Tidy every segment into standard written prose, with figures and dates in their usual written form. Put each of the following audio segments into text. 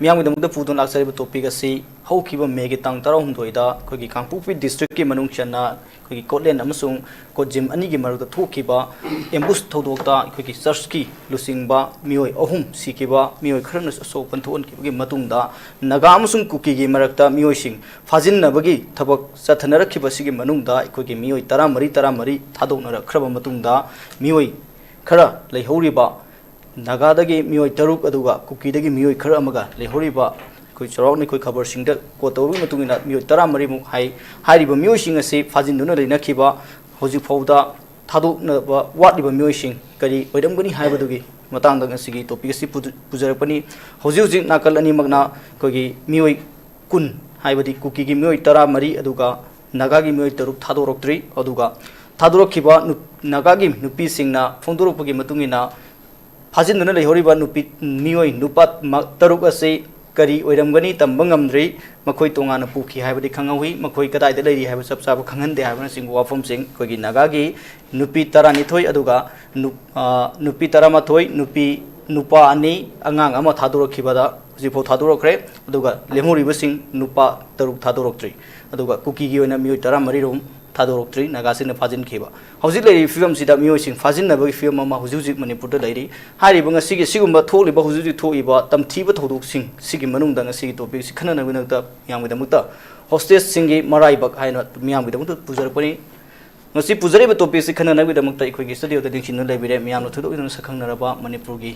मियामगदमगद पुदन लाक्सरिब topic असि हौखिब मेगे तांग 13 दा खोगी कांगपुपि district की मनुंग चना खोगी कोटलेन अमसुंग कोजिम अनि की मरुद थोखिबा एम्बुस थौदोक्ता खोगी चर्च की लुसिंगबा मियोय अहुम सिकिबा मियोय खरन सो पंथोन की मतुंगदा नगा अमसुंग कुकी की मरक्ता मियोयसिंग फाजिननबगी थबक चथनरखिबा सिगी मनुंगदा खोगी मियोय 13 थादोकनरखरबा मतुंगदा मियोय खरा लेहौरिबा नागादगी मियोय तरुक अदुगा कुकीदगी मियोय खर अमगा लेहौरिबा कोई चौराउनी कोई खबर सिंग कोतौरु मतुंगिना मियोय 13 मुख हाइरिबा मियोय सिंग असि फाजिनदुना लेनखिबा हौजिक फौदा थादोकनबा वाटलिबा मियोय सिंग करी ओइदमगनी हाइबदुगी मतंग ngasiगी टॉपिक असि पुजरपनी हौजिक हौजिक नाकल अनिमगना कोगी मियोय कुन हाइबदी कुकीगी मियोय 13 अदुगा नागागी मियोय तरुक थादोरक्ट्री अदुगा थादोरखिबा नागागी नुपी सिंगना फोंदोरपगी मतुंगिना फाजिनदुना लेहौरिबा नुपी मियोय नुपा तरुक असे करी ओइरमगनी तंबंगमद्री मखोय तोंगाना पुखी हाइबदी खंगौही मखोय कदाइदा लेरी हाइब सबसाब खंगनदे हाइबना सिंग वाफम सिंग कोगी नागागी नुपी 12 अदुगा नुपी 13 नुपा अनि अंगांग अमा थादोरखिबदा जिफो थादोरखरे अदुगा लेमोरिबा सिंग नुपा तरुक थादोरक्ट्री अदुगा कुकीगी ओइना मियोय 13 रोम थादोरक्ट्री नागासिंग फाजिनखिबा हौजिक लेरी फिल्म सिदा मियोयसिंग फाजिननबगी फिल्म अमा हुजुजिक मणिपुरदा लेरी हारिबा ngasiगी सिगुम्बा थोलिबा हुजुजिक थोइबा तमथीबा थौदोकसिंग सिगी मनुंगदा ngasiगी टॉपिक सि खननगनगता मियामगदमुक्ता होस्टेस सिंगी मराइबक हाइना मियामगदमुक्ता पुजरपनी ngasi pujariba topic si खननगदमुक्ता इखोगी स्टूडियो दा दिंगसिन लेबिरे मियामनो थोदोकना सखंगनरबा मणिपुरगी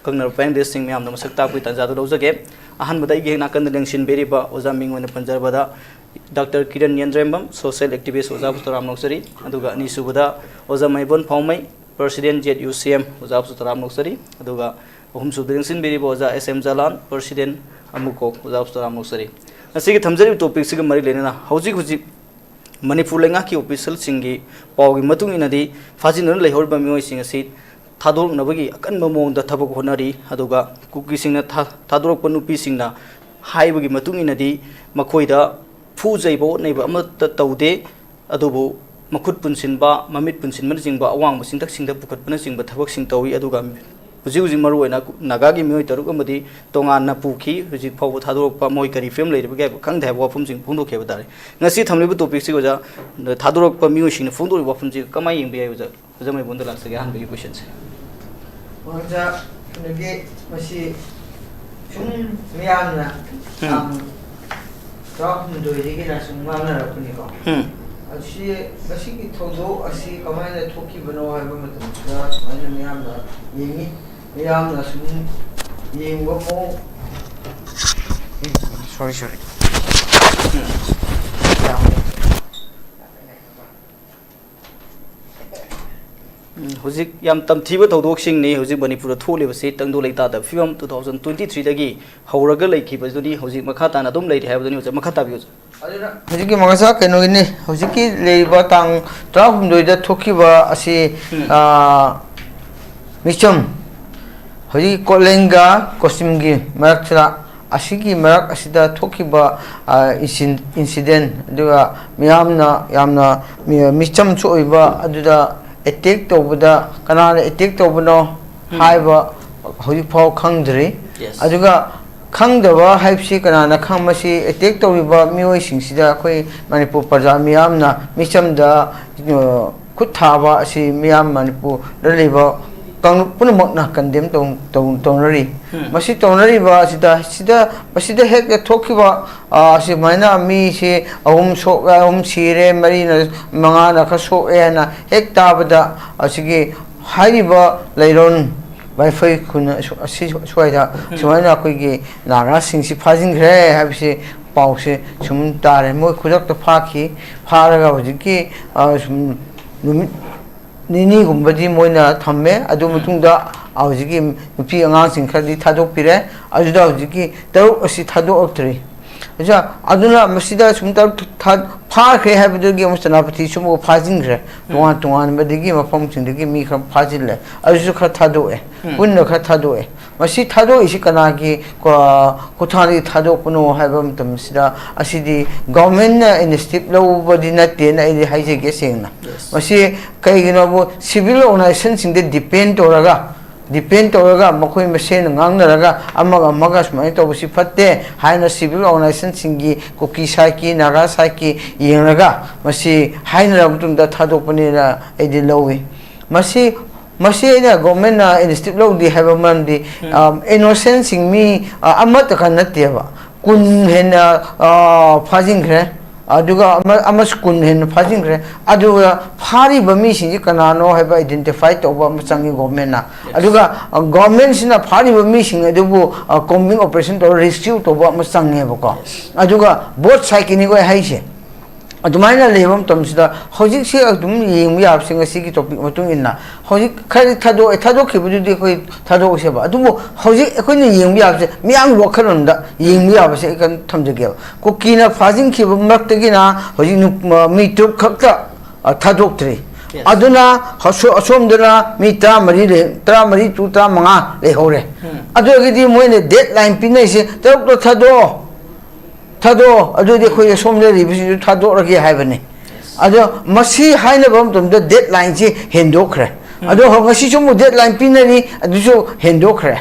खंगनर पैनलिस्ट सिंग मियामनो मसक्ता पुइ तंजादो लौजगे अहनबदा इगे नाकन लेंगसिन बेरिबा ओजा मिंगवन पंजरबदा डॉक्टर किरण येंद्रेम्बम सोशल एक्टिविस्ट ओजा पुतराम नोक्सरी अदुगा अनिसुबदा ओजा मैबोन फाउमेई प्रेसिडेंट ZUCM ओजा पुतराम नोक्सरी अदुगा अहुमसुबदा लेंगसिन बेरिबा ओजा SM जलाल प्रेसिडेंट AMMOCOC ओजा पुतराम नोक्सरी ngasiगी थमजरी टॉपिक सिग मरि लेना हौजिक हुजिक मणिपुर लेंगा की ऑफिशियल सिंगी पावगी मतुंग इनदी फाजिनन लेहौरबा मियोय सिंग असि थादोरनबगी अकनबा मोंगदा थबक होनरी अदुगा कुकी सिंगना थादोरकपा नुपी सिंगना हाइबगी मतुंग इनदी मखोयदा फुजैबो नैबा अमत तौदे अदुबो मखुत पुनसिनबा ममित पुनसिनबन सिंगबा अवांग सिंथक सिंगदा पुखतपना सिंगबा थबक सिंग तौई अदुगा हुजी मरुना नागागी मियोय तरुक अमदी तोंगाना पुखी हुजी फाव थादोरकपा मोय करी फिल्म लेरिबगे खंगदे वाफम सिंग फोंदोखेबा तारे ngasi thamlibu topic si oja थादोरकपा मियोय सिंग फोंदोरि वाफम सि कमाय यंग बियाय ओजा जमै बोंद लाक्सगे हानबगी क्वेश्चन से ओजा नगे मसी सुम मियामना दोइदिगी ना सुम मामना रखनिको असी मसी की थोदो असी कमायना थोकी बनो हाइबा मतमदा सुमायना मियामना येंगी मियामना सुम येंगो पो sorry हुजिक याम तमथीबा थौदोकसिंग नि हुजिक मणिपुर थोलेबसे तंगदो लेतादा फिल्म 2023 दगी हौरगा लेखिबदुनी हुजिक मखा ताना दुम लेरि हाइबदुनी हुजिक मखा ताबियो अदुना हुजिकी मगसा केनोगिनी हुजिकी लेबा तांग 13 दा थोखिबा असि मिचम हुजिक कोलेंगा कोसिमगी मरक्सरा असिगी मरक असिदा थोखिबा इंसिडेंट दुगा मियामना मिचम सोइबा अदुदा अटैक तौबदा कनाना अटैक तौबनो हाइबा हौजिक फाव खंगद्री अदुगा खंगदबा हाइबसी कनाना खंगमसी अटैक तौबा मियोय सिंगसिदा अखोय मणिपुर प्रजा मियामना मिचमदा खुद थाबा असि मियाम मणिपुर दलेबा पुनमकना कंडेम तौनरी मसी तौनरीबा सिदा हेक थोखिबा असि माइना मी से अहुम सिरे मरी मंगाना खसोएना हेक ताबदा असिगे हाइबा लैरोन वाइफाई खुन असि सोयदा सुमाइना अखोयगे नागा सिंगसि फाजिनग्रे हाबिसे पाउसे सुम तारे मोय खुदक तो फाखी फारगा होजिकी सुम निनी गुम्बदी मोइना थम्मे अदु मुतुंगदा आउजिकी नुपी अंगांसिंग खरदी थादोकपिरे अदुदा हुजिकी तरुक असि थादोकत्रि अच्छा अदुना मसिदा सुम ꯐꯥꯈ꯭ꯔꯦ ꯍꯥꯏꯕꯗꯨꯒꯤ ꯑꯃꯨꯛ ꯁꯦꯅꯥꯄꯇꯤ ꯁꯨꯝꯕ ꯐꯥꯖꯤꯟꯈ꯭ꯔꯦ ꯇꯣꯉꯥꯟ ꯇꯣꯉꯥꯟꯕꯗꯒꯤ ꯃꯐꯝꯁꯤꯡꯗꯒꯤ ꯃꯤ ꯈꯔ ꯐꯥꯖꯤꯜꯂꯦ ꯑꯗꯨꯁꯨ ꯈꯔ ꯊꯥꯗꯣꯛꯑꯦ ꯄꯨꯟꯅ ꯈꯔ ꯊꯥꯗꯣꯛꯑꯦ ꯃꯁꯤ ꯊꯥꯗꯣꯛꯏꯁꯤ ꯀꯅꯥꯒꯤ ꯈꯨꯠꯊꯥꯡꯗꯒꯤ ꯊꯥꯗꯣꯛꯄꯅꯣ ꯍꯥꯏꯕ ꯃꯇꯝꯁꯤꯗ ꯑꯁꯤꯗꯤ ꯒꯣꯔꯃꯦꯟꯅ ꯏꯅꯤꯁꯤꯌꯦꯇꯤꯚ ꯂꯧꯕꯗꯤ ꯅꯠꯇꯦꯅ ꯑꯩꯗꯤ ꯍꯥꯏꯖꯒꯦ ꯁꯦꯡꯅ ꯃꯁꯤ ꯀꯩꯒꯤꯅꯣꯕꯨ ꯁꯤꯚꯤꯜ ꯑꯣꯔꯒꯅꯥꯏꯖꯦꯁꯟꯁꯤꯡꯗ ꯗꯤꯄꯦꯟ ꯇꯧꯔꯒ ꯃꯈꯣꯏ ꯃꯁꯦꯟ ꯉꯥꯡꯅꯔꯒ ꯑꯃꯒ ꯁꯨꯃꯥꯏꯅ ꯇꯧꯕꯁꯤ ꯐꯠꯇꯦ ꯍꯥꯏꯅ ꯁꯤꯚꯤꯜ ꯑꯣꯔꯒꯅꯥꯏꯖꯦꯁꯟꯁꯤꯡꯒꯤ ꯀꯨꯀꯤ ꯁꯥꯏꯠꯀꯤ ꯅꯥꯒꯥ ꯁꯥꯏꯠꯀꯤ ꯌꯦꯡꯂꯒ ꯃꯁꯤ ꯍꯥꯏꯅꯔꯕ ꯃꯇꯨꯡꯗ ꯊꯥꯗꯣꯛꯄꯅꯤꯅ ꯑꯩꯗꯤ ꯂꯧꯏ ꯃꯁꯤ ꯑꯩꯅ ꯒꯣꯔꯃꯦꯟꯅ ꯏꯅꯤꯁꯤꯌꯦꯇꯤꯚ ꯂꯧꯗꯦ ꯍꯥꯏꯕ ꯃꯔꯝꯗꯤ ꯏꯅꯣꯁꯦꯟꯁꯤꯡ ꯃꯤ ꯑꯃꯠꯇ ꯅꯠꯇꯦꯕ 10 ꯍꯦꯟꯅ ꯐꯥꯖꯤꯟꯈ꯭ꯔꯦ ꯑꯗꯨꯒ ꯑꯃꯁꯨ 10 ꯍꯦꯟꯅ ꯐꯥꯖꯤꯟꯈ꯭ꯔꯦ ꯑꯗꯨꯒ ꯐꯥꯔꯤꯕ ꯃꯤꯁꯤꯡꯁꯤ ꯀꯅꯥꯅꯣ ꯍꯥꯏꯕ ꯑꯥꯏꯗꯦꯟꯇꯤꯐꯥꯏ ꯇꯧꯕ ꯑꯃ ꯆꯪꯏ ꯒꯣꯔꯃꯦꯟꯅ ꯑꯗꯨꯒ ꯒꯣꯔꯃꯦꯟꯁꯤꯅ ꯐꯥꯔꯤꯕ ꯃꯤꯁꯤꯡ ꯑꯗꯨꯕꯨ ꯀꯣꯝꯕꯤꯡ ꯑꯣꯄꯔꯦꯁꯟ ꯇꯧꯔ ꯔꯦꯁꯀ꯭ꯌꯨ ꯇꯧꯕ ꯑꯃ ꯆꯪꯉꯦꯕꯀꯣ ꯑꯗꯨꯒ ꯕꯣꯠ ꯁꯥꯏꯠꯀꯤꯅꯤ ꯑꯩꯈꯣꯏ ꯍꯥꯏꯁꯦ ꯑꯗꯨꯃꯥꯏꯅ ꯂꯩꯕ ꯃꯇꯝꯁꯤꯗ ꯍꯧꯖꯤꯛꯁꯤ ꯑꯗꯨꯝ ꯌꯦꯡꯕ ꯌꯥꯕꯁꯤ ꯉꯁꯤꯒꯤ ꯇꯣꯄꯤꯛ ꯃꯇꯨꯡ ꯏꯟꯅ ꯍꯧꯖꯤꯛ ꯈꯔꯗꯤ ꯊꯥꯗꯣꯛꯈꯤꯕꯗꯨꯗꯤ ꯑꯩꯈꯣꯏ ꯊꯥꯗꯣꯛꯎꯁꯦꯕ ꯑꯗꯨꯕꯨ ꯍꯧꯖꯤꯛ ꯑꯩꯈꯣꯏꯅ ꯌꯦꯡꯕ ꯌꯥꯕꯁꯦ ꯃꯤꯌꯥꯝꯒꯤ ꯋꯥꯈꯜꯂꯣꯟꯗ ꯌꯦꯡꯕ ꯌꯥꯕꯁꯦ ꯑꯩ ꯀꯟꯅ ꯊꯝꯖꯒꯦꯕ ꯀꯨꯀꯤꯅ ꯐꯥꯖꯤꯟꯈꯤꯕ ꯃꯔꯛꯇꯒꯤꯅ ꯍꯧꯖꯤꯛ ꯃꯤ 5 ꯈꯛꯇ ꯊꯥꯗꯣꯛꯇ꯭ꯔꯤ ꯑꯗꯨꯅ ꯑꯁꯣꯝꯗꯅ ꯃꯤ 13 to 15 ꯂꯩꯍꯧꯔꯦ ꯑꯗꯨꯒꯤꯗꯤ ꯃꯣꯏꯅ ꯗꯦꯗ ꯂꯥꯏꯟ ꯄꯤꯅꯩꯁꯦ 6 ꯊꯥꯗꯣꯛꯑꯣ ꯑꯗꯨꯗꯤ ꯑꯩꯈꯣꯏ ꯑꯁꯣꯝꯗ ꯂꯩꯕꯁꯤꯡꯁꯨ ꯊꯥꯗꯣꯛꯔꯒꯦ ꯍꯥꯏꯕꯅꯤ ꯑꯗꯣ ꯃꯁꯤ ꯍꯥꯏꯅꯕ ꯃꯇꯝꯗ ꯗꯦꯗ ꯂꯥꯏꯟꯁꯤ ꯍꯦꯟꯗꯣꯛꯈ꯭ꯔꯦ ꯑꯗꯣ ꯉꯁꯤꯁꯨ ꯑꯃꯨꯛ ꯗꯦꯗ ꯂꯥꯏꯟ ꯄꯤꯅꯔꯤ ꯑꯗꯨꯁꯨ ꯍꯦꯟꯗꯣꯛꯈ꯭ꯔꯦ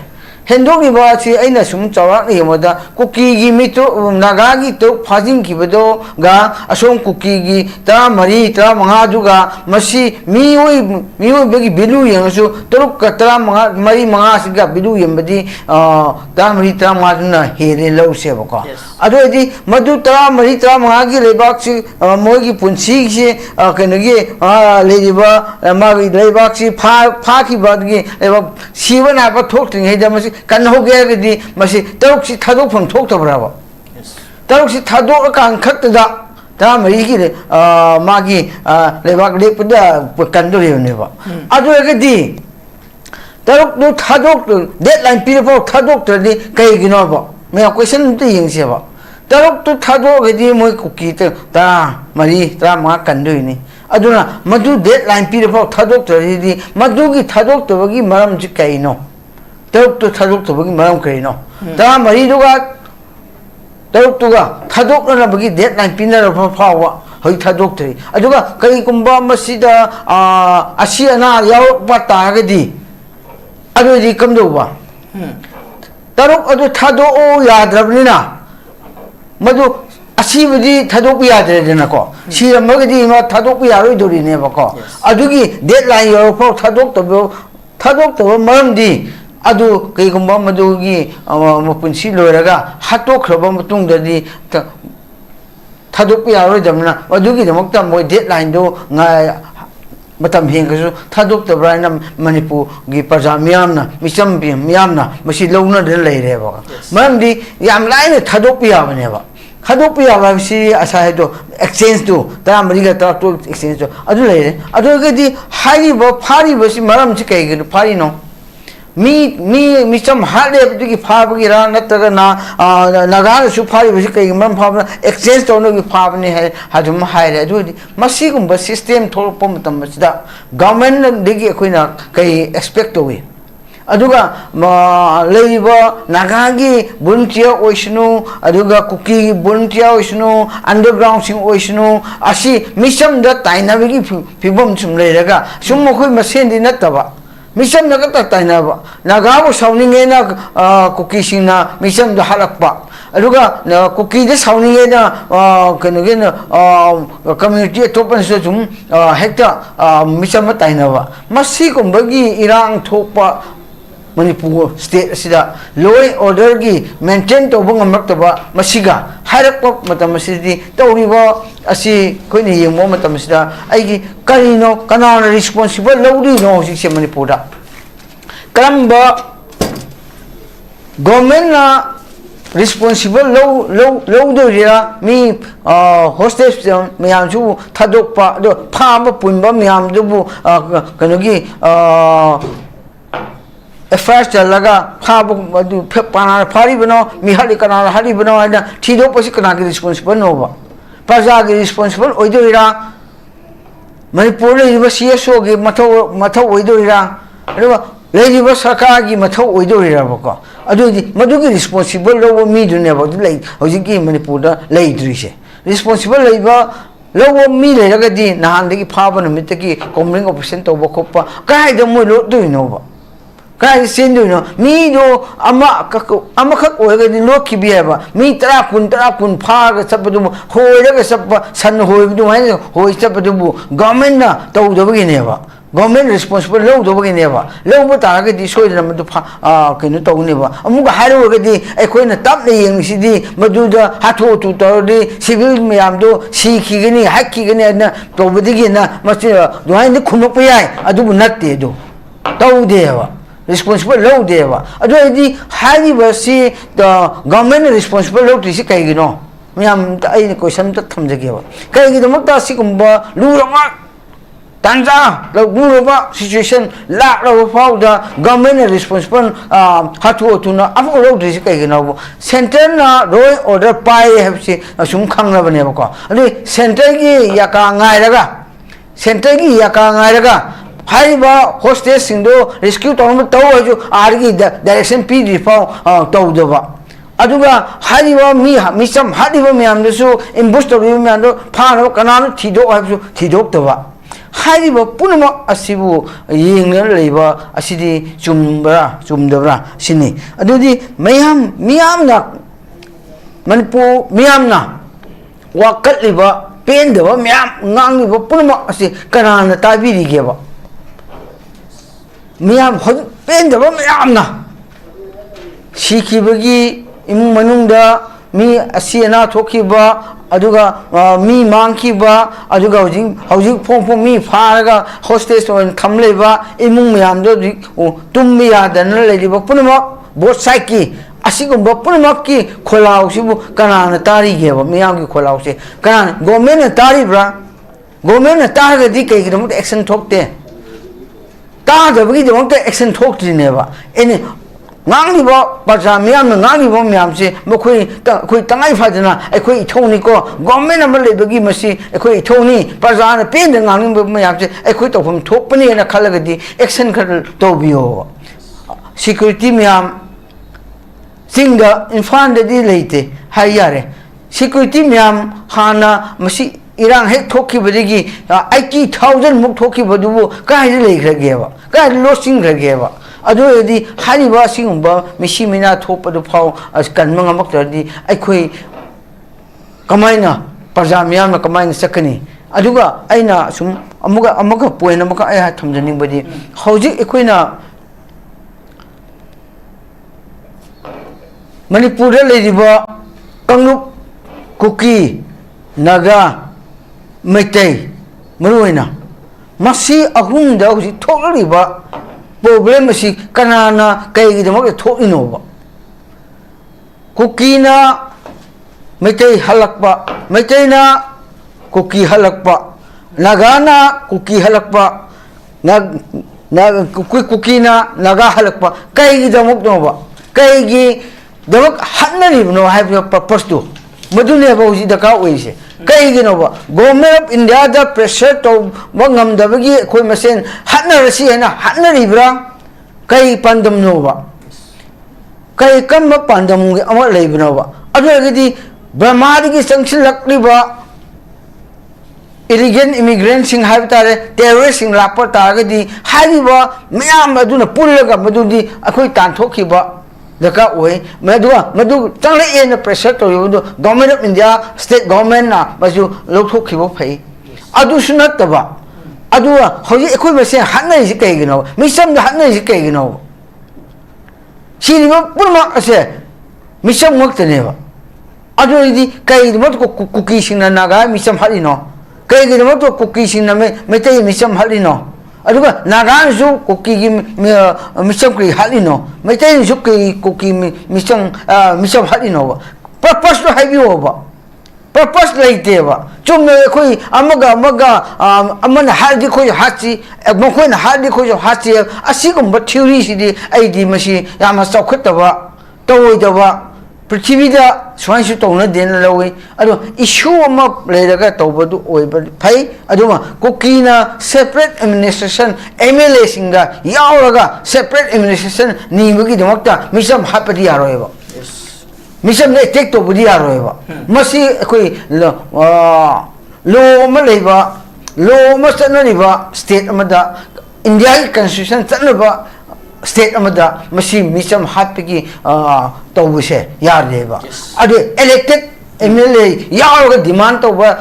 ꯍꯦꯟꯗꯣꯛꯂꯤꯕ ꯑꯁꯤ ꯑꯩꯅ ꯁꯨꯝ ꯆꯥꯎꯔꯥꯛꯅ ꯌꯦꯡꯕꯗ ꯀꯨꯀꯤꯒꯤ ꯅꯥꯒꯥꯒꯤ 6 ꯐꯥꯖꯤꯟꯈꯤꯕꯗꯨꯒ ꯑꯁꯣꯝ ꯀꯨꯀꯤꯒꯤ 13 15 ꯑꯗꯨꯒ ꯃꯁꯤ ꯃꯤꯑꯣꯏꯕꯒꯤ ꯚꯦꯂꯨ ꯌꯦꯡꯉꯁꯨ 3 5 ꯑꯁꯤꯒ ꯚꯦꯂꯨ ꯌꯦꯡꯕꯗꯤ 13 15 ꯍꯦꯜꯂꯦ ꯂꯧꯁꯦꯕꯀꯣ ꯑꯗꯨ ꯑꯣꯏꯗꯤ ꯃꯗꯨ 13 15ꯒꯤ ꯂꯩꯕꯥꯛꯁꯤ ꯃꯣꯏꯒꯤ ꯄꯨꯟꯁꯤꯁꯤ ꯀꯩꯅꯣꯒꯤ ꯂꯩꯔꯤꯕ ꯃꯥꯒꯤ ꯂꯩꯕꯥꯛꯁꯤ ꯐꯥꯈꯤꯕꯒꯤ ꯂꯩꯕꯥꯛ ꯁꯤꯕ ꯅꯥꯕ ꯊꯣꯛꯇ꯭ꯔꯤꯉꯩꯗ ꯃꯁꯤ ꯀꯟꯍꯧꯒꯦ ꯍꯥꯏꯔꯒꯗꯤ ꯃꯁꯤ 6ꯁꯤ ꯊꯥꯗꯣꯛꯐꯝ ꯊꯣꯛꯇꯕ꯭ꯔꯕ 6ꯁꯤ ꯊꯥꯗꯣꯛꯑꯀꯥꯟ ꯈꯛꯇꯗ 13ꯒꯤ ꯃꯥꯒꯤ ꯂꯩꯕꯥꯛ ꯂꯦꯞꯄꯗ ꯀꯟꯗꯣꯔꯤꯕꯅꯦꯕ ꯑꯗꯨ ꯑꯣꯏꯔꯒꯗꯤ 6ꯇꯨ ꯗꯦꯗ ꯂꯥꯏꯟ ꯄꯤꯔꯐꯥꯎ ꯊꯥꯗꯣꯛꯇ꯭ꯔꯗꯤ ꯀꯩꯒꯤꯅꯣꯕ ꯃꯌꯥꯝ ꯀꯣꯏꯁꯟ ꯑꯝꯇ ꯌꯦꯡꯁꯦꯕ 6ꯇꯨ ꯊꯥꯗꯣꯛꯑꯒꯗꯤ ꯃꯣꯏ ꯀꯨꯀꯤ 13 15 ꯀꯟꯗꯣꯏꯅꯤ ꯑꯗꯨꯅ ꯃꯗꯨ ꯗꯦꯗ ꯂꯥꯏꯟ ꯄꯤꯔꯐꯥꯎ ꯊꯥꯗꯣꯛꯇ꯭ꯔꯗꯤ ꯃꯗꯨꯒꯤ ꯊꯥꯗꯣꯛꯇꯕꯒꯤ ꯃꯔꯝꯁꯤ ꯀꯩꯅꯣ 6ꯇꯨ ꯊꯥꯗꯣꯛꯇꯕꯒꯤ ꯃꯔꯝ ꯀꯩꯅꯣ 13ꯇꯨꯒ ꯊꯥꯗꯣꯛꯅꯅꯕꯒꯤ ꯗꯦꯗ ꯂꯥꯏꯟ ꯄꯤꯅꯔꯕ ꯐꯥꯎꯕ ꯍꯧꯖꯤꯛ ꯊꯥꯗꯣꯛꯇ꯭ꯔꯤ ꯑꯗꯨꯒ ꯀꯔꯤꯒꯨꯝꯕ ꯃꯁꯤꯗ ꯑꯁꯤ ꯑꯅꯥ ꯌꯥꯎꯔꯛꯄ ꯇꯥꯔꯒꯗꯤ ꯑꯗꯨꯗꯤ ꯀꯝꯗꯧꯕ 6 ꯑꯗꯨ ꯊꯥꯗꯣꯛꯑꯣ ꯌꯥꯗ꯭ꯔꯕꯅꯤ나 मधु असीबदी थादोक याद्रेदनको सिरमगदी मा थादोक यारोइदोरिनेबको अदुगी डेडलाइन योफो थादोक तबो मरमदी अदु कईगुंबा मदुगी मपुंसी लोरगा हातोखरबा मतुंगददी थादोक यारोइदमना अदुगी दमक्ता मोय डेडलाइन दो मतम हेंगसु थादोक तब्राइना मणिपुर गी प्रजा मियामना मिचम मियामना मसी लौना दे लेरेबा मरमदी याम लाइने थादोक याबनेबा थादोक याबासी असाइदो एक्सचेंज दो ता मरिगा ता तो एक्सचेंज दो अदु लेरे अदुगदी हाइबो फारिबसी मरम छि कईगनो फारिनो मिचम हाले बदुगी फाबगिरा नतगना नगारसु फारिबसी कई मरम फाबना एक्सचेंज तौनगी फाबने है हाजुम हाइरे अदुदी मसीगुंबा सिस्टम थोरप मतमसिदा गवर्नमेंट दिगी अखोइना कई एक्सपेक्ट तोवे अदुगा लेइबा नागागी volunteer ओइसनु अदुगा कुकी volunteer ओइसनु अंडरग्राउंड सिंग ओइसनु असि मिसम द ताइनाबगी फिबम सुम लेरगा सुम मखोइ मसेंदि नतबा मिसम नगत ताइनाबा नागाबो साउनिंगेना कुकी सिंगना मिसम द हलकपा अदुगा कुकी द साउनिंगेना कनगेना कम्युनिटी तोपनसु जुम हेक्टा मिसम ताइनाबा मसिगुंबगी इरांग थोपा मणिपुर स्टेट असिदा लॉ एंड ऑर्डर की मेंटेन तौबंग मक्तबा मसिगा हायरक मतमसिदी तौरिबा असि कोइने येंबो मतमसिदा आइगी करिनो कनाना रिस्पांसिबल लौरिनो हौसिसे मणिपुरदा करंबा गवर्नमेंट ना रिस्पांसिबल लौदोरिरा मी होस्टेस मयामसु थादोकपा दो फाबा पुनबा मयामदुबु कनोगी एफआईआर चलगा फाबु फारी बनो मिहाली कना हाली बनो है ठीदो पसी कना की रिस्पांसिबल नोबा प्रजा की रिस्पांसिबल ओइदोइरा मणिपुर लेजिबा CSO की मथौ ओइदोइरा अदुगा लेजिबा सरकार की मथौ ओइदोइरा बको अदुदि मदुगी रिस्पांसिबल लो मी दुनेबा दु लै हौजिकी मणिपुर दा लैद्रिसे रिस्पांसिबल लैबा लो मी लेरगदी नहानदगी फाबा नमितकी कॉमरिंग ऑपरेशन तौबा खोपा कायदा मो लो दुइनोबा काय सेंदुनो मी दो अमखक ओरगदी लोखिबि हैबा मी 10 कुन फागा चपदु होइरगा चप सन होइबदु हाय होइ चपदु गवर्नमेंट ना तौदबगिनेबा गवर्नमेंट रिस्पांसिबल लौदबगिनेबा लौबा तारगदी सोइदना मदु कइनो तौनेबा अमुगा हाइरोगदी अखोइना तपने यंगसिदी मदुदा हाथो तु तौदि सिविल मयामदो सीखिगनी हाकिगनी ना तौबदिगिना मचे दुहाइनि खुनोपा याय अदुबु नत्ते दो तौदेबा responsible low देवा अदो यदि हाई बसी द गवर्नमेंट responsible low तिसी कहीं नो मैं हम आई क्वेश्चन तो थम जगह बा कहीं की तो मत तासी कुंबा लूरमा तंजा लूरमा situation लाख लो फाउ द गवर्नमेंट responsible हाथु तुना अब लोग तिसी कहीं नो सेंटर ना रोय order पाए है बसी असुम खांगना बने बको अदो सेंटर की याकांगाई लगा सेंटर की याकांगाई लगा हाइबा होस्टेस सिंदो रेस्क्यू तौम तौ हजु आरगी डायरेक्शन पी रिफाउ तौदबा अदुगा हाइबा मिसम हादिबा म्यामदसु इम्बुस तौबि म्यामदो फानो कनानो थिदो हाइबसु थिदोक्तबा हाइबा पुनम असिबु येंगन लेबा असिदि चुमबरा चुमदबरा सिनि अदुदि मियामना मणिपुर मियामना वाकलिबा पेंदबा म्याम ngangiba पुनम असि कनाना ताबिरिगेबा मियाम पेंदबा मियामना सीखिबगी इमुंग मनुंगदा मी असिना थोखिबा अदुगा मी मांगखिबा अदुगा हौजिक फोंग मी फारगा होस्टेस ओन थमलेबा इमुंग मियामदो तुममी यादन लेदिबा पुनम बोथ साइड की असिगुंबा पुनम की खोलाउसिबु कनाना तारिगेबा मियाम की खोलाउसे कनान गवर्नमेंट तारिब्रा गवर्नमेंट तारगदी कईगिदमत एक्शन थोकते तादबगी एक्शन थोक्ट्रिनेबा एने ngangibo paja miyam ngangibo miyam se mokoi tangai phadana ekhoi ithoni ko government am lebagi masi ekhoi ithoni paja na pen ngangibo miyam se ekhoi tofam thokpani na khalagadi action khar tobio security miyam singda infan de di leite hayare security miyam hana masi irang hek thokhi badigi 80000 muk thokhi badubu kai leikhageba kai losing khageba अदो यदि हारिबा सिंगुंबा मिसी मिना थोपदो फाव अस कनमंग अमक्तरदि अखोई कमाइना प्रजा मियामना कमाइना सकनी अदुगा आइना सुम अमुगा point अमुगा आइ थमजनिंगबदि हौजिक अखोइना Manipur लेदिबा कंगलुप cookie Naga Meitei मरुइना मसी अहुंदा हौजिक थोकलिबा problem असी कनाना कईगिदमक थोइनोबा कुकीना Meitei हलकपा मैतैना cookie हलकपा नागाना cookie हलकपा कुकीना Naga हलकपा कईगिदमक nova कईगी दमक हन्नरिबनो HYBE purpose दो मदुनेबा हुजि दका ओइसे कईगिनोबा गवर्नमेंट ऑफ इंडिया दा प्रेशर तो वंगमदबगी कोई मसेन हन्नरसी हैना हन्नरिब्रा कई पंदम नोबा कई कम पंदम अमा लेबनोबा अदुगदी ब्रह्मादगी संक्शन लक्लिबा इलीगल इमिग्रेंट सिंग हाइब तारे टेररिस्ट सिंग लापर तागदी हाइबा मयाम अदुना पुल्लगा मदुदी अखोई तानथोखिबा दका ओय मदु चंगले एन प्रेशर तो यो government of India state government ना मजु लोथोखिबो फै अदु सुनतबा अदु होजि एखोय बसे हन्नै जि कयगिनो मिसम द हन्नै जि कयगिनो सिरिबो पुरमा असे मिसम मक्तनेबा अदु यदि कयगिमत को कुकी सिंना नागा मिसम हलिनो कयगिमत को कुकी सिंना मेतै मिसम हलिनो अदुगा नागानसु कुकी मिसम क्रि हलिनो मेतैनसु कुकी मिसम हलिनो पर्पस तो हाइबियोबा पर्पस लेतेबा चुमने कोई अमन हादी कोई हाची मखोन हादी कोई हाची असिगुम theory Sidi आइदी Masih Yamaha चौखतबा तोइदबा Prithivida Swansu Tona Den Lowy, Ado issue later Tobo pay, Aduma, Kokina, separate administration, MLA Singa, Yauraga, separate administration, Nimugi Doctor, Missam Happy Arroeva. Missam they take to Budi Arroeva. Masi Low Maleva, Low Mastananiva, State Amada, India Constitution, Tanaba. State amada machine misam happy tawuse yareva ade elected MLA yaga demand over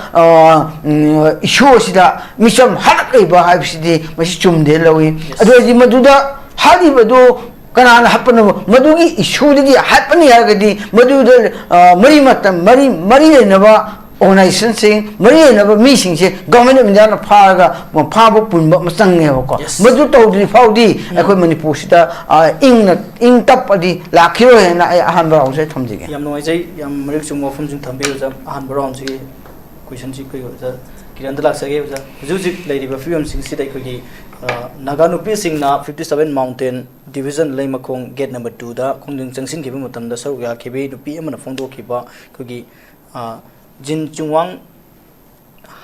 issue sida misam halakaiba habsidi machi chumde lawi ade maduda halibadu kana happen madugi issue digi happen yagadi maduda mari matam mari lenaba organization sing mari na mi sing se government india phaga phabo punba masang ko madu tawdri faudi akoi manipur sita ing tap adi lakhiro hena ahan ba ose thamjige yam noi jai yam marik chung ofum jing thambe ja ahan ba rom ji question ji koi ja kiran dalak sage ja juji lady ba film sing sida ko gi naga nupi sing na 57 mountain division leimakong gate number 2 da khongding changsing ki ba matam da saru ya khibe nupi amana phongdo khiba ko gi Jin Chungwang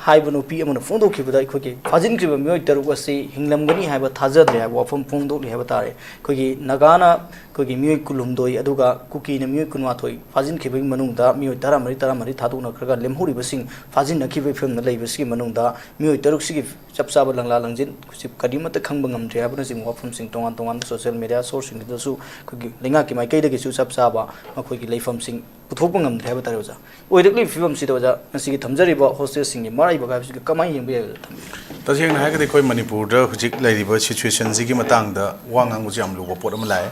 Haibanupi among Fondo Kiba, Kogi, Fazin Kiba Muitaru was say, Hinglamgani have a Tazad, they have from Fondo Havatare, Kogi, Nagana, Kogi Mu Kulumdoi, Aduga, Kuki, and Mu Kunatoi, Fazin Kibi Manunda, Muitara Marita Maritaduna Kraga, Lemhuri was sing, Fazin Akibi from the Labor Ski Manunda, Muitaruxi, Chapsaba Langalangin, Kadima the Kambangam, Japanese in Wap from Sing Tongan, social media sourcing the Su, Kogi, Lingaki, my Kadakisu Sapsaba, Makogi lay from Sing. Puthopangam Havataraza. We the film Sitoza and see Tamzariba hostess singing Maraibak, Kamai and Bear. Does young Hagakoi Manipur, which lady situation Zigimatang, the Wang Jam Lugo Potamalai.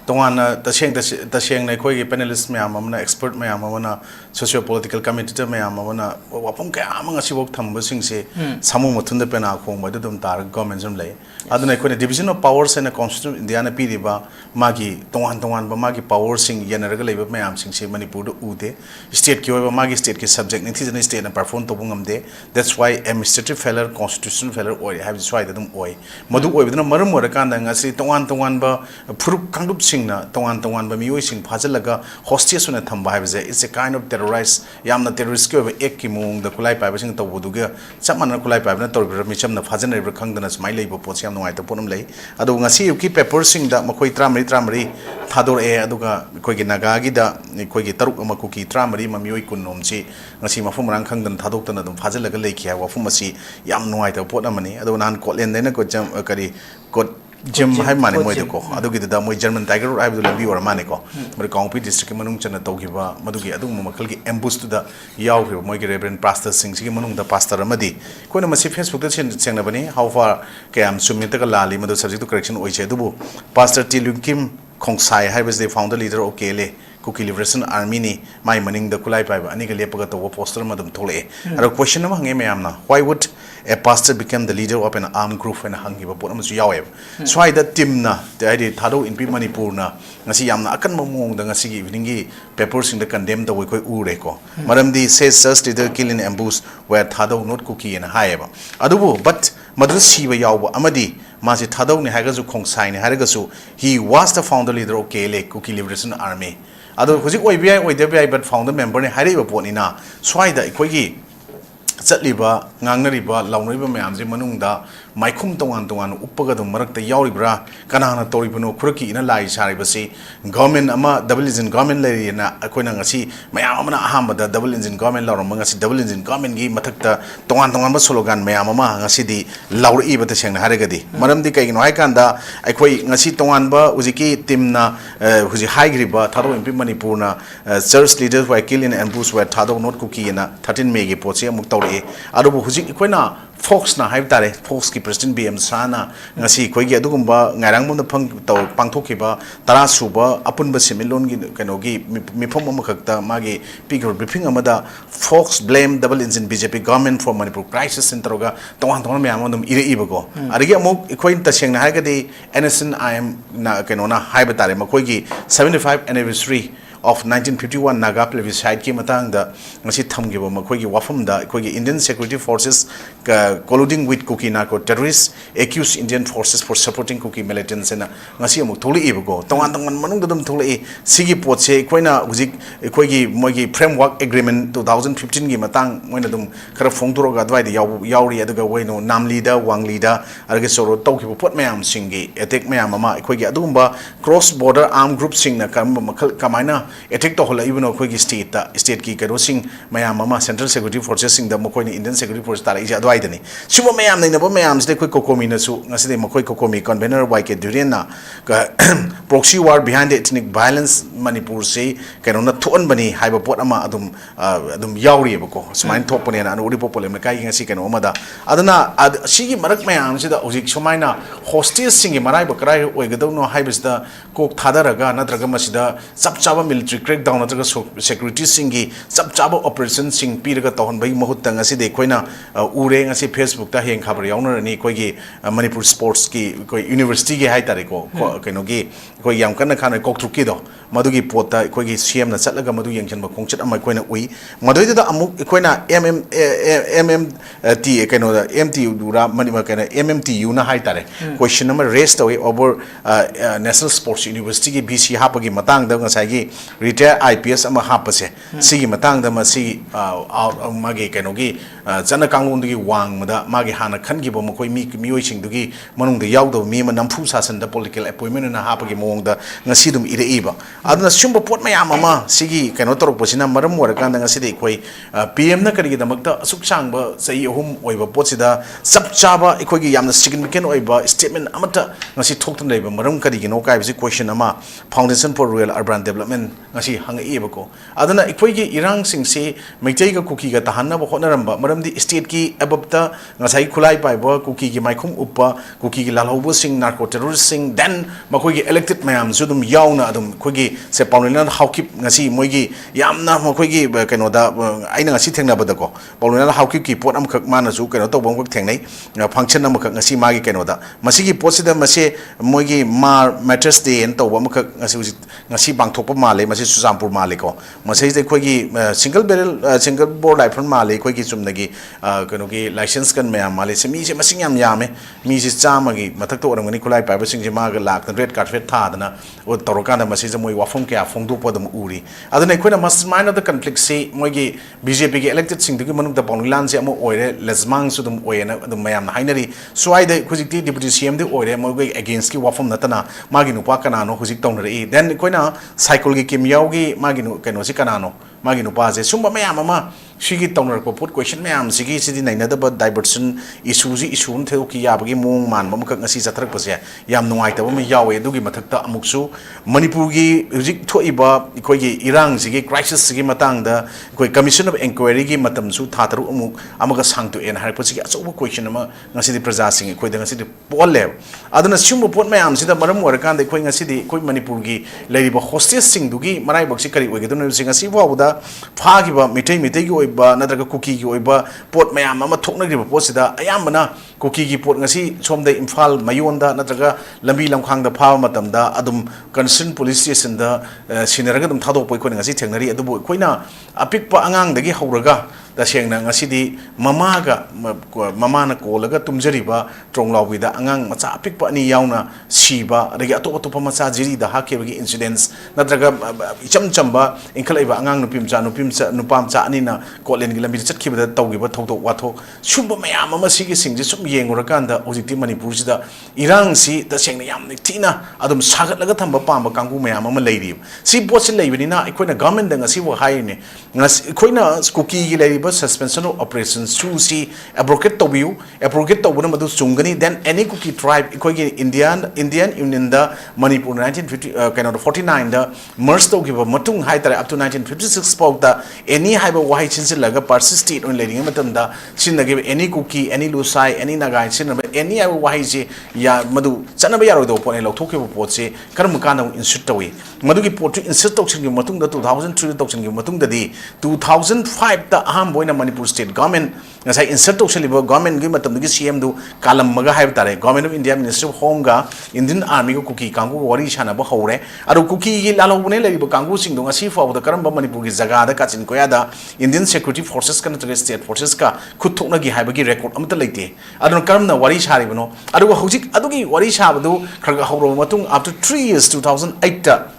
The one the Shang Nakoi panelist Mayamana, expert Mayamana, socio-political committee Mayamana, Wapunka among us work Tambusing say, some Mutunda Penacom, whether them Tar governments and lay. Other than a division of powers and a constitution in the Anapidiba, Magi, Tongan, Magi power sing General Labor Mayam sing say Manipur Ude, state Kyoba Magi state is subject, it is a state and perform to Bungam Day. That's why administrative failure, constitutional failure, or have decided them oi. Madu within a Maramurakan and I say Tongan ba, Puru Kandup singna, Tongan ba Muising Pazalaga, hostess on a Tamba, it's a kind of terrorized Yamna terrorist Ekimung, the Kulai Pabasing to Wuduga, Samana Kulai Pabana, Micham, the Fazan River Kanganas, my labor Potiam no Itaponum lay. Adunga you keep a pursing that Makoi Tramari Tador E Aduga, Kogi Nagagi, the Kogi Tarumakuki Tramari, Mamui Kunumsi, Nasima Fumaran Kangan Tadotan, and Fazalaga Lake, Wafumasi, Yam no Itaponamani, Adonan Kotlin, then a good jam, got Jim Haimani Moico, Adugi the Damoy German Tiger, I will be or Manico, but compete district Manunchana Togiva, Madugi Adumakalki, embussed to the Yaw, Moigi Reverend Pastor Sings, Manung the Pastor Ramadi. When a massive Facebook Senabani, how far came Sumitaka Lali, Madu subject to correction, Oichedubu, Pastor Tilum Kim Kongsai, I was the founder leader of Kele. Cookie Liberation Army, my manning the Kulai Pipe, Anigalepagato poster Madam Tole. And a question of Hangamna, why would a pastor become the leader of an armed group and hung him a bottom Yawev? So I that Timna, the idea Tado in Pimanipurna, Nasiamna Akan the Nasi evening peppers in the condemned the Wiko Ureko. Madam D says first leader killing ambush where Tado not cookie and Hayeva. Adubu, but Madras Shiva Yawa Amadi. Masi Tado ni Hagazu Kongsai Haragasu, he was the founder leader of Kele Cookie Liberation Army. Other Huzik Oibia, but founder member in Hariba Ponina, Swai the Equigi Satliba, Nangariba, Lauriba Mamzi Manunda, Maikum Tongan, Upaga, the Marak, the Yauribra, Kanana Toribuno, Kurki in a lie, Saribasi, government Ama, double is in government lady and Aquinangasi, Mayamana Hamba, the double is in government law, Mangasi, double is in government game, Matakta, Tongan Sologan, Mayamama, Ngasidi, Lauri Batasang Haragadi, Madam Dika in Waikanda, Aquay Nasi Tonganba, Uziki, Timna, Huzi Haigriba, Tado in Pimanipurna, church leaders were killing and boost were Tado not cookie in a 13 megi Potia Muktori, Adobu Huzik Equina. Fox na hype tare Fox ki president BM sana ngasi khoigi adugumba ngairang mon phang taw pangthokiba tara suba apun ba similon gi kanogi mifom amakhakta magi pigor briefing amada Fox blame double engine BJP government for Manipur crisis center ga tawang me amon ire ibago arigi amuk ikhoin taseng na hagadi NSN IM na kanona hype tare makhoigi 75 anniversary of 1951 Naga plebiscite ki matang da ngasi thamgiba makhoi gi wafam da khoi gi Indian Security Forces colluding with Kuki narco terrorists accused Indian forces for supporting Kuki militants na ngasi amuk tholi ibugo tongan manung dum tholi sigi pot se koina hujik khoi gi moi gi framework agreement 2015 gi matang moina dum khara phongturo ga dwai da yauri aduga waino namli da wangli da arge soro tawki pot mayam singi attack mayam mama khoi gi adumba cross border armed group sing na kamaina attack to hola ibno khoi gi state ki kero sing mayam mama Central Security Forces sing da mokoi ni Indian Security Forces tara ija adwai dani sumo mayam nei na bo mayam ste khoi kokomi na su ngasi de mokoi kokomi convener YK Durian na proxy war behind the ethnic violence Manipur se keno na thon bani haiba pot ama adum yauri bako sumain thok pone na uri popole me kai ngasi keno amada adana sigi marak mayam se da ojik sumaina hostage sing marai bakrai oigadau no haibis da kok thadaraga natraga masida chap chaba military crackdown natraga security singi chap chaba operation sing piraga tahon bai mahut tang asi de koina ure ngasi Facebook ta heng khabar yauna ni koi gi Manipur sports ki koi university gi hai tare ko keno gi koi yam kana khana kok thuki do madugi pota koi gi CM na chatlaga madu yengchen ba khongchat amai koina ui madoi da amuk koina MMT keno da MT dura manima kena MMTU na hai tare question number raised away over National Sports University ki BC hapagi matang da ngasai gi retired IPS ama hapase sigi matang da ma sigi magi keno gi chana kanglon gi wang mada magi hana khan gi bo mokoi mioi sing dugi manung da yaw do mi ma nampu sasan da political appointment na hapagi mong da ngasi dum ire iba aduna sumba pot mayam ama sigi keno torok posina maram wara kan da ngasi de koi PM na kari gi damak da asuk sang ba sai hum oiba pot sida sab chaba ikoi gi yamna significant oiba statement amata ngasi thoktan leiba maram kari gi no kai bisi question ama Foundation for Rural Urban Development ngasi hanga iba ko aduna ikoi gi irang sing se meitei ga kuki ga tahanna ba honaramba maram di state ki abapta ngasai khulai pai ba kuki gi maikhum uppa kuki gi lalhobo sing narco terrorist sing then makoi gi elected mayam sudum yauna adum khoi gi se paulinan hawkip ngasi moi gi yamna makoi gi keno da aina ngasi thengna ba da ko paulinan hawkip ki pot am khak mana su keno to bong khak thengnai function am khak ngasi magi keno da masigi pot sida mase moi gi matters day en to ba khak ngasi bang thok pa male mase sujampur male ko masai de khoi gi single barrel single bore rifle male khoi gi chumna gi keno gi license kan mayam male se mi se masing yam yame mi se chama gi mathak to orangani khulai pai ba sing je ma ga lak red carpet tha dana o torokan da mase moi wafum kya phongdu podam uri adana khoina mastermind of the conflict se moi gi BJP gi elected sing du gi manuk da panglan se amo oire lesmang sudum oena adum mayam na hainari swai de khujikti deputy CM de oire moi gi against ki wafum natana magi nupa kana no khujik tong ri then khoina cycle gi kim yaw gi magi nu keno si kana no magi nupa je sumba mayam ama sigi tongner ko put question mayam sigi sidi naina da diversion issue ji issue un theu ki yabagi mong man bam ka ngasi satrak pase yam nuai ta bam yawe dugi mathakta amuksu Manipur gi hujik thoiba ikoi gi irang sigi crisis sigi matang da koi commission of inquiry gi matam su thataru amuk amaga sangtu en har pasi aso question ama ngasi di praja sing koi da ngasi di polle aduna sumbo pot mayam sida maram war kan da koi ngasi di koi Manipur gi leiba hostage sing dugi Maraibak si kari oige dun sing ngasi wauda pha gi ba mitai gi oiba nadraga cookie gi oiba pot mayam ama thokna gi pot sida ayambana cookie gi pot ngasi somda Imphal Mayonda nadraga lambi lamkhang da pha matam da adum concern police station da sinaraga dum thadok poi ko ngasi thengnari adubu koina apikpa angang dagi hauraga da sengna ngasi di mama na kolaga tumjariba tronglawbi da angang macha apikpa ni yauna siba adagi atop macha jiri da hakebagi incidents nadraga ichamchamba inkalaiba angang nupam cha ani na kolen gi lambi chatkiba da tawgiba thoktok wathok sumba mayam ama sigi singji sum yengurakan da ojikti Manipur sida irang si da sengna yam tina adum sagatlaga thamba pamba kangu mayam ama leiri si botsi leibina ikoina government da ngasi wa haine ngas ikoina cookie gi leiri suspension of operations to see abrogate to view abrogate to one madu chungani then any cookie tribe ikoi Indian Union da Manipur 1950 kind of 49 da merged to give matung high up to 1956 spoke da any high why since laga persisted on leading matam da sin give any cookie any lusai any nagai sin any I why say ya madu Sanaba Yaro Pone Lotoki Potse Karamakano insert away Maduki Port insert toxin Matunda 2003 toxin Matunda day 2005 the Boina Manipur state government as I insert toxin government give at the CM do Kalam Maga Haibtare government of India Ministry of Home Indian Army Cookie Kangu Wari Shanaba Hore Adu Cookie Lalone Kangu Sing Asi for the Karamba Manipur Zagada Katsin Koyada Indian Security Forces Canada State Forces ka Kutonagi Habagi record Amtalite I don't come the Wari Sharibano Adu Hojik Adugi Wari Shabadu Kragahoro Matung after 3 years 2008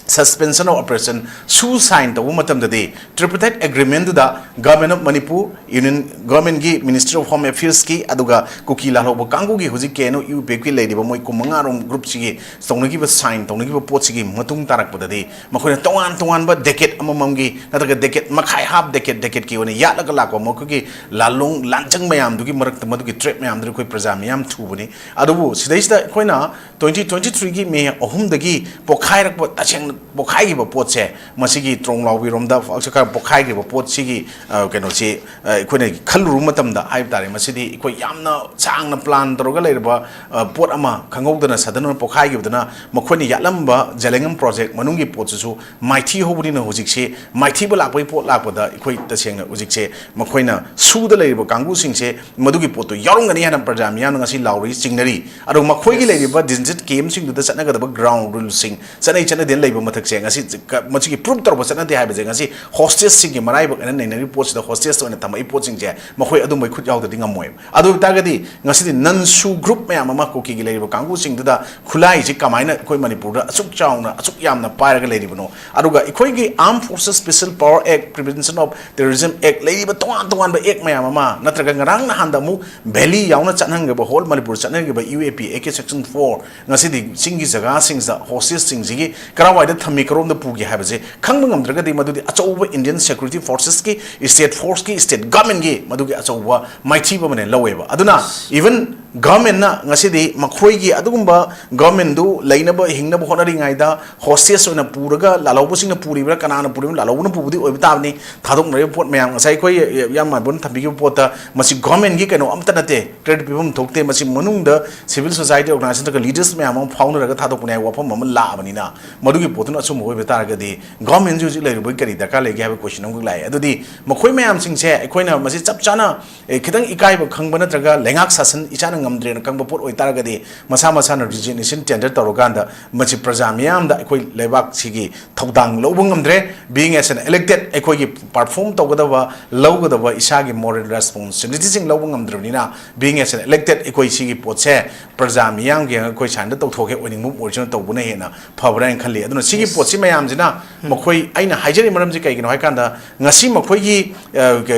suspension of operation signed the womatam the day tripartite agreement to the government of Manipur union government gi Ministry of Home Affairs ki aduga kuki la hobo kangu gi huji keno yu peki lady ba moi kumangarom group sigi sonagi ba sign tonagi ba pot sigi matung tarak pa de makoi tongan ba decade amamam gi nataga decade makai half decade ki one ya laga la ko mo ki lalong lanchang mayam dugi marak madu gi trap mayam du koi praja mayam thubani adubu sidaista koina 2023 gi me ahum dagi pokhai rak ba tacheng Bokai give a pot say, Masigi, Trong Lawi Romda, Bokai give a pot sigi, can say, Quene Kalurumatam, the Ibtari, Masidi, Equayamna, Sang the plan, Drogaleba, Port Ama, Kangogana, Southern Pokai give the Makoni Yalamba, Jalangam project, Manungi Potsu, Mighty Hobina Huzikse, Mighty Balapoi Port Lapada, equate the Singer Uzikse, Makoina, Su the labor, Kangu Sing say, Madugi Poto, Yorongani and Prajamian, Nasi Lauri, Singari, Ado Makogi lady, but didn't came sing to the Sanaga ground rule sing, Sanach and the labor matak saying, as it much proof to was another habit, and see hostess singing Maraibak and then reports the hostess and the Tamai reporting there, Mahoy Adum could out the Dingamoy. Adu Tagadi, Nasi Nansu group Mamako Kiki lady Kangu sing to the Kulai Kamina, Koi Manipura, Sukchauna, Sukyam, the Pirate lady, Aduga, Ikoigi Armed Forces Special Power Act, Prevention of Terrorism Act, Lady but one by Ek Mayama, Natragangarang Handamu, Belly Yauna Chananga, whole Manipur Chananga by UAP, AK Section 4, Nasi Singi Zaga sings the hostess sings Ziggy, Karawai Tamikarom the Pugi Habaze, Kangam Dragadi Madudi Achover Indian Security Forces ki, State Force ki, State Government ki, Madugi Achover, Mighty Woman and Loweva. Aduna, even government na Nasidi, Makroigi, Adumba, government do, Lainaba, Hingnaba Honoring Ida, hostess on a Puraga, Lalobusing a Puriva, Kanana Purim, Lalona Pudi, Obitani, Tadum report Mayam, Saiko Yamabun, Tabigo Porta, Masi government gig and Amtanate, credit people Tokte, Masi Mununda, civil society organization leaders Mayam, founder Tadopuna, Wapam, Labanina, Madugi Potuna, some way with Targadi, government usually Bukari, the colleague have a question of Gulai. Adudi, Makoi Mayam sing say, Equina, Masi Chapchana, a Kitang Ikai, Kangbanatraga, Lengax Sassan, Ichanangam Drain, Kangapur, or Targadi, Masama San Regeneration Tender, Toroganda, Machi Prajamiam, the Equi Lebak Sigi, Togdang, Lobungam Dre, being as an elected Equi perform Togadava, Logadava, Ishagi moral responsibility, Lobungam Drenina, being as an elected Equi Sigi Potse, Prajamiam, Equi Chanda, Toke, winning move, original Tobunena, Power and Kali, I don't see Potsi Mayamzina, Mokoi, Aina Hajari Maramzika, Haikanda, Nasi Mokoi,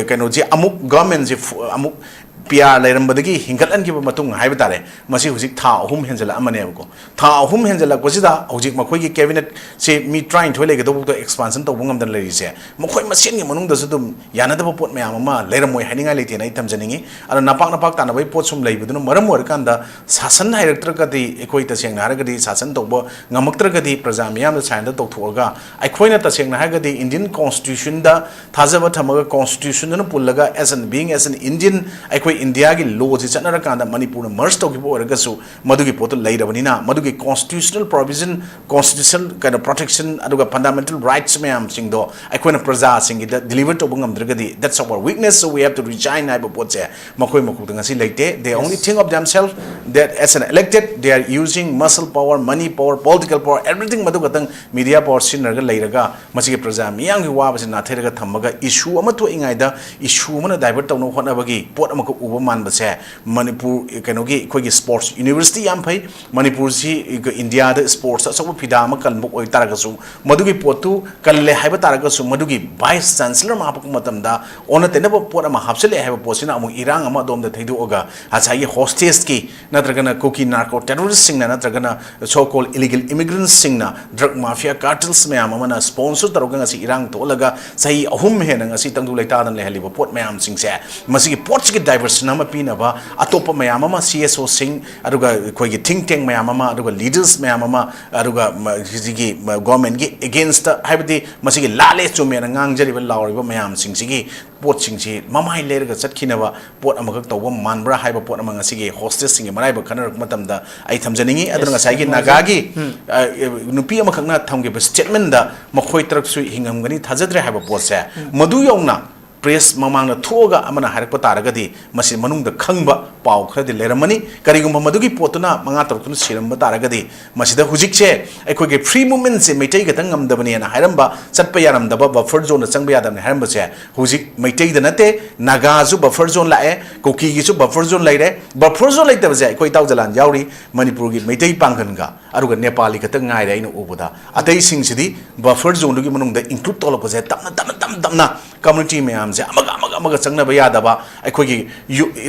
Kanoji, Amuk governments, Amuk. PR Lerambadagi, Hinkalan give a matung, Haibitare, Masi Huzik Ta, whom Hensel Amanevo. Ta, whom Hensel Aquasida, Ojik Makogi cabinet, say me trying to elect the expansion to Wungam than ladies here. Mokoi Masini Manung the Sudum, Yanada Port Mayama, Leramoi hanging a late in items and Napana Pak and away port some labor, Maramurkanda, Sasan Directragati, Equator Yang Naragadi, Sasan Tobo, Namaktragati, Prazamiam, the Sanda Toga. I coin at the Yang Nagadi Indian Constitution, the Tazava Tamaga Constitution and Pulaga as an being as an Indian, I India ki laws is another kind of Manipur merged to Gasu, Madugi Poto later Vanina, Madugi constitutional provision, constitutional kind of protection, Aduga fundamental rights, Mayam sing do, I couldn't praza sing it delivered to Bungam Dragadi. That's our weakness, so we have to resign Ibopote, Makoi Mokutangasi like they only think of themselves that as an elected, they are using muscle power, money power, political power, everything Madugatang, media power, Sinaga later, Masiki Praza, Miang was in Natera Tamaga, issue Amato Ingaida, issue Mana divert of no Honabagi, Port Amako. Man base Manipur Kanogi Kogi Sports University Yampai Manipur si India the sports so Pidama Kalmuk Taragasu Madugi Potu Kale Habataragasu Madugi Vice Chancellor Mapakumatamda on a tenable Porama Hapsele have a posina among Iran Amadom the Tedu Oga as I hostess ki Natragana cookie narco terrorist sing Natragana so called illegal immigrants sing drug mafia cartels Mayamana sponsor Tarogan Iran Tolaga say Hum Hen and Sitam Leta and Lehaliba Port Mayam sing Masiki Portuguese diverse solution ama pinaba atopa mayam ama CSO sing aduga khoi gi think tank mayam ama aduga leaders mayam ama aduga gi government gi against habdi masigi lale chume na ngang jari ba lawriba mayam sing sigi pot sing si mamai lerga chatkinaba pot amagak tawba manbra haiba pot amang sigi hostess sing Maraibak khanar matamda ai thamjaningi aduna ngasai gi nagagi nupi amakhakna thamge statement da makhoi tarak su hingamgani thajadre haiba pot se madu yongna press mamang na thoga amana harak pataragadi masi manung da khangba pau khadi leramani karigum madugi potuna manga tartun siram bataragadi masi da hujik che ekoi ge free movement se meitai ga tangam dabani na haramba chatpa yaram daba buffer zone changba yadam ne haramba che hujik meitai da nate naga zu buffer zone lae koki gi su buffer zone laire buffer zone laite ba je ekoi taw jalan yauri manipur gi meitai panghan ga aruga nepali ka tang ngai rai no ubuda atai sing sidi buffer zone gi manung da include tolok je tamna community me amse amaga changna ba yadaba ekoi gi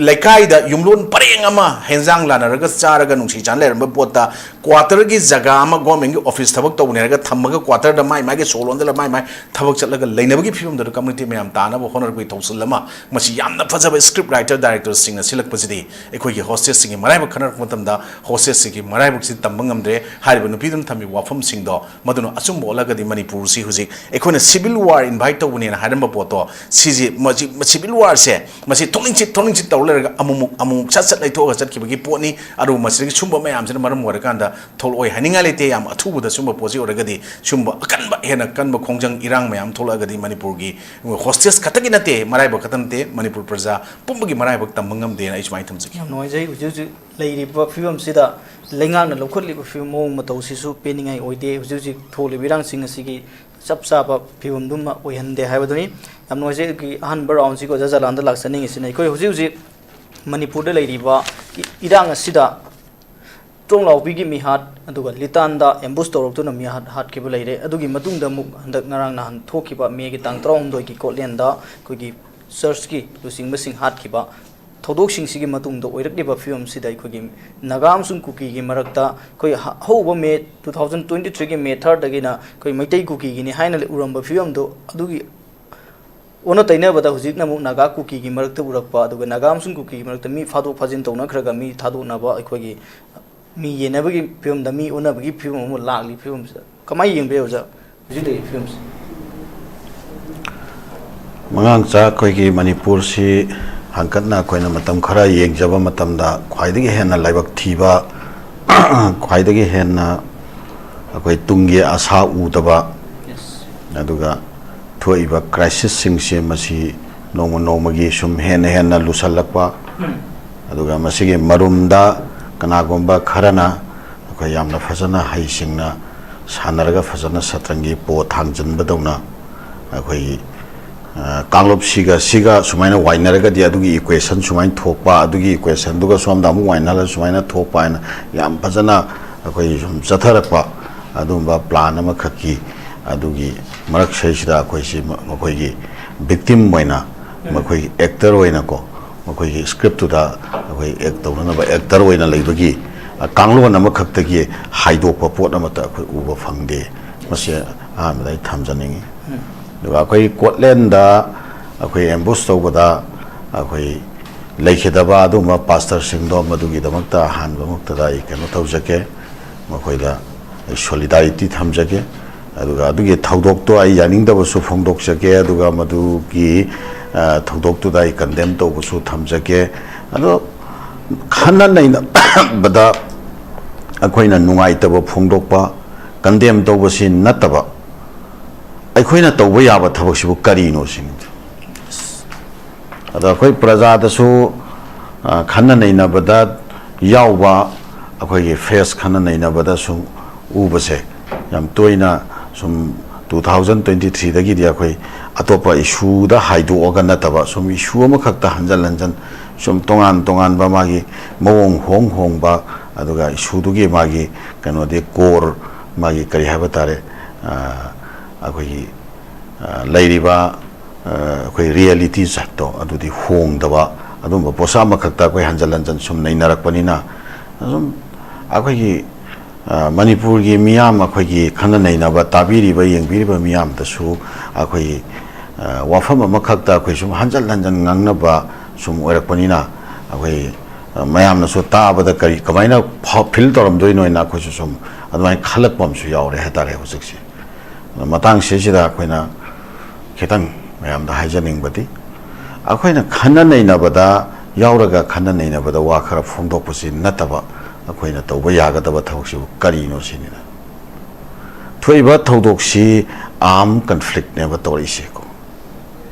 laikai da yumlon pareng ama henzang lanaraga charaga nungsi chan leramba bota quarter gi jaga ama government gi office thabak tawne raga thamaga quarter da mai gi solon da mai thabak chatlaga leinabagi phibam da community me am tana bo honor gi thausulama masi yamna phajaba script writer director sing na silak pasidi ekoi gi hostess sing Maraibak khanar matam da hostess sing Maraibak si tambangam dre hariba nupi dun thami wafam sing do madunu asum bola ga di manipur si hujik ekoi na civil war invite tawune na haramba poto siji civil war se masi tholing chit tawler amuk chat lai to ga chat ki bagi poni aru masi sumba mayam se maram war kanda thol oi haninga lete yam athu da sumba posi oragadi sumba kanba hena kanba khongjang irang mayam thola gadi manipur gi hostess khatagi nate Maraibak khatante manipur praja pumbagi Maraibak tambangam de na ismai thamjiki yam noijai huju leiri ba film sida lengang na lokhotli ba film mong matau sisu peningai oide huju tholi birang sing asigi chap chapa film dum oihande haibaduni yam noijai ki ahan baround si ko jajalan da laksaning isinai koi huju manipur da leiri ba irang asida trong laupi gi mi hat aduga litan da ambush torok tu na mi hat ki ba leire adugi matung da muk handak ngarang na han thoki ba me gi tang trong doi ki kotlen da koi gi search ki lusing basing hat ki ba thodok sing sigi matung da oirak ba film si dai koi gi nagam sung kuki gi marakta koi hoba me 2023 gi me 3rd da gi na koi maitai kuki gi ni haina le uram ba film do adugi ono taina bada hujik na muk naga kuki gi marakta urakpa aduga nagam sung kuki gi marakta mi phadok phajin tawna khraga mi thado na ba koi gi mi yenabagi film da mi onabagi film mo lagli film kamai yengbe oja hujik de films MANGANGCHA koi gi manipur si hangkatna koi na matam khara yengjaba matam da khwaidagi henna laibak thiba khwaidagi henna koi tungge asa udaba aduga thoiba crisis sing se masi nomagi sum henna lusalakpa aduga masigi marumda kanagomba kharana koi yamna fajana haisingna sanaraga fajana satrangi po thangjanba dawna koi kanglop siga sumaina wainaraga di adugi equation sumain thokpa adugi equation duga somda mu wainala sumaina thokpa na yam fajana koi sum chatharakpa adumba plan ama khaki adugi marak saisida koi si koi gi victim moina koi actor oina ko koi script da koi actor na ba actor oina leibagi kanglo na ma khakta gi haidokpa pot na ta koi uba phangde mase a ma dai thamjaningi duga koi Scotland da koi ambush tawbada koi leikhidaba aduma pastor singdo madugi damakta hanba mukta da ikano tawjake makoi da solidarity thamjake adugi thaudok to ai yaning da su phongdok jake aduga madugi thaudok to da condemn to bu su thamjake ado khana naina bada akoina nungai taba phongdokpa condemn to bu sin nataba aikoina tawba yaba thabak sibu karino sing ada koi praja da su khana naina bada yawba akoi face khana naina bada su ubase yam toina sum 2023 dagi dia koi atopa issue da haidu organ nataba sum issue ma khakta hanjan sum tongan ba magi mawong hong ba aduga issue du gi magi kano de core magi kari haba tare akoi lairiba akoi reality satto adudi hong daba adum posa ma khakta koi hanjan sum nainarak panina sum akoi manipur gi miyam akhoi gi khana naina ba tabiri ba yengbiri ba miyam da su akhoi wafam ma khakta akhoi sum hanjal ngangna ba sum orak panina ꯑꯩꯈꯣꯏ ꯃꯌꯥꯝꯅꯁꯨ ꯇꯥꯕꯗ ꯀꯔꯤ ꯀꯃꯥꯏꯅ feel ꯇꯧꯔꯝꯗꯣꯏꯅꯣꯅ ꯑꯩꯈꯣꯏꯁꯨ ꯁꯨꯝ ꯑꯗꯨꯃꯥꯏꯅ ꯈꯜꯂꯛꯄ ꯑꯃꯁꯨ ꯌꯥꯎꯔꯦ ꯍꯥꯏꯇꯥꯔꯦ ꯍꯧꯖꯤꯛꯁꯦ ꯃꯇꯥꯡꯁꯤꯗ ꯑꯩꯈꯣꯏꯅ khitang mayam da haijaningbadi akhoi khana neinabada yauraga khana neinabada wa khara phongdokpusi nataba akhoi na tawba yagadaba thawksi karino sinina thoiba thawdoksi arm conflict neba torisi ko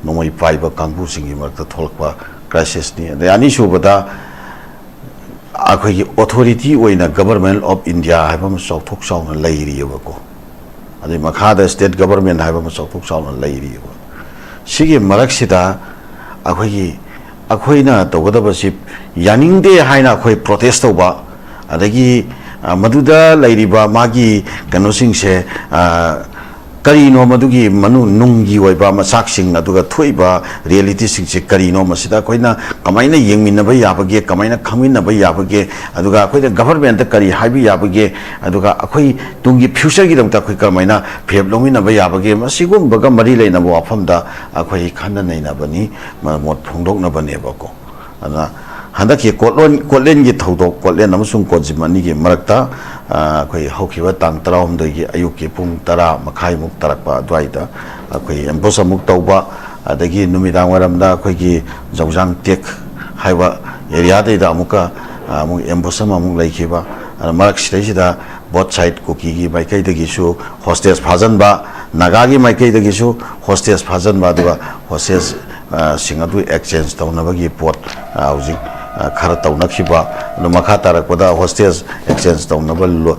nomoi paiba kangbu singi marta tholkpa crisis ni de ani subada akhoi authority oina government of India haibam sauthok sauna leiriyaba ko adi makhada state government haibam sauthok sauna leiriyaba sigi maraksida akhoi na tawgadabasi yaningde haina akhoi protest tawba adagi maduda leiriba magi kanosing se karino madugi manu nungi oiba masaksing aduga thoiba reality sing se karino masida koina kamaina yengminaba yabage kamaina khangminaba yabage aduga akhoi government kari haibi yabage aduga akhoi tungi future gi damta akhoi kamaina pheb lominaba yabage masigum baga mari leina bo afamda akhoi khana naina bani mot phongdok na bane bako ana handaki kotlen gi thodok kotlen amasung kojimani gi marakta akhoi haukiba tang tarawm dagi ayuki pung tara makhai muk tarakpa adwaida akhoi embosa muk tawba adagi numidang waramda akhoi gi jawjang tek haiba area da amuka amuk embosa mamuk laikhiba marak sida both side kuki gi maikai dagi su hostage phajan ba nagagi maikai dagi su hostage phajan ba duga hostage singadu exchange tawnabagi pot housing khara tawnakhiba no makha tarakpada hostage exchange tawnabal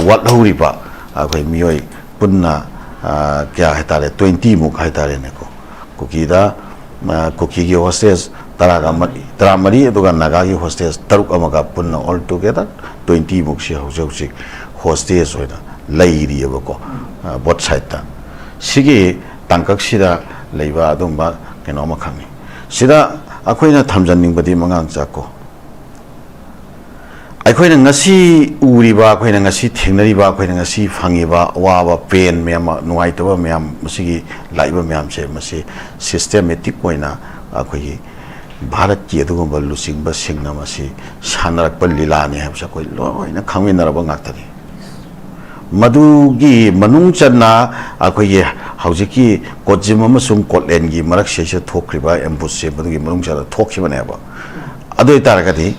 wat horiba akhoi mioi punna kya hetare 20 muk hetare ne ko kukida kuki gi hostage taramari aduga naga gi hostage taruk amaga punna all together 20 muk si hausi hostage oina lairi abako bot side ta sigi tangkak sida leiba adumba keno makhangi sida akhoi thamjanningbadi mangangcha ko akhoi ngasi uriba akhoi ngasi thengnariba akhoi ngasi phangiba waba pain mema nuaitaba mem masigi laiba mem se masi systematic oina akhoi bharat ki adugumba lusingba singna masi sanarakpa lilani habsa koi loina khangminaraba ngaktani madugi manungchanna akhoi haujiki kojim amasung kotlen gi marak sesha thokriba embusse madugi manungchana thokhibaneba adoi taragadi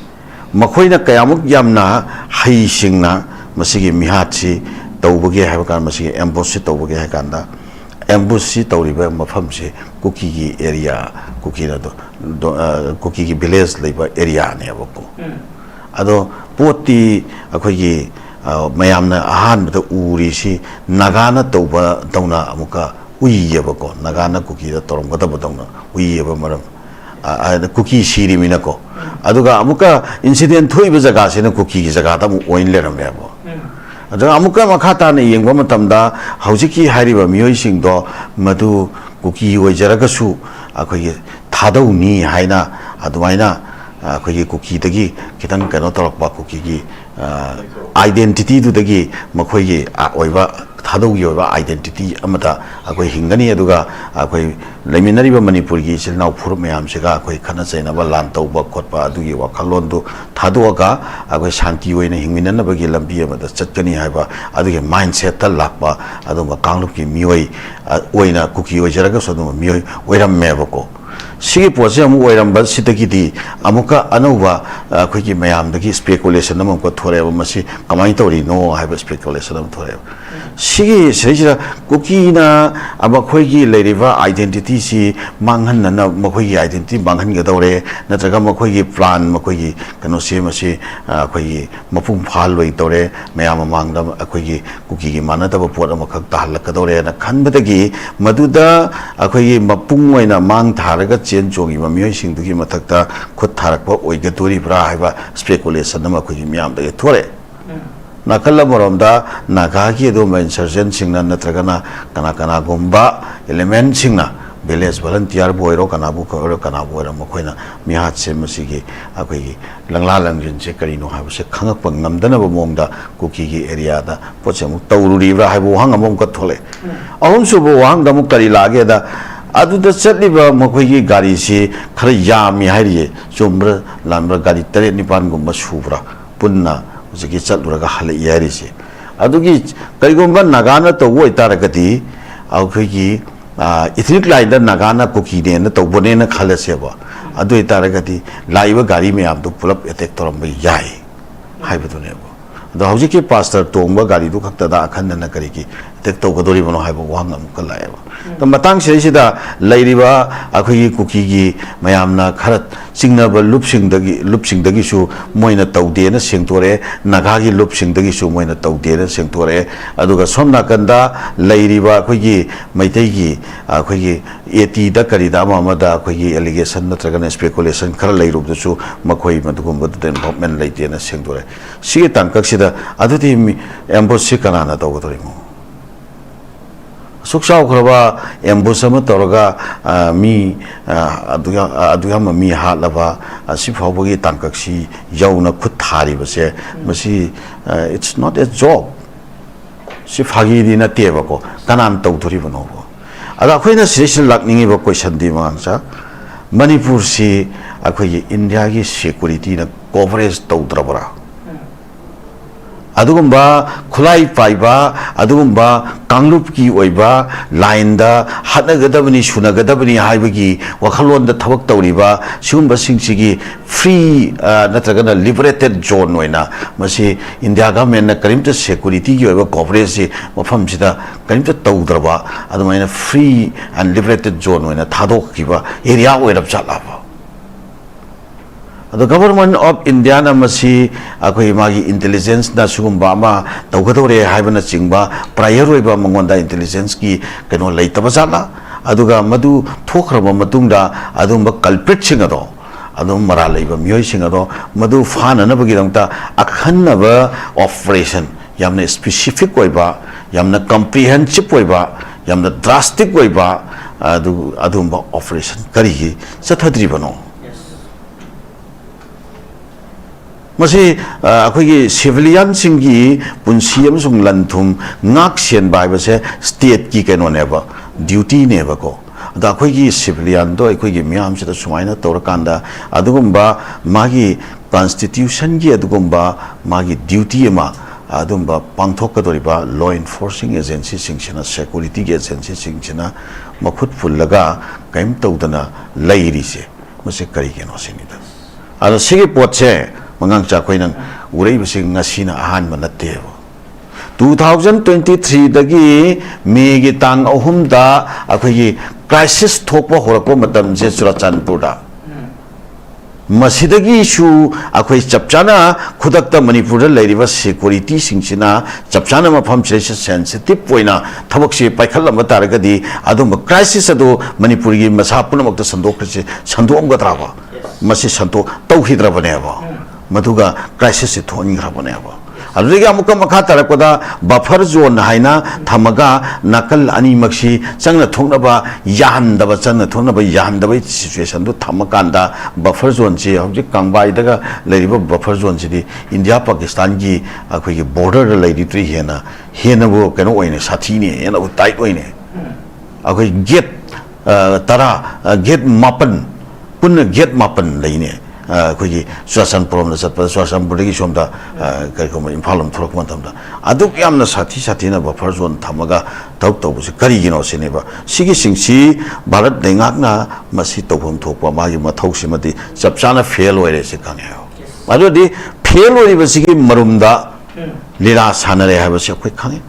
makhoina kayamuk yamna haisingna masigi mihatsi tawbage habakan masigi embusse tawbage hakanda embusse tawriba mafamse kuki gi area kuki na do kuki gi village leiba area ne abako ado poti akhoi gi mayamna ahanbada urisi nagana tawba tawna amuka uyiyabako nagana kuki da toromgada tawna uyiyaba maram kuki siri minako aduga amuka incident thoiba jaga sena kuki gi jaga ta mu oin leramyabo aduga amuka makhata na yengba matamda haujiki hariba miyoi singdo madu kuki oijaragasu akhoi thadawni haina adumaina akhoi kuki dagi kitang kano torokba kuki gi identity to dagi makhoi gi oiba thadawgi oiba identity amata akhoi hingani aduga akhoi leminariba manipur gi silnau phurup mayam sega akhoi khana chaina ba lan tawba khotpa adugi wakhalon du thaduaga akhoi shanti oina hingminana bagi lambi amada chatkani haiba adugi mindset ta lakpa aduma kanglup gi mioi oina kuki ojaraga soduma mioi oiram mebako sigi pose amu oiramba sidagidi amuka anuba akhoi mayam dagi speculation amam ko thoreba masi kamai tori no haiba speculation am thoreba sigi sejira kuki na abakhoi gi leiriba identity si manghan na makhoi gi identity manghan ga dore natraga makhoi gi plan makhoi gi kano se masi akhoi gi mapung phal loi dore mayam mangda akhoi gi kuki gi manadaba pot amakhak tahalak ka dore na khanbadagi maduda akhoi gi mapung oina mang tharaga chen jogi mamioi singdugi mathakta khut tharakpa oiga tori bra haiba speculation ama khoi miyam da thore nakalla moromda nagagi do insurgent singna natragana kana gomba element singna village volunteer boyro kana bu ko kana boyro makhoina mihat se masigi akhoi langla langjin se karino haiba se khangak pang namdana bo mongda kuki gi area da pochemu tawruri bra haibo hangam ko thole ahum subo hang da mu kari lage da aduda chatliba makhoi gari si khara yami hairi chumra lamra gari tare nipan gumba subra punna ujiki chatluraga hal yari si adugi kaigomba nagana to woi taragati akhoi ethnic line da nagana kuki ne na to bone na khala seba adu taragati laiba gari me am to pulap attack toram yai haibadu ne do hojiki pastor tongba gari du khakta da akhan na kari ki tek to godori bono haibo wang am ka laeba to matang sei sida lairiba akhoi kuki gi mayamna kharat singnaba lupsing dagi su moina taude na sengtore naga gi lupsing dagi su moina taude na sengtore aduga somna kanda lairiba akhoi gi maitai gi akhoi gi eti da kari da ma da akhoi gi allegation natraga speculation khara lairu du su makhoi madugum bad development laite na sengtore si tangkak sida aduti embassy kana na to godori mo sukshaw khraba ambush ama toroga mi aduga mi halaba asi phawbagi tangkaksi yauna khut thari base masi it's not a job si phagi di na teba ko kanan tawthori bano bo aga khoina selection lakningi ba question di mangsa manipur si akhoi india gi security na coverage tawdrabara adugumba khulai paiba adugumba kanglup ki oiba line da hanagadabani sunagadabani haibagi wakhalon da thabak tawriba sigumba singchigi free natragana liberated zone oina masi india government na karimta security gi oiba coverage mafam sida karimta tawdraba adumaina free and liberated zone oina thadok kiba area oirap chalaba the government of India na masi akoi magi intelligence na sugumba ma tawgadore haibana chingba prior oiba mangonda intelligence ki keno leitaba jala aduga madu thokraba matungda adumba culprit singado adum mara leiba myoi singado madu fana na bagi dangta akhanaba operation yamna specific oiba yamna comprehensive oiba yamna drastic oiba adumba operation kari chathadri bano masi akhoi civilian singi punsi amsung lanthum ngak sian bai base state ki keno neba duty neba ko da akhoi gi civilian do akhoi gi miam sida sumaina torakanda adugumba magi constitution gi adugumba magi duty ma adumba pangthokadoriba law enforcing agency singchina security agency singchina makhut fullaga kaim tawdana lairi se masi kari keno sinida ala sigi potche MANGANGCHA koinang urei bisi ngasina ahan manatebo 2023 dagi May gi tang ahum da akhoi crisis thokpa horakpa matam je Churachandpur da masidagi issue akhoi chapchana khudakta Manipur da lairiba security singchina chapchana mafam chre sensitive poina thabak se paikhalama taragadi adum crisis adu Manipur gi masa punamakta sandokse sandom ga traba masi santo tauhidrabane ba maduga crisis se thoni grabane ba alrega amuka makha tarakoda buffer zone haina thamaga nakal ani makshi changna thongna ba yahandaba changna thongna ba yahandaba situation do thamakanda buffer zone che hojik kangbai daga leiriba buffer zone ji India Pakistan gi akhoi gi border leiri tri hena bo keno oine sathi ne hena tight oine akhoi gate tara gate mapan punna gate mapan leine akhoi swasan problem da satpa swasan budagi somda kai ko imphalam thorok matamda aduk yamna sathi na buffer zone thamaga tauk tauk se kari gino sineba sigi singsi bharat dengak na masi tawhom thokpa magi mathau simati chapchana fail oire se kangyo adodi fail ori basigi marumda lila sanare ha basi akhoi khange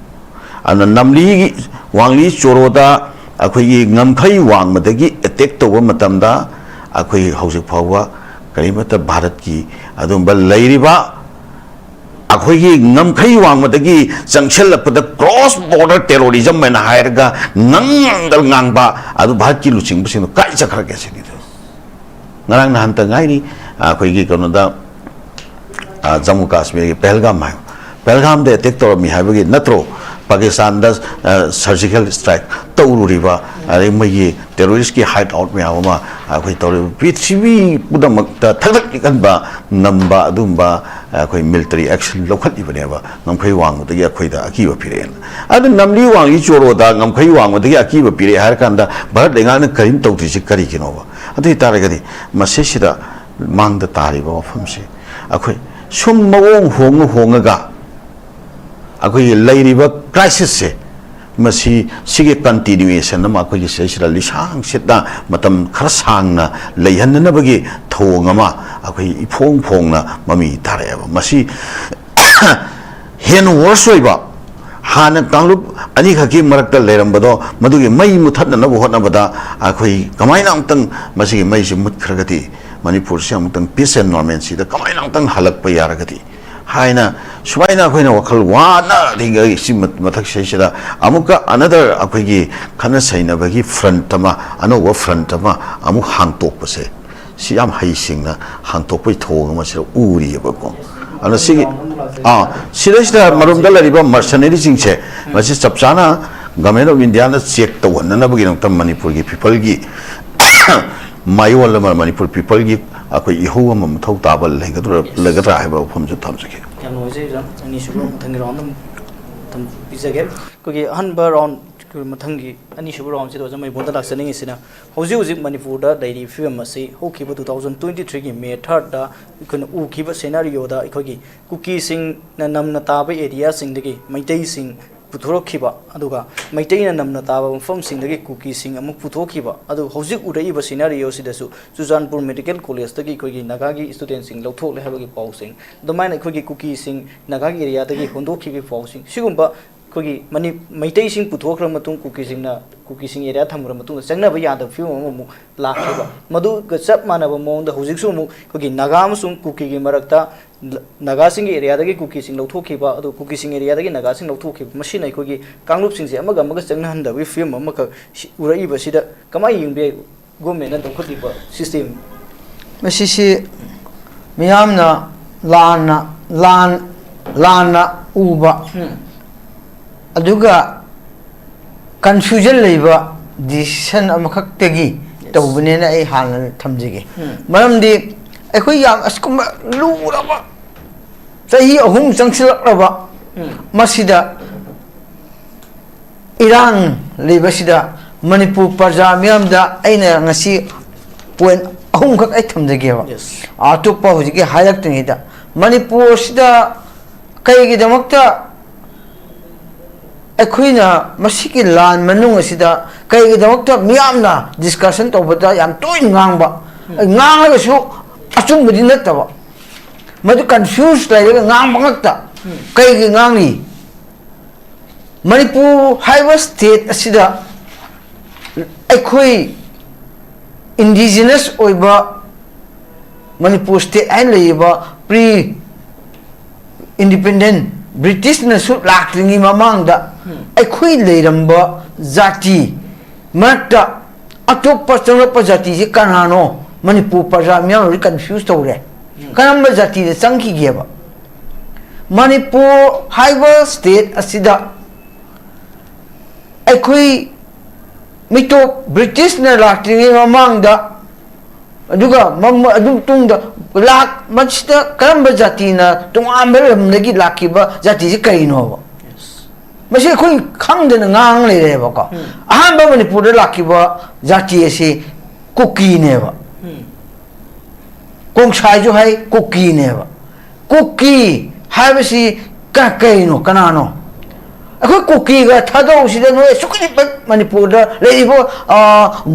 ana namli wangli choroda akhoi ngamkhai wangmadagi attack tawba matamda akhoi hausik phawa karimata bharat ki adumba lairiba akhoi gi ngamkhai wangmadagi jangshel pada cross border terrorism men hairga ngangal ngangba adu bharat ki luching bising kai chakhar ke sini ngarang na hanta ngai ni akhoi gi konoda Jammu Kashmir ki Pahalgam de attack tor mi haibagi natro Pakistan da surgical strike तौरुरिबा अरे मई terrorist की hide out में आवमा अखोई तौरि पृथ्वी पुदमक्ता थगथक निकनबा नंबा अदुंबा अखोई military action लौखलिबनेबा ngमखै वांगदगी अखोइदा अकीबा पिरेन अदु नमली वांगी चोरोदा ngमखै वांगदगी अकीबा पिरे हार कांदा भारत लेंगान करीम तौतिसि करी किनोबा अदु तारगदि मसेसिदा मांगदा तारिबा मफमसे अखोई सुम मवोंग होंगगा अखोई लैरिबा क्राइसिस से मसी सिगे कंटिन्यूएशन नमा अखोई सेसिदा लिसांग सेदा मतम खरा सांगना लैहननबगी थोंगमा अखोई इफोंग फोंगना ममी तारेबा मसी हेन वर्स ओइबा हाना कांगलुप अनि खकी मरक्ता लेरंबदो मदुगी मई मुथदनब होनबदा अखोई कमाइना अमतंग मसी मई से मुथखरगति मणिपुर से अमतंग पीस एंड नॉर्मेंसी द कमाइना अमतंग हलकप यारगति हाइना सुबाइना अखोइना वखल वाना दिंगै सि मथक सेसिदा अमुका अनदर अखोइगी खना सैनबगी फ्रंट अमा अनोवा फ्रंट अमा अमु हांगतोकपसे सि याम हाइसिंगना हांगतोकपै थोंग मसिरा उरियबको अन सि सिरिसदा मरुमदा लरिबा मर्सनरी सिंगसे मसि चपचाना गवर्नमेंट ऑफ इंडिया ना चेक तवननबगी नंतम मणिपुर की पीपल की मायोल मणिपुर पीपल की अखोई इहौ अम मथौ ताबल लगद्रा हाइबा फमजु थमजके याम नोइजे जम अनि सुबु मथंग राउंड थम पिजगे कोगी हनबा राउंड मथंगी अनि सुबु राउंड से जम बोंदा लाक्सनिंग इसिना हौजि हौजि मणिपुर दा दैरी फिल्म असे होखिबा 2023 की मे 3 दा इखन उखिबा सिनेरियो दा इखोगी कुकी सिंग न नमना ताबा एरिया सिंग दगी मैतै सिंग पुथोरखिबा अदुगा मैतैना नमना ताबा मफम सिंग दगी कुकी सिंग अमु पुथोखिबा अदु हौजि उरैबा सिनेरियो सिदसु चुजानपुर मेडिकल कॉलेज दगी कोगी नागागी स्टूडेंट सिंग लौथोले हाबगी पाउ सिंग दमाइना कोगी कुकी सिंग नागागी एरिया दगी होंदोखिबी पाउ सिंग सिगुंबा कोगी मनी मैतै सिंग पुथोखर मतुंग कुकी सिंग एरिया थमर मतुंग चंगनाबा याद फिल्म अमु लाखिबा मदु गचप मानबा मोंदा हौजिकसु अमु कोगी नागा अमसुंग कुकी गी मरक्ता नागा सिंग एरिया दगी कुकी सिंग लौथोखिबा अदु कुकी सिंग एरिया दगी नागा सिंग लौथोखिबा मसिना कोगी कांगलुप सिंग से अमगा अमगा चंगना हंदबी फिल्म अमका उरैबा सिदा कमाय यिंबे गवर्नमेंट ना दौखलिबा सिस्टम मसिसि मियामना लाना उबा अदुगा कंफ्यूजन लेबा डिसीजन अमखक्तगी तौबनेना ए हान थमजिगे मरमदि अखोई याम अस्कुम लूरबा सही अहुम चंगसिलरबा मसिदा इरान लेबसिदा मणिपुर प्रजा मियामदा अइना ngasi पॉइंट अहुम खक ए थमजिगेबा आतोपा हुजिगे हायलक्तनिदा मणिपुर सिदा कईगी दमक्ता अखोइना मसिकी लान मनुंग असिदा कईगी दमक्ता मियामना डिस्कशन तौबदा याम तोइन ngang ngangasu अचुम बदि नतबा मदु कंफ्यूज लाइगा ngang bangakta कईगी ngangi मणिपुर हाइवा स्टेट असिदा अखोई इंडिजिनस ओइबा मणिपुर स्टेट आइन लेबा प्री इंडिपेंडेंट ब्रिटिश नसु लाक्रिंगी ममांगदा अखोई लेरंबा जाति मरता अतोप्पा चंगरप्पा जाति से कनानो मणिपुर प्रजा मियाम कंफ्यूज तौरे कनम्बा जाति दे चंखिगेबा मणिपुर हाइवा स्टेट असिदा अखोई मितो ब्रिटिश न लाक्रिंगी ममांगदा अदुगा मम अदुम तुंगदा लाक मचदा करंबा जाति ना तुंगांबरमदगी लाखिबा जाति से करिनोबा मसे कोई खंगदन ngang लेरेबा अहांबा मणिपुर लाखिबा जाति से कुकी नेबा कोंगसाइ जो है कुकी नेबा कुकी हाइबसी का कइनो कनानो अखोई कुकी गा थादो सिदा नो सुकनि मणिपुर लेरिबो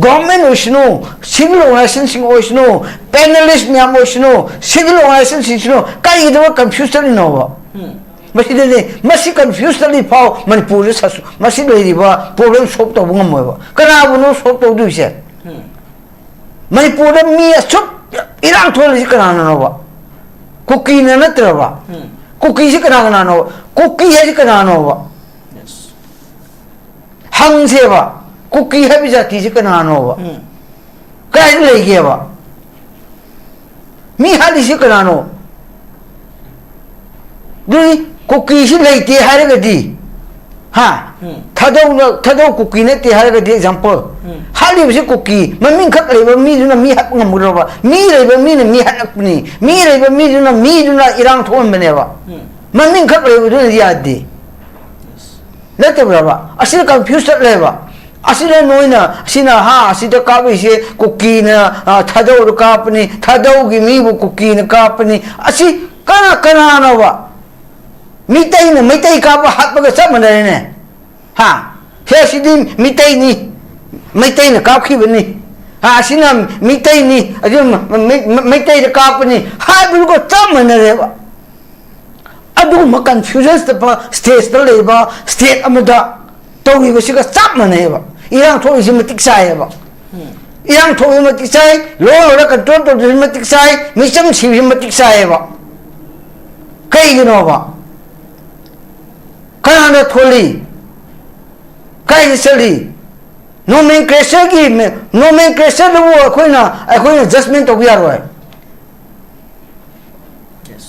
गवर्नमेंट ओइसनो सिविल ऑर्गेनाइजेशन सिंग ओइसनो पैनलिस्ट म्याम ओइसनो सिविल ऑर्गेनाइजेशन सिंगनो काइदो कंफ्यूज तलिनोबा मसिदने मसि कंफ्यूज तलि फाउ मणिपुर ससु मसि लेरिबा प्रॉब्लम सॉल्व तब ngमोबा कनाबुनो सॉल्व तौदुसे मणिपुर मी असुप इरांग थोलि कनानोबा कुकी न नत्रबा कुकी से कनानो कुकी है कनानोबा हंगसेबा कुकी है जाति से कनानोबा काय लेगेबा मी हाली से कनानो दुई कुकी से लेते हारगदी ha thadau cookie ne ti har ga di example hali bi cookie mamin khak le ba mi juna mi hak ngam ro ba mi le ba mi ne mi hak ni mi le ba mi juna irang thon bane ba mamin khak le du ya di le te ba asil confused le ba asile noina sina ha asida ka bi se cookie na thadau ka apni thadau gi mi bu cookie na ka apni asi kana na ba mitai ka ba hat ba sa manai ne ha he sidim mitai na ka khi bani ha sina mitai ni ajum mitai da ka pani ha bu ko sa manai ba adu ma confusion stage ta le ba state amada to wi ba si ka sa manai ba irang tho isi matik sai ba irang tho matik sai lo ra control to matik sai misam si matik sai ba kai gino ba kana tholi kai sali nomenclature ki nomenclature lo akhoi adjustment to ya roi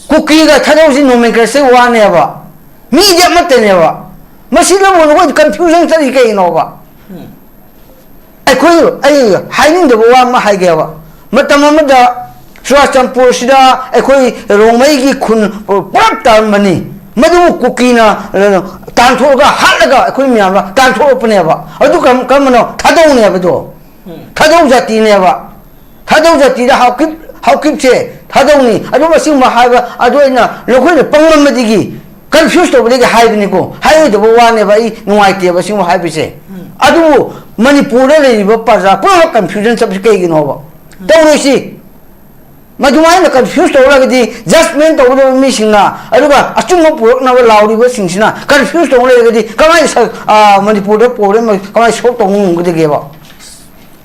cookie ga thadau si nomenclature wa ne ba mi ja mat ne ba masi lo mo confusion sari kai no ba akhoi ai hainin da wa ma hai ga ba matam amada Swachampur sida akhoi rongmai gi khun purap tar mani madu cookie na tan tho ga halaga akhoi myam la tan tho pne ba adu kam no thadau ne ba do thadau jati ne ba thadau jati da haukip che thadau ni adu ma sing ma ha ba adu ina lokhoi ne panglam ma digi confused to bodi ga hai ni ko hai do wa ne ba I nuai te ba sing ma hai bi che adu manipur le ba parja ko confusion sab ke gi no ba do si madumai na confused to la gi judgment to do mi singa aduga achum purok na lauri ba sing sina confused to la gi kamai manipur da pore ma kamai sok to ngung gi ge ba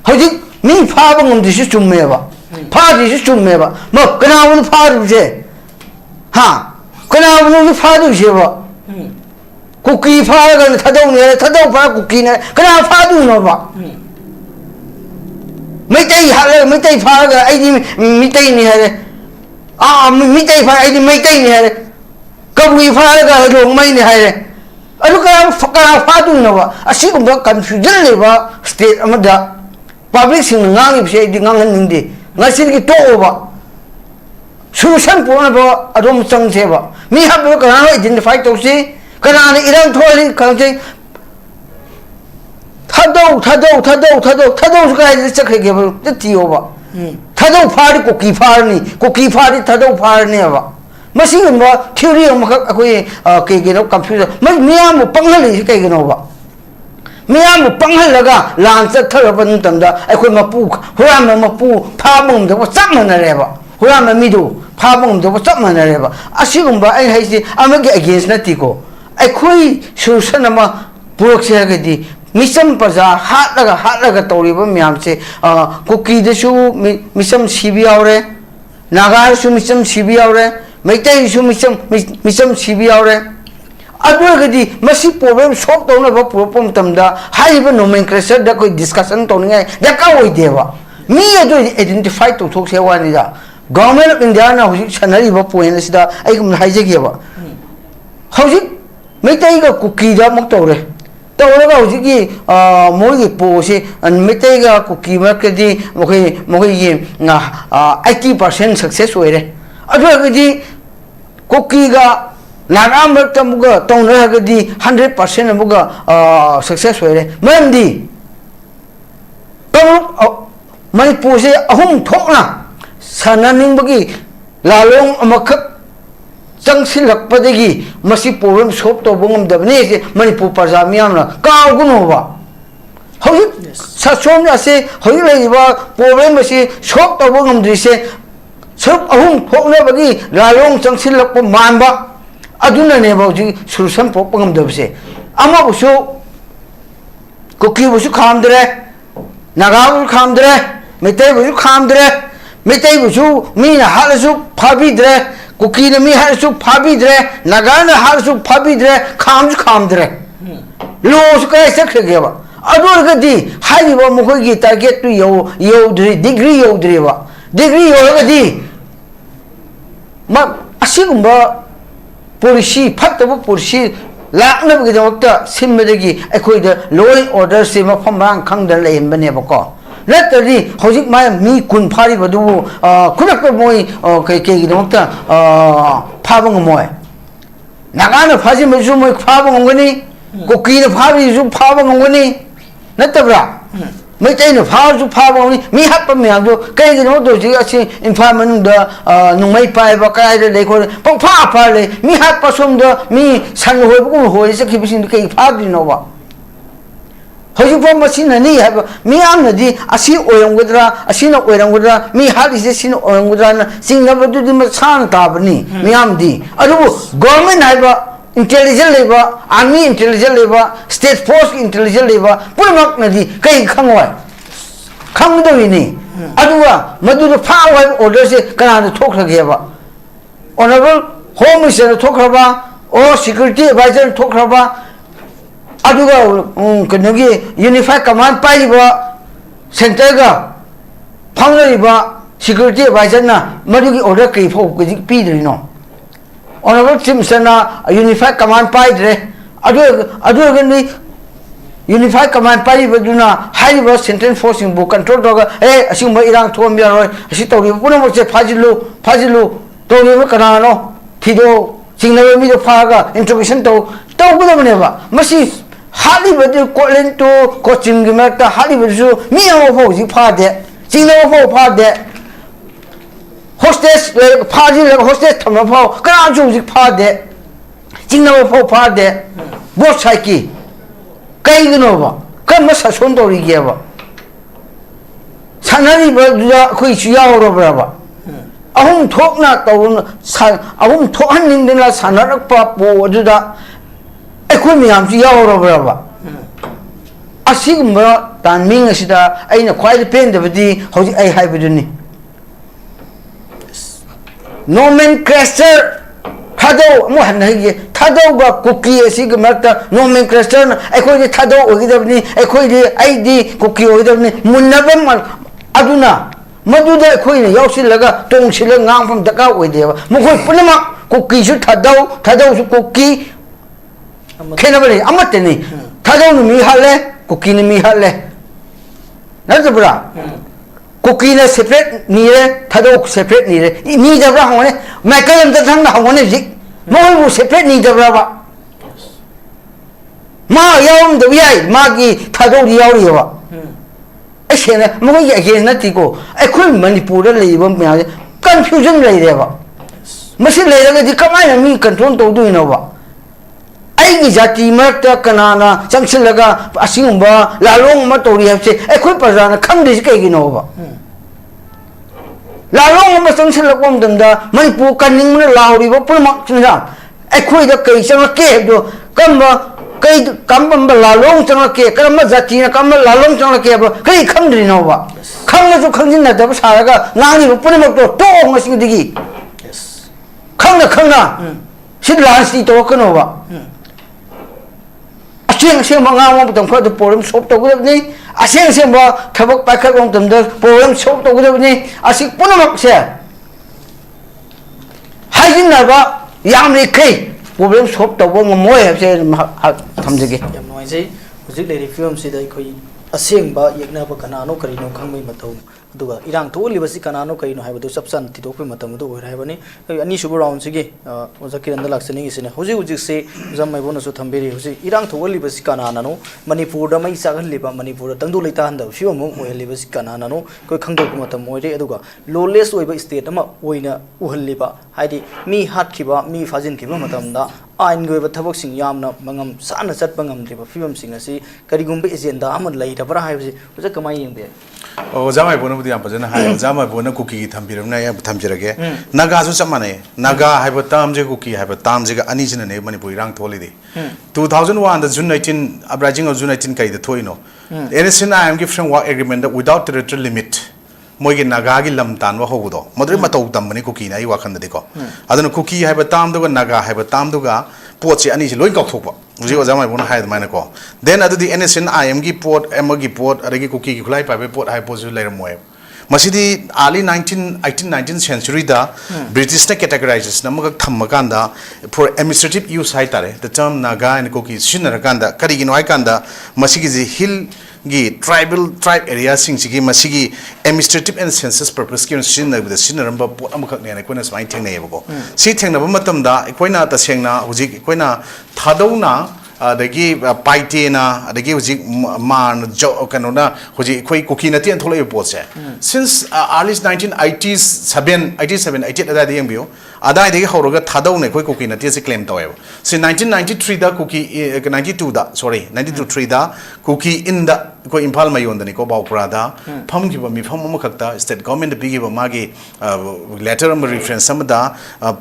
hoji mi pha ba ngum di su chum me ba pha di su chum me ba ma kana won pha du je ha kana won pha du je ba cookie pha ga thadau pha cookie ne kana pha du no ba Meitai pha ga ai di mitai ni hare mitai pha ai di meitai ni hare kabui pha ga rong mai ni hare adu ka pha du no ba asi ko ba confusion le ba state amada public sing ngang bi di ngang ning di ngasin ki to ba solution po na ba adom chang che ba mi ha ba ka identify to si kana ni irang tholi khang che thadau su kai chakhe ge ba tiyo ba thadau phari cookie phari thadau phari ne ba masing ba theory am akoi ke ge no computer miyam mu panghali ke ge no ba miyam mu panghal laga lan cha thar ba nu tam da akoi mapu huram mapu pha mum da chap man re ba huram mi du pha mum da chap man re ba asigum ba ai hai si amage against na ti ko akoi solution ama purok se ge di misam paja hatlaga tawriba myam che cookie de su misam sibi aure naga su misam sibi aure meitai su misam sibi aure adu gadi masi problem solve tawna ba problem tamda haiba nomenclature da koi discussion tawninga da ka oi deba mi adu identify to thok se wani da government of India na hoji sanari ba point sida ai kum haije ge ba hoji meitai ga cookie da mak tawre tawra hoji ki moi po se meitai ga cookie market di moi ye na 80% success oire adu gadi cookie ga naga market muga tawna gadi 100% muga success oire mandi manipur se ahum thokna sananing bagi lalong amakak changsilakpadagi masi problem solve to bungam dabne se manipur parja miyam na kaw guno ba hoyi sasom ase hoyi lai ba problem ase solve to bungam dri se sob ahum thokna bagi lalong changsilakpa manba aduna ne ba ji solution po bungam dabse ama busu cookie busu khamdre naga bu khamdre meitai busu khamdre meitai busu mina halasu phabidre cookie na mi halasu phabidre naga na halasu phabidre khamdre lo su kai sakhe ba ador gadi hai ba mukoi gi target tu yo degree yo ba degree yo gadi ma asigumba policy phattaba policy laknabagidamokta simbadagi aikoida law and order se mafam rang khangda lehenbanebako latari hojik mai mi kun phari badu kunakta moi kai gidamokta phabang moi nagana phaji meju moi phabang ngoni kokina phabi ju phabang ngoni natabra mấy cái nó phá chú phá bao nhiêu mi hát bao nhiêu rồi cái gì nó đồ gì cái in phá mình đó nung mấy bài và cái đấy coi phong phá đấy mi hát bao xôm đó mi sang hồi cũng hồi sẽ khi bị xin cái phá đi nó vào hồi chú phong mà xin là ní hay mi ăn là gì xin oyang cái đó xin oyang cái đó mi hát thì xin oyang cái đó xin nó bắt đi mà sang ta bên ní mi ăn đi ở đâu government hay ba intelligent labor, army intelligent labor, state force intelligent labor, pura na di kay khangwai, khang do ini. Aduwa, madu do power order se kana do thok lagi ba. Honorable Home Minister thok ba, or security advisor thok ba. Aduwa, kanagi unified command pai ba, center ga, founder ba, security advisor na madu ki order kay phok ki pi dri no. Honorable Simpson unified command pai dre adu gani unified command pai baduna high was central force in control doga asing ba irang thom ya roi asi tawri puna mo che phajilu tawri kana no thido singna mi do phaga introduction to guda mane ba masi hali badu kolen to coaching gi mak ta hali badu mi ho ho ji pha de singna ho pha de hostess party like hostess thama phao kana chu ji pha de jingna phao pha de both side ki kai gno ba kam ma sa son to ri ge ba sanari ba da khoi chu ya ro ba ahum thok na to ahum thok han ning den la sanarak pa po du da ai khoi miyam chu ya ro ba asigma tan ming asida aina khwai pen de badi hoji ai hai biduni nomenclature thado mo han hai thado ba cookie asi ga marta nomenclature na ai de thado ogidabni ai de id cookie ogidabni munnabam aduna maduda ai ne yausil laga tongsil ngang pham daka oide ba mo khoi punama cookie su thado su cookie khena bari amate ni thado nu mi hale cookie ni mi hale na zabra cookie na separate ni re thado separate ni re ni jabra hone mekalam ta thang na hone zik mo bu separate ni jabra ba ma yawm da yai ma gi thado ri yaw ri ba ai shena mo gi ge na ti ko ai khoi manipur da lei ba ma confusion lei re ba masi lei ra di kamai na mi control to du no ba ai gi jati ma ta kana na changsil laga asing ba lalong ma to ri ha se ai khoi pa na kham de ke gi no ba lalong ma changsil la kom dam da manipur kaning ma lauri ba pulmak china ai khoi da kai chang ke do kam ba kai kam ba lalong chang ke kam ma jati na kam lalong chang ke ba kai kham ri no ba kham na ju khang jin na da ba sa ga ngang ni pulmak to ma sing digi khang na sid lan si to ka no ba asing ma nga mo tam kho de problem solve to gud ni asing ba thabak pa kha gom tam da problem solve to gud ni asik punamak se hajin na ba yam ni kai problem solve to bo mo he se tham jige yam noi sei hujik le film si dai khoi asing ba yekna ba kana no kari no khangmai matau duga irang tholi basi kana no kai no haibadu subsan ti dokoi matam du oi raibani ani subu round sigi ozaki randa laksani isine hujik se jamai bona su thamberi hujik irang tholi basi kana no manipur da mai sagal liba manipur tangdu leita handa fiu mo oi liba si kana no koi khangdok matam oi re aduga lawless oi ba state ama oina uhal liba haidi mi hat khiba mi fajin khiba matam da ain goi ba thabak sing yamna mangam sana chat bangam driba film sing asi karigumbe agenda aman lai da bara haibsi hujik kamai yengbe Oh, jamai bona budi am pajana hai jamai bona cookie thambiram na ya thamjirage naga su chamane naga haiba tam je cookie haiba tam je ga ani jina ne manipuri rang tholi de 2001 the June 19 uprising of June 19 kai de thoino NSN I am given work agreement that without territorial limit moi ge naga gi lam tan wa hobudo modri matau tam mani cookie na I wakhan de ko aduna cookie haiba tam do ga naga haiba tam do ga pot che ani loi kau thokba uji o jamai bona hai mana ko then adu di NSN IM gi pot M gi pot adagi cookie gi khulai pa be pot hai pot ju lai moy masidi early 19 century da British na categorizes na mag thammakanda for administrative use hai tare the term naga and koki shinnarakanda karigino hai kanda masigi ji hill gi tribe area sing sigi masigi administrative and census purpose ki shinna with the shinaramba pot amakak ne koina smai thengnei bako si thengnaba matam da koina tasengna hujik koina thadona adagi paite na adagi hujik man jo kanona hujik koi koki na tian tholai pot se since early 1980s 87 88 ada ding bio ada degi horoga thadau ne koi koki na tian se claim taweba si 1993 da koki 92 da sorry 92 3 da koki in da ko imphal mayon da ni ko baupra da pham gi ba mi pham ma khakta state government bi gi ba magi letter am reference sam da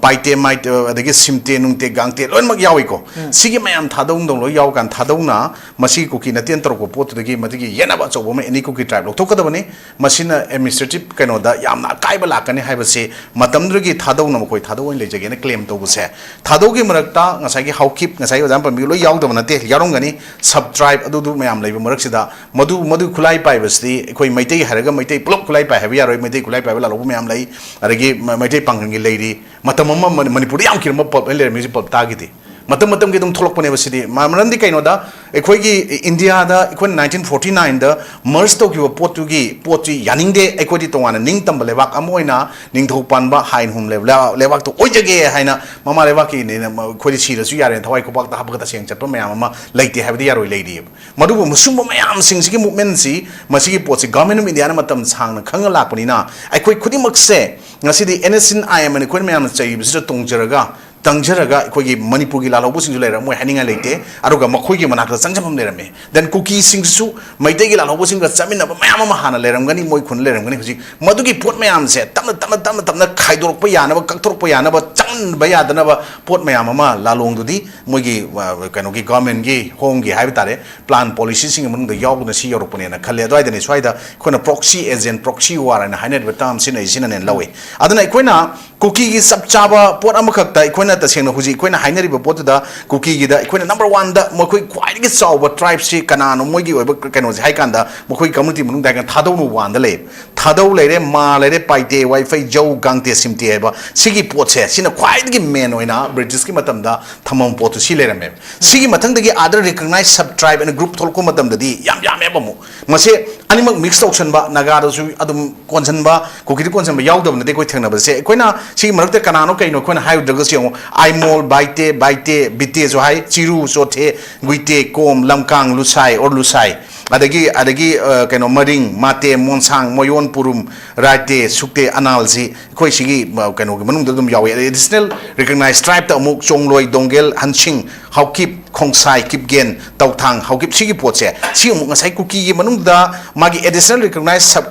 paite might adagi simte nungte gangte lon mak yawi ko sigi mayam thadau dong lo yaw kan thadau na masi koki na tian tor ko pot da gi madigi yena ba chobo me any koki tribe lo thok da bani masina administrative kaino da yamna kai ba lakani haiba se matam drugi thadau na koi thadau le jage na claim to bu se thadau gi marakta ngasai gi haukip ngasai example mi lo yaw da na te yarong gani sub tribe adu du mayam leiba marak sida madu khulai pai basti koi maitai haraga maitai plop khulai pai habi yaroi maitai khulai pai la lo mayam lai aragi maitai pangang gi leiri matam manipur yam kirma pop le mi pop ta gi di matam ki dum tholok pane basidi mamrandi kaino da ekhoi gi India da ekon 1949 da merge to ki potu gi poti yaning de ekhoi di tongana ning tam lewak amoina ning thok pan ba hain hum lewak to ojage haina mama lewak ki ne khoi di sira su yare thawai ko bak da habga ta seng chat pa mayam ma leite habdi yaroi leidi madu bu musum mayam sing sigi movement si masigi pot si government of India na matam sang na khang lak pani na ekhoi khudi mak se ngasidi NSN IM ne khoi mayam chai bi tongjaraga tangjaraga koi manipur gi lalo bu sing lera moi haninga leite aruga makhoi gi manak changjam lerame then cookie sing su maite gi lalo bu sing ga chamina ba mayam ma hana leram gani moi khun leram gani huji madu gi pot mayam se tamna khaidorok pa yana ba kakthorok pa yana ba chang ba yadana ba pot mayam ma lalong du di moi gi kano gi government gi home gi haiba tare plan policy sing mun da yaw na si yorok pone na khale adai da ni swaida khona proxy agent proxy war na hanet ba tam sin ai sin nen lawe adana koina cookie gi sab chaba pot amakhak ta koina ta seng na huji koina hainari ba pot da cookie gi da koina number 1 da mo koi kwai gi saw ba tribe si kana no moi gi oiba kano ji hai kan da mo koi community mun da kan thadau no wan da le thadau le re ma le re paite wifi jau gangte simte ba sigi pot se sina kwai gi main oina British ki matam da thamam pot si le rame sigi mathang da gi other recognized sub tribe and group thol ko matam da di yam ba mo mase animak mix option ba naga da su adum konsan ba cookie konsan ba yaw da na de koi thengna ba se koina si marak te kanano kaino koina hai drug si ai mol baite bite zo hai chiru so the guite kom lamkang lusai or lusai adagi kaino maring mate monsang moyon purum raite sukte analsi koi sigi kaino manung dum yawe additional recognized tribe ta amuk chongloi dongel hansing haukip khongsai kipgen tauthang haukip sigi potse si amuk ngasai cookie gi manung da magi additional recognized sub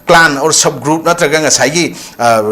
clan or sub group natraga ngasai gi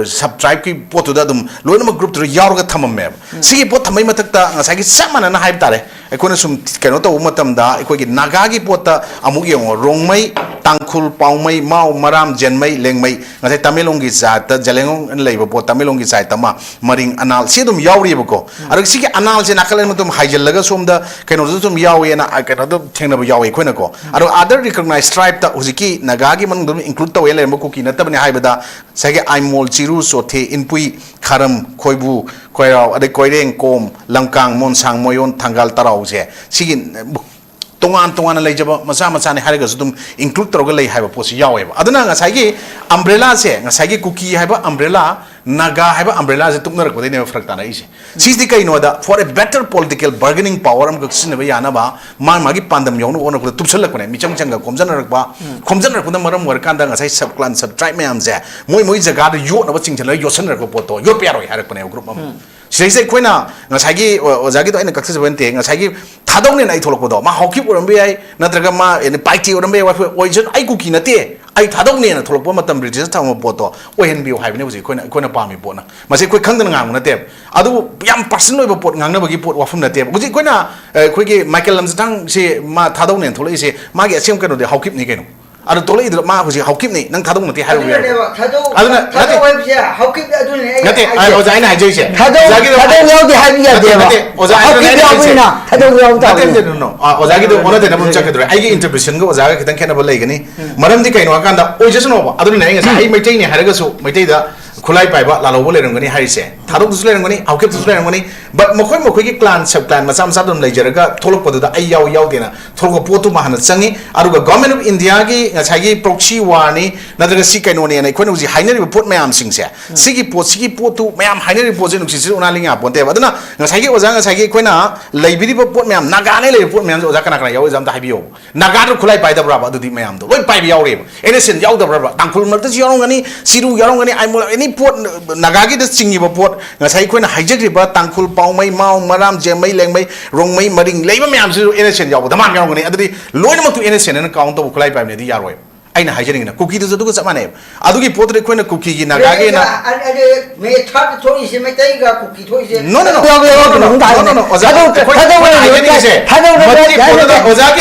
sub tribe ki potu da dum loinama group to yarga thamam me sigi pot thamai matakta ngasai gi samana na haib tare ekona sum kaino to matam da ekoi gi naga gi pota amuk yong rongmai tangkhul paumai mau maram jenmai lengmai ngasai tamelong gi jata jalengong leiba pot tamelong gi sai tama maring anal si dum yawri bako arag sigi anal je nakalen matum haijallaga somda kaino dum yawe na kaino dum thengna ba yawe koina ko aro other recognized tribe ta hujiki naga gi man dum include to ele mako ki natabani haibada sagi aimol chiru so the inpui kharam khoibu koirao ade koireng kom lamkang monsang moyon thangal tarau je sigi tongan leijaba macha ne hariga sudum include toroga lei haiba posi yaweba aduna ngasai gi umbrella se ngasai gi cookie haiba umbrella naga haiba umbrella se tuknar ko ne frak ta na ise sisi kai no da for a better political bargaining power am gaksin ba yana ba magi pandam yonu ona ko tupsal ko ne michang changa komjan rak ko da maram war kan da ngasai sub clan sub tribe me am je moi jaga da yo na ba chingchan yo san rak ko poto yo pyaroi harak ko ne group am sei koina ngasai gi ojagi to ina kakse bente ngasai gi thadong ne nai tholok do ma hokip urambe ai natraga ma ene paiti urambe wa oijon ai cookie na te ai thadong ne na tholok matam British thang poto ohen bi hai ne buji koina pami pona mase koi khang na ngang na te adu yam personal ba pot ngang na bagi pot wafum na te buji koina koi gi Michael lamjang se ma thadong ne tholoi se ma gi asem kano de hokip ni keno ꯑꯗꯨ ꯇꯣꯂꯛꯏꯗꯨ ꯃꯥ ꯍꯧꯖꯤꯛ ꯍꯧꯈꯤꯕꯅꯤ ꯅꯪ ꯊꯥꯗꯣꯛ ꯅꯠꯇꯦ ꯍꯥꯏꯔꯨ ꯌꯥꯏ ꯑꯗꯨꯅ ꯍꯥꯏꯕꯁꯦ ꯍꯧꯈꯤꯕ ꯑꯗꯨꯅꯦ ꯅꯠꯇꯦ ꯑꯣꯖꯥ ꯑꯩꯅ ꯍꯥꯏꯖꯩꯁꯦ ꯊꯥꯗꯣꯛ ꯌꯥꯎꯗꯦ ꯍꯥꯏꯕ ꯌꯥꯗꯦꯕ ꯍꯧꯈꯤꯕ ꯌꯥꯎꯕꯅꯤꯅ ꯊꯥꯗꯣꯛ ꯌꯥꯎꯗꯦ ꯑꯣꯖꯥꯒꯤꯗꯣ ꯑꯣꯟꯅꯗꯦꯅ ꯑꯃꯨꯛ ꯆꯠꯀꯗ꯭ꯔꯦ ꯑꯩꯒꯤ ꯏꯟꯇꯔꯄ꯭ꯔꯦꯁꯟꯒ ꯑꯣꯖꯥꯒ ꯈꯤꯇꯪ ꯈꯦꯠꯅꯕ ꯂꯩꯒꯅꯤ ꯃꯔꯝꯗꯤ ꯀꯩꯅꯣ ꯍꯥꯏꯀꯥꯟꯗ ꯑꯣꯏꯖꯁꯅꯣꯕ ꯑꯗꯨꯅ ꯑꯩ ꯉꯁꯥꯏ ꯑꯩ ꯃꯩꯇꯩꯅꯤ ꯍꯥꯏꯔꯒꯁꯨ ꯃꯩꯇꯩꯗ ꯈꯨꯠꯂꯥꯏ ꯄꯥꯏꯕ ꯂꯥꯂꯧꯕ ꯂꯩꯔꯝꯒꯅꯤ ꯍꯥꯏꯔꯤꯁꯦ ꯊꯥꯗꯣꯛꯇꯁꯨ ꯂꯩꯔꯝꯒꯅꯤ ꯍꯧꯈꯤꯕꯇꯁꯨ ꯂꯩꯔꯝꯒꯅꯤ ꯕꯠ ꯃꯈꯣꯏꯒꯤ ꯀ꯭ꯂꯥꯟ ꯁꯕ ꯀ꯭ꯂꯥꯟ ꯃꯆꯥ ꯃꯆꯥ ꯑꯗꯨꯝ ꯂꯩꯖꯔꯒ ꯊꯣꯛꯂꯛꯄꯗꯨꯗ ꯑꯩ ꯌꯥꯎꯗꯦꯅ ꯊꯣꯛꯂꯛꯄ ꯄꯣꯠꯇꯨꯃ ꯍꯥꯟꯅ ꯆꯪꯉꯤ ꯑꯗꯨꯒ ꯒꯚꯔꯟꯃꯦꯟꯠ ꯑꯣꯐ ꯏꯟꯗꯤꯌꯥꯒꯤ ꯉꯁꯥꯏꯒꯤ ꯄ꯭ꯔꯣꯛꯁꯤ ꯋꯥꯔꯅꯤ ꯅꯠꯇ꯭ꯔꯒ ꯁꯤ ꯀꯩꯅꯣꯅꯦꯅ ꯑꯩꯈꯣꯏꯅ ꯍꯧꯖꯤꯛ ꯍꯥꯏꯅꯔꯤꯕ ꯄꯣꯠ ꯃꯌꯥꯝꯁꯤꯡꯁꯦ ꯁꯤꯒꯤ ꯄꯣꯠꯇꯨ ꯃꯌꯥꯝ ꯍꯥꯏꯅꯔꯤꯕ ꯄꯣꯠꯁꯦ ꯅꯨꯡꯁꯤꯠꯁꯤ ꯎꯅꯥ ꯌꯥꯄꯣꯟꯇꯦꯕ ꯑꯗꯨꯅ ꯉꯁꯥꯏꯒꯤ ꯑꯣꯖꯥ ꯉꯁꯥꯏꯒꯤ ꯑꯩꯈꯣꯏꯅ ꯂꯩꯕꯤꯔꯤꯕ ꯄꯣꯠ ꯃꯌꯥꯝ ꯅꯥꯒꯥꯅ ꯂꯩꯔꯤꯕ ꯄꯣꯠ ꯃꯌꯥꯝꯁꯦ ꯑꯣꯖꯥ ꯀꯅꯥ ꯌꯥꯎꯏ ꯑꯝꯇ ꯍꯥꯏꯕꯤꯌꯣ ꯅꯥꯒꯥꯗ ꯈꯨꯠꯂꯥꯏ ꯄꯥꯏꯗꯕ꯭ꯔꯥꯕ ꯑꯗꯨꯗꯤ ꯃꯌꯥꯝꯗꯣ ꯂꯣꯏ ꯄꯥꯏꯕ ꯌꯥꯎꯔꯦꯕ ꯑꯦꯟꯑꯦꯁꯑꯦꯟ ꯌꯥꯎꯗꯕ꯭ꯔꯥꯕ ꯇꯥꯡꯈꯨꯜ ꯃꯔꯛꯇꯁꯨ ꯌꯥꯎꯔꯝꯒꯅꯤ ꯁꯤꯔꯨ ꯌꯥꯎꯔꯝꯒꯅꯤ ꯑꯥꯏꯃꯣꯜ ꯑꯦꯅꯤ ꯄꯣꯠ ꯅꯥꯒꯥꯒꯤꯗ ꯆꯤꯡꯉꯤꯕ ꯄꯣꯠ ꯉꯁꯥꯏ ꯑꯩꯈꯣꯏꯅ ꯍꯥꯏꯖꯈ꯭ꯔꯤꯕ ꯇꯥꯡꯈꯨꯜ ꯄꯥꯎꯃꯩ ꯃꯥꯎ ꯃꯔꯥꯝ ꯖꯦꯃꯩ ꯂꯦꯡꯃꯩ ꯔꯣꯡꯃꯩ ꯃꯔꯤꯡ ꯂꯩꯕ ꯃꯌꯥꯝꯁꯤꯁꯨ ꯑꯦꯟꯑꯦꯁꯑꯦꯟ ꯌꯥꯎꯕ ꯗꯃꯥꯟ ꯌꯥꯎꯔꯝꯒꯅꯤ ꯑꯗꯨꯗꯤ ꯂꯣꯏꯅꯃꯛꯇꯨ ꯑꯦꯟꯑꯦꯁꯑꯦꯟꯅ ꯀꯥꯎꯟ ꯇꯧꯕ ꯈꯨꯠꯂꯥꯏ ꯄꯥꯏꯕꯅꯦꯗꯤ ꯌꯥꯔꯣꯏ ꯑꯩꯅ ꯍꯥꯏꯖꯅꯤꯡꯉꯤꯅ ꯀꯨꯀꯤꯗꯁꯨ ꯑꯗꯨꯒ ꯆꯞ ꯃꯥꯟꯅꯩꯕ ꯑꯗꯨꯒꯤ ꯄꯣꯠꯇꯨꯗꯤ ꯑꯩꯈꯣꯏꯅ ꯀꯨꯀꯤꯒꯤ ꯅꯥꯒꯥꯒꯤꯅ ꯃꯦ ꯊꯥꯔꯠ ꯊꯣꯛꯏꯁꯦ ꯃꯩꯇꯩꯒ ꯀꯨꯀꯤ ꯊꯣꯛꯏꯁꯦ ꯅꯣ ꯑꯣꯖꯥ ꯑꯩꯈꯣꯏꯅ ꯍꯥꯏꯖꯅꯤꯡꯉꯤꯁꯦ ꯃꯗꯨꯒꯤ ꯄꯣꯠꯇꯨꯗ ꯑꯣꯖꯥꯒꯤ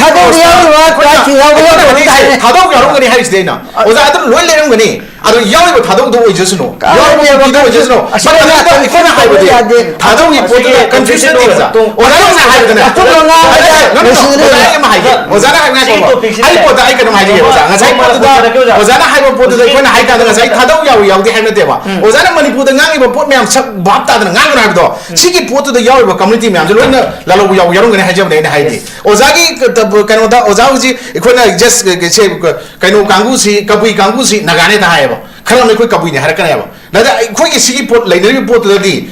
ꯊꯥꯗꯣꯛ ꯌꯥꯎꯔꯝꯒꯅꯤ ꯍꯥꯏꯔꯤꯁꯤꯗꯤ ꯑꯩꯅ ꯑꯣꯖꯥ ꯑꯗꯨꯝ ꯂꯣꯏ ꯂꯩꯔꯝꯒꯅꯤ ꯑꯗꯣ ꯌꯥꯎꯔꯤꯕ ꯊꯥꯗꯣꯛꯗꯣ ꯑꯣꯏꯖꯁꯅꯨ ꯌꯥꯎꯔꯤꯕ ꯀꯨꯀꯤꯗꯣ ꯑꯣꯏꯖꯁꯅꯨ ꯑꯩꯈꯣꯏꯅ ꯍꯥꯏꯕꯗꯤ ꯊꯥꯗꯣꯛꯒꯤ ꯄꯣꯠꯇꯨꯗ ꯀꯟꯐ꯭ꯌꯨꯖꯟ ꯑꯣꯏꯕ ꯑꯣꯖꯥꯅ ꯍꯥꯏꯕꯗꯅꯦ ꯑꯣꯖꯥꯅ ꯑꯩ ꯄꯣꯠꯇ ꯑꯩ ꯀꯩꯅꯣꯝ ꯍꯥꯏꯖꯒꯦ ꯑꯣꯖꯥ ꯉꯁꯥꯏ ꯄꯣꯠꯇꯨꯗ ꯑꯣꯖꯥꯅ ꯍꯥꯏꯕ ꯄꯣꯠꯇꯨꯗ ꯑꯩꯈꯣꯏꯅ ꯍꯥꯏ ꯀꯥꯟꯗ ꯉꯁꯥꯏ ꯊꯥꯗꯣꯛ ꯌꯥꯎꯗꯦ ꯍꯥꯏꯕ ꯅꯠꯇꯦꯕ ꯑꯣꯖꯥꯅ ꯃꯅꯤꯄꯨꯔꯗ ꯉꯥꯡꯉꯤꯕ ꯄꯣꯠ ꯃꯌꯥꯝ ꯁꯛ ꯚꯥꯞ ꯇꯥꯗꯅ ꯉꯥꯡꯒꯅꯨ ꯍꯥꯏꯕꯗꯣ ꯁꯤꯒꯤ ꯄꯣꯠꯇꯨꯗ ꯌꯥꯎꯔꯤꯕ ꯀꯝꯃꯨꯅꯤꯇꯤ ꯃꯌꯥꯝꯁꯦ ꯂꯣꯏꯅ ꯂꯥꯂꯧꯕ ꯌꯥꯎꯔꯝꯒꯅꯤ ꯍꯥꯏꯖꯕꯅꯦ ꯑꯩꯅ ꯍꯥꯏꯗꯤ ꯑꯣꯖꯥꯒꯤ ꯀꯩꯅꯣꯗ ꯑꯣꯖꯥ ꯍꯧꯖꯤꯛ ꯑꯩꯈꯣꯏꯅ ꯖꯁ ꯀꯩꯅꯣ ꯀꯥꯡꯕꯨꯁꯤ ꯀꯕꯨꯏ ꯀꯥꯡꯕꯨꯁꯤ ꯅꯥꯒꯥꯅꯦꯗ ꯍꯥꯏꯌꯦꯕ ꯈꯔ ꯑꯃꯅ ꯑꯩꯈꯣꯏ ꯀꯕꯨꯏꯅꯦ ꯍꯥꯏꯔꯛꯀꯅꯦꯕ ꯅꯠꯇ꯭ꯔ ꯑꯩꯈꯣꯏꯒꯤ ꯁꯤꯒꯤ ꯄꯣꯠ ꯂꯩꯅꯔꯤꯕ ꯄꯣꯠꯇꯨꯗꯗꯤ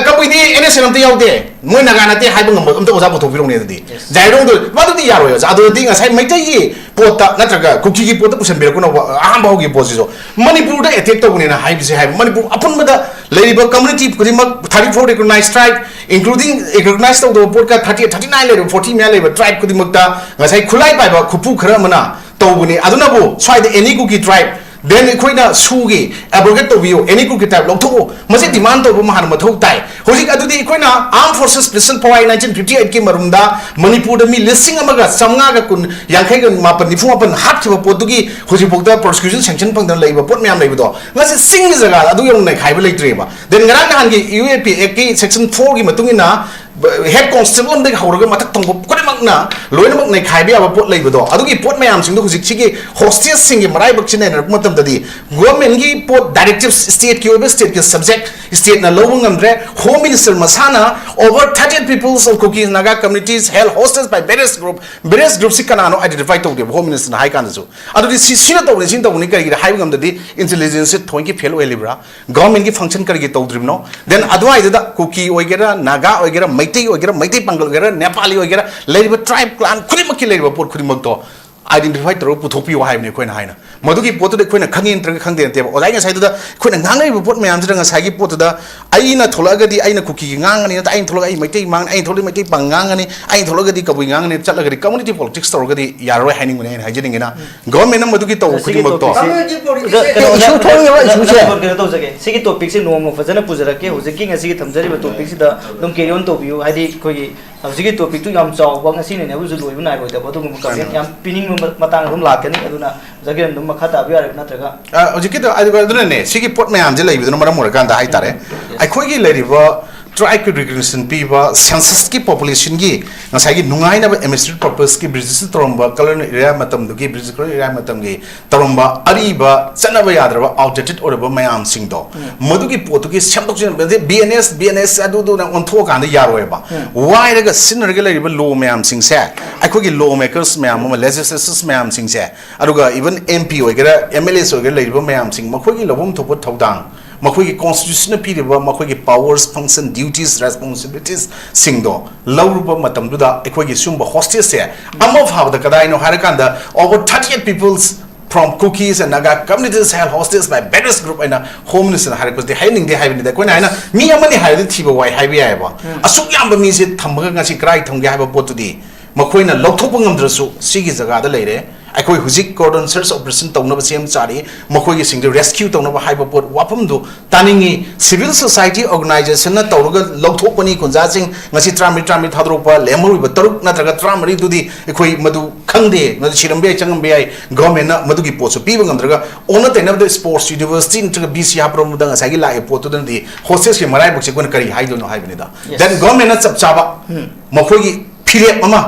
ꯀꯕꯨꯏꯗꯤ ꯑꯦꯟꯑꯦꯁꯑꯦꯟ ꯑꯝꯇ ꯌꯥꯎꯗꯦ ꯃꯣꯏ ꯅꯥꯒꯥ ꯅꯠꯇꯦ ꯍꯥꯏꯕ ꯉꯝꯕ ꯑꯝꯇ ꯑꯣꯖꯥ ꯄꯨꯊꯣꯛꯄꯤꯔꯣꯅꯦ ꯑꯗꯨꯗꯤ ꯖꯥꯏꯔꯣꯡꯗꯣ ꯃꯗꯨꯗꯤ ꯌꯥꯔꯣꯏ ꯑꯣꯖꯥ ꯑꯗꯨꯗꯤ ꯉꯁꯥꯏ ꯃꯩꯇꯩꯒꯤ ꯄꯣꯠꯇ ꯅꯠꯇ꯭ꯔꯒ ꯀꯨꯀꯤꯒꯤ ꯄꯣꯠꯇ ꯄꯨꯁꯟꯕꯤꯔꯛꯀꯅꯣꯕ ꯑꯍꯥꯟꯕ ꯍꯧꯈꯤꯕ ꯄꯣꯠꯁꯤꯁꯨ ꯃꯅꯤꯄꯨꯔꯗ ꯑꯦꯇꯦꯛ ꯇꯧꯕꯅꯦꯅ ꯍꯥꯏꯕꯁꯦ ꯍꯥꯏꯕ ꯃꯅꯤꯄꯨꯔ ꯑꯄꯨꯟꯕꯗ ꯂꯩꯔꯤꯕ ꯀꯝꯃꯨꯅꯤꯇꯤ ꯈꯨꯗꯤꯡꯃꯛ 34 ꯔꯤꯀꯣꯒꯅꯥꯏꯖ ꯇ꯭ꯔꯥꯏꯕ ꯏꯟꯀ꯭ꯂꯨꯗꯤꯡ ꯔꯤꯀꯣꯒꯅꯥꯏꯖ ꯇꯧꯗꯕ ꯄꯣꯠꯀ 39 ꯂꯩꯔꯤꯕ 40 ꯃꯌꯥ ꯂꯩꯕ ꯇ꯭ꯔꯥꯏꯕ ꯈꯨꯗꯤꯡꯃꯛꯇ ꯉꯁꯥꯏ ꯈꯨꯠꯂꯥꯏ ꯄꯥꯏꯕ ꯈꯨꯄꯨ ꯈꯔ ꯑꯃꯅ ꯇꯧꯕꯅꯤ ꯑꯗꯨꯅꯕꯨ ꯁ꯭ꯋꯥꯏꯗ ꯑꯦꯅꯤ ꯀꯨꯀꯤ ꯇ꯭ꯔꯥꯏꯕ then ꯑꯩꯈꯣꯏꯅ ꯁꯨꯒꯤ ꯑꯦꯕ꯭ꯔꯣꯒꯦꯠ ꯇꯧꯕꯤꯌꯨ ꯑꯦꯅꯤ ꯀꯨꯀꯤ ꯇ꯭ꯔꯥꯏꯕ ꯂꯧꯊꯣꯛꯎ ꯃꯁꯤ ꯗꯤꯃꯥꯟ ꯇꯧꯕ ꯃꯍꯥꯟ ꯃꯊꯧ ꯇꯥꯏ ꯍꯧꯖꯤꯛ ꯑꯗꯨꯗꯤ ꯑꯩꯈꯣꯏꯅ ꯑꯥꯔꯝ ꯐꯣꯔꯁꯦꯁ ꯁ꯭ꯄꯦꯁꯦꯜ ꯄꯋꯥꯔ 1958 ꯀꯤ ꯃꯔꯨꯝꯗ ꯃꯅꯤꯄꯨꯔꯗ ꯃꯤ 1994 ꯍꯥꯠꯈꯤꯕ ꯄꯣꯠꯇꯨꯒꯤ ꯍꯧꯖꯤꯛꯐꯥꯎꯗ ꯄ꯭ꯔꯣꯁꯤꯀ꯭ꯌꯨꯁꯟ ꯁꯦꯡꯁꯟ ꯐꯪꯗꯅ ꯂꯩꯕ ꯄꯣꯠ ꯃꯌꯥꯝ ꯂꯩꯕꯗꯣ ꯉꯁꯤ ꯆꯤꯡꯒꯤ ꯖꯒꯥꯗ ꯑꯗꯨ ꯌꯧꯅ ꯅꯩꯈꯥꯏꯕ ꯂꯩꯇ꯭ꯔꯦꯕ then ꯉꯔꯥꯡ ꯅꯍꯥꯟꯒꯤ UAP ꯑꯦꯛꯀꯤ ꯁꯦꯛꯁꯟ 4 ꯒꯤ ꯃꯇꯨꯡ ꯏꯟꯅ ꯍꯦꯗ ꯀꯣꯟꯁꯇꯦꯕꯜ ꯑꯃꯗꯒꯤ ꯍꯧꯔꯒ ꯃꯊꯛ ꯊꯣꯡꯕ ꯈꯨꯗꯤꯡꯃꯛꯅ ꯂꯣꯏꯅꯃꯛ ꯅꯩꯈꯥꯏꯕ ꯌꯥꯕ ꯄꯣꯠ ꯂꯩꯕꯗꯣ ꯑꯗꯨꯒꯤ ꯄꯣꯠ ꯃꯌꯥꯝꯁꯤꯡꯗꯣ ꯍꯧꯖꯤꯛꯁꯤꯒꯤ ꯍꯣꯁꯇꯦꯖꯁꯤꯡꯒꯤ ꯃꯔꯥꯏꯕꯛꯁꯤꯅ ꯍꯦꯟꯅꯔꯛꯄ ꯃꯇꯝꯗꯗꯤ ꯒꯣꯔꯃꯦꯟꯠꯒꯤ ꯄꯣꯠ ꯗꯥꯏꯔꯦꯛꯇꯤꯚ ꯁ꯭ꯇꯦꯠꯀꯤ ꯑꯣꯏꯕ ꯁ꯭ꯇꯦꯠꯀꯤ ꯁꯕꯖꯦꯛ ꯁ꯭ꯇꯦꯠꯅ ꯂꯧꯕ ꯉꯝꯗ꯭रे ꯍꯣꯝ ꯃꯤꯅꯤꯁꯇꯔ ꯃꯁꯥꯅ over 30 peoples of Kukis Naga communities held hostage by various groups kanano identify tawdeba home minister na hai kandasu adudi sina tawni sin tawni kari hai ngamdadi intelligence thoinki fail oilibra government ki function kari tawdribno then adwai da Kuki oigera Naga oigera Meitei Pangal oigera Nepali oigera leriba tribe clan khudimaki leriba por khudimak to identify taro puthokpiyo haibne koina haina madugi potuda koina khangi intraga khangde anteba olai nga saida koina ngangai bu pot mayam jira nga sagi potuda aina tholagadi aina Kuki ngangani na aina tholaga ai Meitei mang aina tholaga Meitei pangangani aina tholagadi kabui ngangani chatlaga community politics torgadi yaroi haining mune hajiningina government madugi taw khudimak to issue thoiba issue che to jage sigi topic se normal fazana puzarake hojiki ngasi thamjari ba topic sida dum carry on to biu haidi khoi hojiki topic tu yam chaw ba ngasi ne bu loi bunai roi da ba dum ka yam pining matang dum lakani aduna jagem dum makha ta biar natraga hojiki to aduna ne sigi pot mayam je leibi dum maram morganda hai tare ai khoi gi leriba tribe recognition piba census ki population gi ngasai gi nungai na administrative purpose ki business toromba colonial area matam du gi business area matam gi toromba ariba chanaba yadraba outdated oraba mayam singdo madu gi potu gi samdok BNS adu du na ontho kan da yaroeba why raga sinnerga leriba law mayam sing se ai khoi gi lawmakers mayam ma legislators mayam sing se aduga even MP oigera MLAs oigera leriba mayam sing makhoi gi lobum thopo thodang makhoi constitution piriba makhoi powers function duties responsibilities singdo lawruba matamduda ekhoi gi sumba hostage se amov havda kadaino harakanda over 38 peoples from Kukis and Naga communities held hostage by various group and home minister harakos de haining de haibni da koina haina mi amani haide thiba wai haibi aiba asuk yamba mi se thamga ngasi krai thongge haiba potudi makhoi na lokthop ngamdrasu sigi jaga da leire ꯑꯩꯈꯣꯏ ꯍꯧꯖꯤꯛ ꯀꯣꯔꯗꯣꯟ search operation ꯇꯧꯅꯕ ꯁꯦꯝ ꯆꯥꯔꯤ ꯃꯈꯣꯏꯒꯤꯁꯤꯡꯗꯨ rescue ꯇꯧꯅꯕ ꯍꯥꯏꯕ ꯄꯣꯠ ꯋꯥꯐꯝꯗꯨ ꯇꯥꯅꯤꯡꯉꯤ civil society ꯑꯣꯔꯒꯅꯥꯏꯖꯦꯁꯟꯅ ꯇꯧꯔꯒ ꯂꯧꯊꯣꯛꯄꯅꯤ ꯈꯨꯟꯖꯥꯁꯤꯡ ꯉꯁꯤ 13 ꯊꯥꯗꯣꯔꯛꯄ ꯂꯦꯝꯍꯧꯔꯤꯕ 3 ꯅꯠꯇ꯭ꯔꯒ 14ꯗꯨꯗꯤ ꯑꯩꯈꯣꯏ ꯃꯗꯨ ꯈꯪꯗꯦ ꯃꯗꯨ ꯁꯤꯔꯝꯕ ꯌꯥꯏ ꯆꯪꯉꯝꯕ ꯌꯥꯏ ꯒꯣꯔꯃꯦꯟꯅ ꯃꯗꯨꯒꯤ ꯄꯣꯠꯁꯨ ꯄꯤꯕ ꯉꯝꯗ꯭ꯔꯒ ꯑꯣꯟꯅ ꯇꯩꯅꯕꯗ ꯁ꯭ꯄꯣꯔꯠꯁ ꯌꯨꯅꯤꯚꯔꯁꯤꯇꯤ ꯅꯠꯇ꯭ꯔꯒ BC ꯍꯥꯞꯄꯔꯣꯝꯗ ꯉꯁꯥꯏꯒꯤ ꯂꯥꯛꯏ ꯄꯣꯠꯇꯨꯗꯅꯗꯤ ꯍꯣꯁꯇꯦꯁꯀꯤ ꯃꯔꯥꯏꯕꯛꯁꯦ ꯑꯩꯈꯣꯏꯅ ꯀꯔꯤ ꯍꯥꯏꯗꯣꯏꯅꯣ ꯍꯥꯏꯕꯅꯤꯗ ꯗꯦꯟ ꯒꯣꯔꯃꯦꯟꯅ ꯆꯞ ꯆꯥꯕ ꯃꯈꯣꯏꯒꯤ ꯐꯤꯔꯦꯞ ꯑꯃ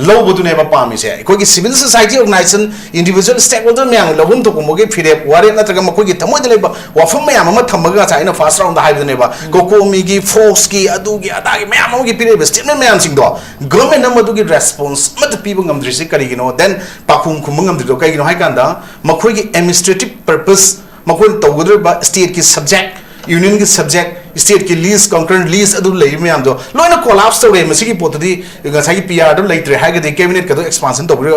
ꯂꯧꯕꯗꯨꯅꯦꯕ ꯄꯥꯝꯃꯤꯁꯦ ꯑꯩꯈꯣꯏꯒꯤ civil society organisation individual ꯁ꯭ꯇꯦꯛ holder ꯃꯌꯥꯝꯅ ꯂꯧꯐꯝ ꯊꯣꯛꯄ ꯃꯈꯣꯏꯒꯤ ꯐꯤꯔꯦꯞ ꯋꯥꯔꯦꯞ ꯅꯠꯇ꯭ꯔꯒ ꯃꯈꯣꯏꯒꯤ ꯊꯃꯣꯏꯗ ꯂꯩꯕ ꯋꯥꯐꯝ ꯃꯌꯥꯝ ꯑꯃ ꯊꯝꯃꯒ ꯉꯁꯥꯏ ꯑꯩꯅ ꯐꯥꯔꯁ ꯔꯥꯎꯟꯗ ꯍꯥꯏꯕꯗꯨꯅꯦꯕ ꯀꯣꯀꯣꯃꯤꯒꯤ ꯐꯣꯛꯁꯀꯤ ꯑꯗꯨꯒꯤ ꯑꯗꯥꯒꯤ ꯃꯌꯥꯝ ꯑꯃꯒꯤ ꯄꯤꯔꯛꯏꯕ ꯁ꯭ꯇꯦꯠꯃꯦꯟ ꯃꯌꯥꯝꯁꯤꯡꯗꯣ ꯒꯣꯔꯃꯦꯟꯅ ꯃꯗꯨꯒꯤ ꯔꯦꯁꯄꯣꯟꯁ ꯑꯃꯠꯇ ꯄꯤꯕ ꯉꯝꯗ꯭ꯔꯤꯁꯤ ꯀꯔꯤꯒꯤꯅꯣ ꯗꯦꯟ ꯄꯥꯈꯨꯝ ꯈꯨꯝꯕ ꯉꯝꯗ꯭ꯔꯤꯗꯣ ꯀꯩꯒꯤꯅꯣ ꯍꯥꯏ ꯀꯥꯟꯗ ꯃꯈꯣꯏꯒꯤ ꯑꯦꯗꯃꯤꯅꯤꯁꯇ꯭ꯔꯦꯇꯤቭ ꯄꯔꯄꯁ ꯃꯈꯣꯏꯅ ꯇꯧꯒꯗꯧꯔꯤꯕ ꯁ꯭ꯇꯦꯠꯀꯤ ꯁꯕꯖꯦꯛ यूनियन की सब्जेक्ट स्टेट की लीज कंकरेंट लीज मैम लोन कोलाप्स तौर मसी पोती पी आर लेट्रे कैबिनेट का एक्सपांसन तौर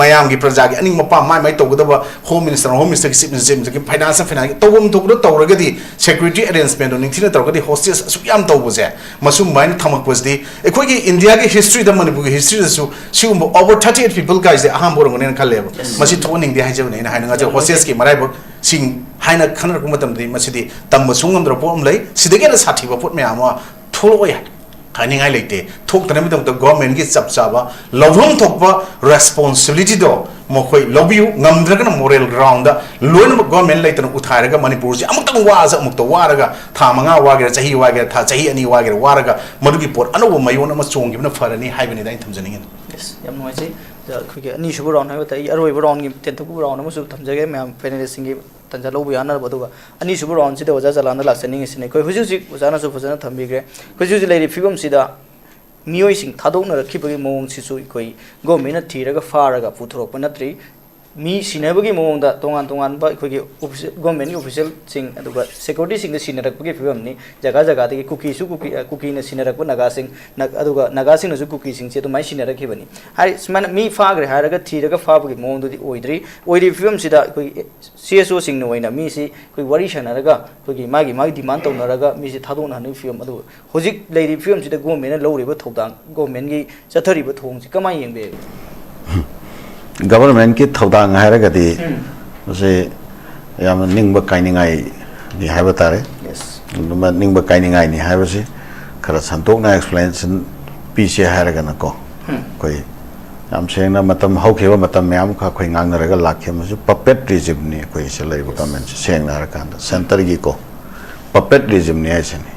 मैम की प्रजा की अनी मपा माई माई तौगदब होम मिनिस्टर की चीफ मिनिस्टर फाइनेंस तौम तौरगदी सेक्यूरिटी अरेंजमेंट निथी तौरगदी होस्टेस असुक तौबसे मैं थमक्पी अखोई इंडिया की हिस्ट्री मनपुर की हिस्ट्री ओवर 38 पीपल का अहम होने खलें थोनीदे हाजबने होस्टेस की मराइबक हाइना खनरक मतमदी मसिदी तंब सुंगमद्र पोम लई सिदगेना साथीबा पोट मैम थोलोय हाइनिंगाय लेते थोक्तने मतमद गवर्नमेंट की चप चाबा लवम थोकबा रेस्पॉन्सिबिलिटी दो मखोय लबियु ngमद्रगन मोरल ग्राउंड लोइन गवर्नमेंट लेतन उठारगा मणिपुर से अमुक्तंग वाज अमुक्त वारगा था मंगा वागेर चाही वागेर था चाही अनि वागेर वारगा मदुगी पोट अनोब मयोन अम चोंगिबना फरनी हाइबनि दाइन थमजनिंग यस याम नोइसे अखोगे अनि सुबु राउंड हाइबा ताई अरोइबो राउंड की तेंथुबु राउंड अमसु थमजगे मैम पैनलिस्ट सिंगी तंजा लौब याना बदुगा अनि सुबु राउंड सिदा ओजा जलाना लासनिंग सिने कोइ हुजु ओजाना सु फजना थमबिग्रे हुजु लेरि फिबम सिदा मियोइसिंग थादोकना रखिबगे मोंग सिसु कोइ गवर्नमेंट थीरगा फारगा पुथरोप नत्रि मी सिनबगी मोंगदा तोंगान तोंगान बा कोइ गवर्नमेंट की ऑफिशियल सिंग अदुगा सिक्योरिटी सिंग सिनरकबगे फिबमनि जगह जगह दे कुकी न सिनरकब नगा सिंग अदुगा नगा सिंग नसु कुकी सिंग से तो माइ सिनरखिबनि हाइ स्मान मी फाग्रे हारगा थीरगा फाबगी मोंगदुदि ओइद्री फिबम सिदा कोइ CSO सिंग नोइना मी सि कोइ वरी सनरगा कोइ मागी डिमांड तौनरगा मी सि थादोन हनु फिबम अदु होजिक लेरि फिबम सिदा गवर्नमेंट लौरिबो थौदांग गवर्नमेंट की चथरिबो थोंग सि कमाय येंबे गवर्नमेंट की थौदांग हायरगदी से याम निंगबा काइनिंगाय नि हायबा तारे यस नुमा निंगबा काइनिंगाय नि हायबसे खरा संतोकना एक्सप्लेनेशन पीसे हायरगना को कोई याम सेंगना मतम हौखेबा मतम मैम खा खोइ ngangnaraga lakhe masu puppet regime ni koi se laiba government sengna harakanda center gi ko puppet regime ni aisani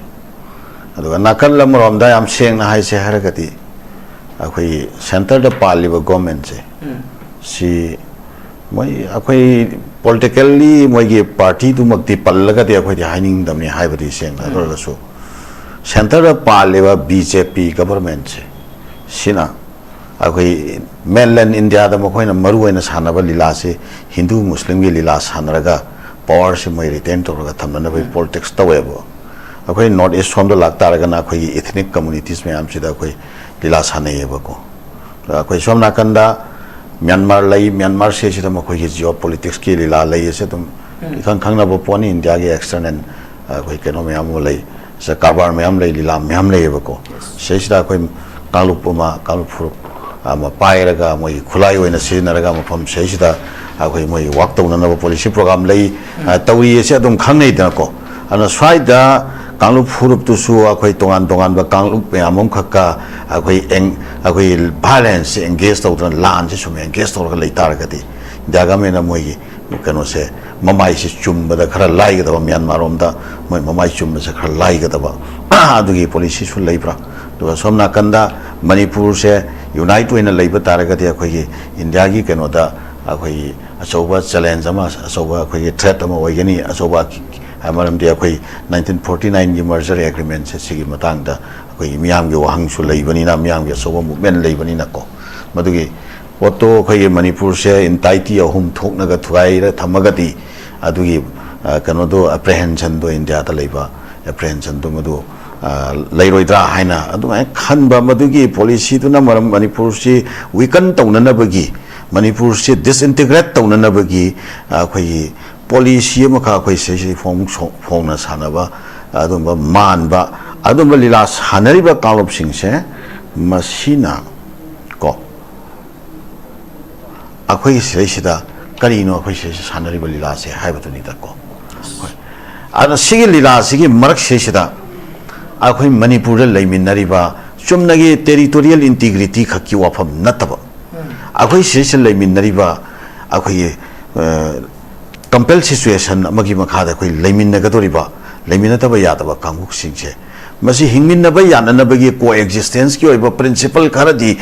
aduga nakal lamrom da yam sengna haise haragati akhoi center da paliba government se si moi akhoi politically moi gi party du makti pallaga de akhoi haining damni haibadi sengna ro su center da paliba BJP government se sina अखोई mainland India दा मखोइना मरुओइना सानबा लीला से हिंदू मुस्लिम की लीला सानरगा power से मै retain तौरगा थमना बे politics तवेबो अखोई north east home द लागतारगना अखोई एथनिक कम्युनिटीज में आमसिदा अखोई लीला सानयेबको अखोई सोम नाकंदा म्यांमार से सिदा मखोई की जियो पॉलिटिक्स की लीला लई से तुम इखं खंगनाबो पोनी इंडिया की एक्सटर्नल अखोई केनो में आमो लई से कारबार में आम लई लीला में आम लईबको सेसिदा अखोई कालुपुमा कालुफुर पायरगा मोई खुलाई होइना सिनरगा मफम सेसिदा अखोई मोई वर्क तौननबो पॉलिसी प्रोग्राम लई तौरी से अदुम खंगनै दनको अन स्वाइदा कांगलुप फुरुप तुसु अखोई तोंगान तोंगान बा कांगलुप मैमम खक्का अखोई वायलेंस एंगेज तौदन लान से सुम एंगेज तौरगा लैतारगदी जागा मेना मोई कनो से ममाई से चुमबदा खरा लाइगदबा म्यांमार रोमदा मोई ममाई चुमबसे खरा लाइगदबा अदुगी पॉलिसी सु लैब्रा तो सोमना कंदा मणिपुर से यूनाइट होइना लैबा तारगदी अखोई इंडिया की कनोदा अखोई अचौबा चैलेंज अमा अचौबा अखोई थ्रेट अमा ओइगनी अचौबा अमरमदि अखोई 1949 की मर्जर एग्रीमेंट से सिगी मतंगदा अखोई मियाम के वहंग सु लैबनिना मियाम के अचौबा मूवमेंट लैबनिना को मदुगी ओतो अखोई मणिपुर से इंटाइटी अहुम थोकनगा थुगाइरा थमगदी अदुगी कनोदो अप्रेहेंशन दो इंडिया दा लैबा अप्रेहेंशन दो मदु लैरोइद्रा हाइना अदुमाय खनबा मदुगी पॉलिसी तुना मरम मणिपुर से वीकन तौननबगी मणिपुर से डिसइंटीग्रेट तौननबगी अखोई पॉलिसी मखा अखोई से फोंना सानबा अदुम मानबा अदुम लीला सानरिबा कालुप सिंह से मसीना को ꯑꯩꯈꯣꯏꯒꯤ ꯁꯤꯗꯩꯁꯤꯗ ꯀꯔꯤꯅꯣ ꯑꯩꯈꯣꯏ ꯁꯤꯗꯩꯁꯤꯗ ꯁꯥꯟꯅꯔꯤꯕ ꯂꯤꯂꯥꯁꯦ ꯍꯥꯏꯕꯗꯨꯅꯤꯗꯀꯣ ꯑꯗꯨꯅ ꯁꯤꯒꯤ ꯂꯤꯂꯥꯁꯤꯒꯤ ꯃꯔꯛꯁꯤꯗꯩꯁꯤꯗ ꯑꯩꯈꯣꯏ ꯃꯅꯤꯄꯨꯔꯗ ꯂꯩꯃꯤꯟꯅꯔꯤꯕ ꯆꯨꯝꯅꯒꯤ ꯇꯦꯔꯤꯇꯣꯔꯤꯌꯦꯜ ꯏꯟꯇꯤꯒ꯭ꯔꯤꯇꯤ ꯈꯛꯀꯤ ꯋꯥꯐꯝ ꯅꯠꯇꯕ ꯑꯩꯈꯣꯏ ꯁꯤꯗꯩꯁꯤꯗ ꯂꯩꯃꯤꯟꯅꯔꯤꯕ ꯑꯩꯈꯣꯏꯒꯤ ꯀꯝꯄꯦꯜ ꯁꯤꯆꯨꯋꯦꯁꯟ ꯑꯃꯒꯤ ꯃꯈꯥꯗ ꯑꯩꯈꯣꯏ ꯂꯩꯃꯤꯟꯅꯒꯗꯧꯔꯤꯕ ꯂꯩꯃꯤꯟꯅꯗꯕ ꯌꯥꯗꯕ ꯀꯥꯡꯕꯨꯁꯤꯡꯁꯦ ꯃꯁꯤ ꯍꯤꯡꯃꯤꯟꯅꯕ ꯌꯥꯅꯅꯕꯒꯤ ꯀꯣ ꯑꯦꯛꯖꯤꯁꯇꯦꯟꯁꯀꯤ ꯑꯣꯏꯕ ꯄ꯭ꯔꯤꯟꯁꯤꯄꯜ ꯈꯔꯗꯤ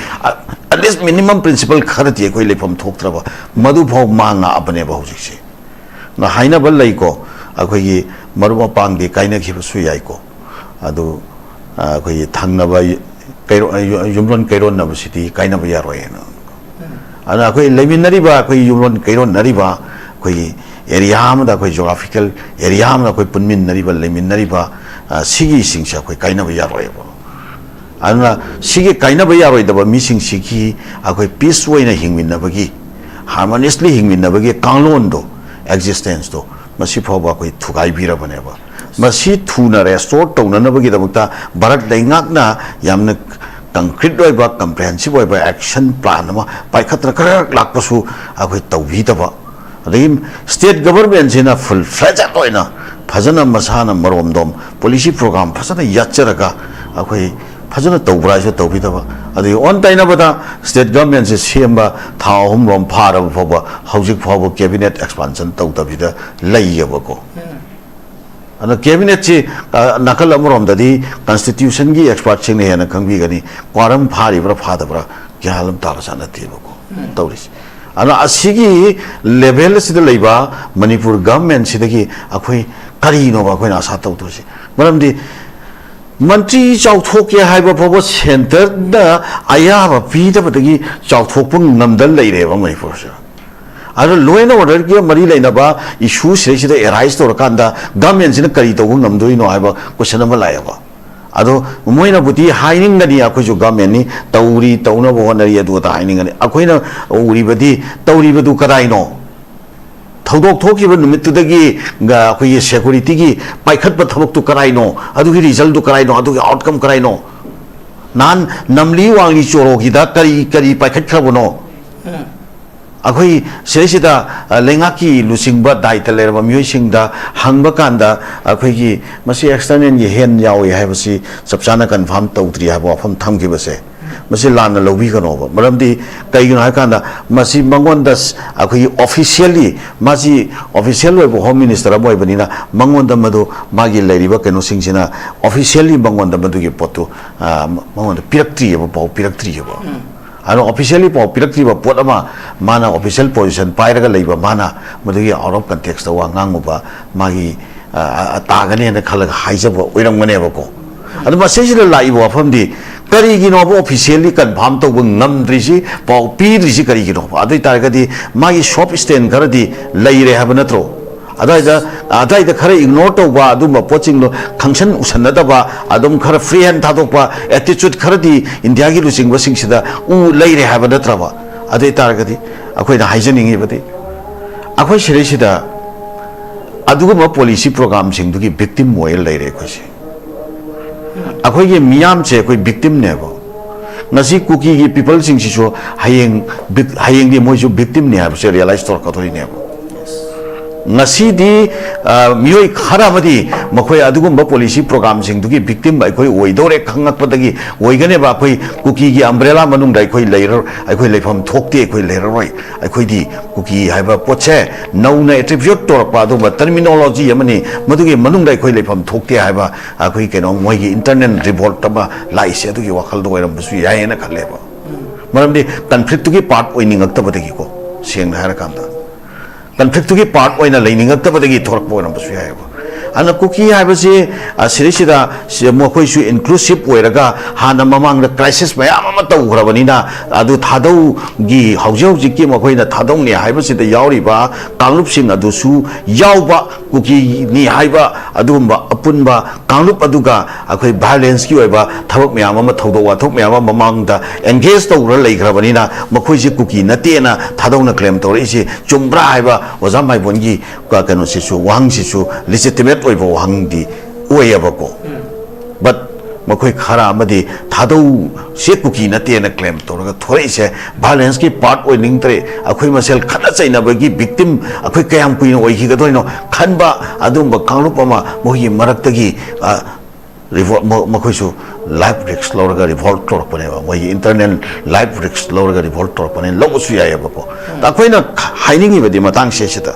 ꯑꯦꯠꯂꯤꯁ ꯃꯤꯅꯤꯃꯝ ꯄ꯭ꯔꯤꯟꯁꯤꯄꯜ ꯈꯔꯗꯤ ꯑꯩꯈꯣꯏ ꯂꯩꯐꯝ ꯊꯣꯛꯇ꯭ꯔꯕ ꯃꯗꯨꯐꯥꯎ ꯃꯥꯡꯉꯛꯑꯕꯅꯦꯕ ꯍꯧꯖꯤꯛꯁꯦ ꯍꯥꯏꯅꯕ ꯂꯩꯀꯣ ꯑꯩꯈꯣꯏꯒꯤ ꯃꯔꯨꯞ ꯃꯄꯥꯡꯗꯤ ꯀꯥꯏꯅꯈꯤꯕꯁꯨ ꯌꯥꯏꯀꯣ ꯑꯗꯨ ꯑꯩꯈꯣꯏꯒꯤ ꯊꯪꯅꯕ ꯌꯨꯝꯂꯣꯟ ꯀꯩꯔꯣꯟꯅꯕꯁꯤꯗꯤ ꯀꯥꯏꯅꯕ ꯌꯥꯔꯣꯏꯅ ꯑꯗꯨꯅ ꯑꯩꯈꯣꯏ ꯂꯩꯃꯤꯟꯅꯔꯤꯕ ꯑꯩꯈꯣꯏ ꯌꯨꯝꯂꯣꯟ ꯀꯩꯔꯣꯟꯅꯔꯤꯕ ꯑꯩꯈꯣꯏꯒꯤ ꯑꯦꯔꯤꯌꯥ ꯑꯃꯗ ꯑꯩꯈꯣই ꯖꯣꯒ꯭ꯔꯥꯐꯤꯀꯦꯜ ꯑꯦꯔꯤꯌꯥ ꯑꯃꯗ ꯑꯩꯈꯣꯏ ꯄꯨꯟꯃꯤꯟꯅꯔꯤꯕ ꯂꯩꯃꯤꯟꯅꯔꯤꯕ ꯁꯤꯒꯤꯁꯤꯡꯁꯦ ꯑꯩꯈꯣꯏ ꯀꯥꯏꯅꯕ ꯌꯥꯔꯣꯏꯕ ꯑꯗꯨꯅ ꯁꯤꯒꯤ ꯀꯥꯏꯅꯕ ꯌꯥꯔꯣꯏꯗꯕ ꯃꯤꯁꯤꯡꯁꯤꯒꯤ ꯑꯩꯈꯣꯏ ꯄꯤꯁ ꯑꯣꯏꯅ ꯍꯤꯡꯃꯤꯟꯅꯕꯒꯤ ꯍꯥꯔꯃꯣꯅꯤꯌꯁꯂꯤ ꯍꯤꯡꯃꯤꯟꯅꯕꯒꯤ ꯀꯥꯡꯂꯣꯟꯗꯣ ꯑꯦꯛꯖꯤꯁꯇꯦꯟꯁꯇꯣ ꯃꯁꯤ ꯐꯥꯎꯕ ꯑꯩꯈꯣꯏ ꯊꯨꯒꯥꯏꯕꯤꯔꯕꯅꯦꯕ ꯃꯁꯤ ꯊꯨꯅ ꯔꯦꯁꯇꯣꯔ ꯇꯧꯅꯅꯕꯒꯤꯗꯃꯛꯇ ꯚꯥꯔꯠ ꯂꯩꯉꯥꯛꯅ ꯌꯥꯝꯅ concrete oiba comprehensive oiba action plan ama paikatra kara lakpasu akoi tawbidaba adai state government sina full fledged oina phajana masana maromdom policy program phajana yacharaga akoi phajana tawbra so tawbidaba adai on taina bada state government se semba thahum rom phara phoba hojik phoba cabinet expansion tawdabida laiyabako ana cabinet chi nakal amorom dadi constitution gi expert sing ne na khangbi gani quorum phari bra phada bra gyalam tara sana tibako tawris ana asigi level sida leiba manipur government sidagi akhoi kari no ba khoi na sa taw to si maramdi mantri chauthok ya haiba phobo center da aya ba pi da badagi chauthok pung namdal leire ba manipur sa अरे लो and order की मरी लेना issue से arise तौरकान government से करी तब नमदनो है question लाएब अदो मोइनबुदी हाइनिंगनी अखोजु गवर्नमेंट नि तौरी तौनबो होनरी अदुता हाइनिंगनी अखोइना उरिबदी तौरिबदु कदाइनो थौदोक थोकिबो नुमितुदगी अखोइ सिक्युरिटी की पाइखतब थबकतु कराइनो अदुगी रिजल्ट दु कराइनो अदुगी आउटकम कराइनो नान नमली वांगी चोरोगिदा करी करी पाइखतखबनो अखोई सेसिदा लेंगाकी लुसिंगबा दायित्व लेरबा मियोइसिंगदा हंगबा कांदा अखोइगी मसी एक्सटर्नल ये हेन यावे हाइबसी सबसाना कन्फर्म तौद्री हाबो अफम थमगिबसे मसी लाना लौबी कनोबा मरमदी कइगिनो हाय कांदा मसी मंगोंदस अखोइ ऑफिशियली मासी ऑफिशियल वेबो होम मिनिस्टर अबोय बनिना मंगोंदा मदो मागी लेरिबा केनो सिंगसिना ऑफिशियली मंगोंदा मदुगी पोतु मंगोंदा पिरक्ट्री एबो पाउ पिरक्ट्री एबो अनो ऑफिशियली पाउ पिरक्ट्रीबा पोट अमा माना ऑफिशियल पोजीशन पाइरगा लेबा माना मदुगी आउट ऑफ कंटेक्स्ट वा nganguba मागी तागने ने खलग हाइजबो ओइरंगनेबको अदु मसेजिला लाइबो अफमदि करिगिनो ऑफिशियली कन्फर्म तौब ngamद्रिसि पाउ पीद्रिसि करिगिनो अदुइ तारगदि मागी शॉप स्टैंड खरदि लैरे हाब नत्रो अदाइदा खर इग्नोर तौबा अदुम पोचिंग लो खंक्शन उसनदबा अदुम खर फ्री हैंड थादोपा एटीट्यूड खरदि इंडिया की लुचिंग बसिंगसिदा उ लैरे हाब नत्रबा अदुइ तारगदि अखोइना हाइजनिंगिबदि अखोइ सिरेसिदा अदुगम पॉलिसी प्रोग्राम सिंगदुगी विक्टिम मोयल लैरे खोसे अखोइगे मियाम से कोई विक्टिम नेबो nasi kuki gi people sing si so hayeng di moju victim ne ha se realize tor ka thori ne ngasi di mioi khara madi makhoi adugum ba policy program sing dugi victim bai khoi oidore khangak padagi oigane ba khoi kuki gi umbrella manung dai khoi leiror ai khoi leifam thokte khoi leiroi ai khoi di kuki haiba poche nauna attribute tor pa do ba terminology amani madugi manung dai khoi leifam thokte haiba khoi keno moi gi internet revolt ba lai se dugi wakhal do eram su yai na khaleba maramdi conflict gi part oiningak ta badagi ko seng na har kanda conflict की part ओइना लेनिंगतबदगी थोरकबो नबसु यायबो अन कुकी हाइबसे सिरिसिदा मखोइसु इनक्लूसिव ओइरगा हाना ममांग द क्राइसिस मयाम अमा तौग्रबनिना अदु थादौ गी हौजौजि की मखोइना थादौ ने हाइबसे द यावरिबा कांगलुप सिंग अदुसु यावबा कुकी नि हाइबा अदुमबा अपुनबा कांगलुप अदुगा अखोइ वायलेंस की ओइबा थबक मयाम अमा थौदौ वाथोक मयाम ममांग द एंगेज तौर लैग्रबनिना मखोइसि कुकी नतेना थादौना क्लेम तौरइसि चुमब्रा हाइबा ओजा माइबोनगी कनो सिसु वांग सिसु legitimate ओइबो वांगदी ओयबको but मखोई खरा अमदी थादौ से कुकी नते न क्लेम तोरगा थोरै से वायलेंस की पार्ट ओइ निंगत्रे अखोई मसेल खना चैनबगी विक्टिम अखोई कयाम कुइन ओइखि गदोइनो खनबा अदुम कांगलुप अमा मोहि मरक्तगी रिवोल्ट मखोइसु लाइफ रिस्क लौरगा रिवोल्ट तोरपने मोहि इंटरनल लाइफ रिस्क लौरगा रिवोल्ट तोरपने लोगसु यायबको अखोइना हाइनिंगी बदि मतंग सेसिता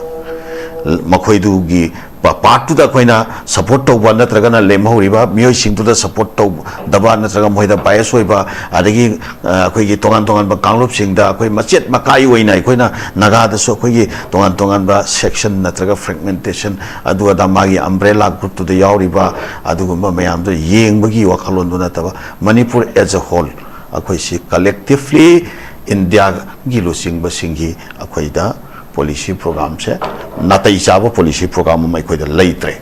मखोइदुगी पार्ट टू अखोइना सपोर्ट तौबा नत्रगना लेमहौरिबा मियोइ सिंगतुदा सपोर्ट तौ दबा नत्रगा मोइदा बायस होइबा अदगी अखोइगी तोंगान तोंगान बा कांगलुप सिंगदा अखोइ मचेत मकाई होइना अखोइना नागादसु अखोइगी तोंगान तोंगान बा सेक्शन नत्रगा फ्रेगमेंटेशन अदुदा मागी अम्ब्रेला ग्रुप तुदा यावरिबा अदुगुम्बा मयामदो येंबगी वखलोंदु नतबा मणिपुर एज अ होल अखोइसि कलेक्टिवली इंडिया गी लुसिंगबा सिंगी अखोइदा पॉलिसी प्रोग्राम से नातई चाब पॉलिसी प्रोग्राम में अखोइदा लेत्रे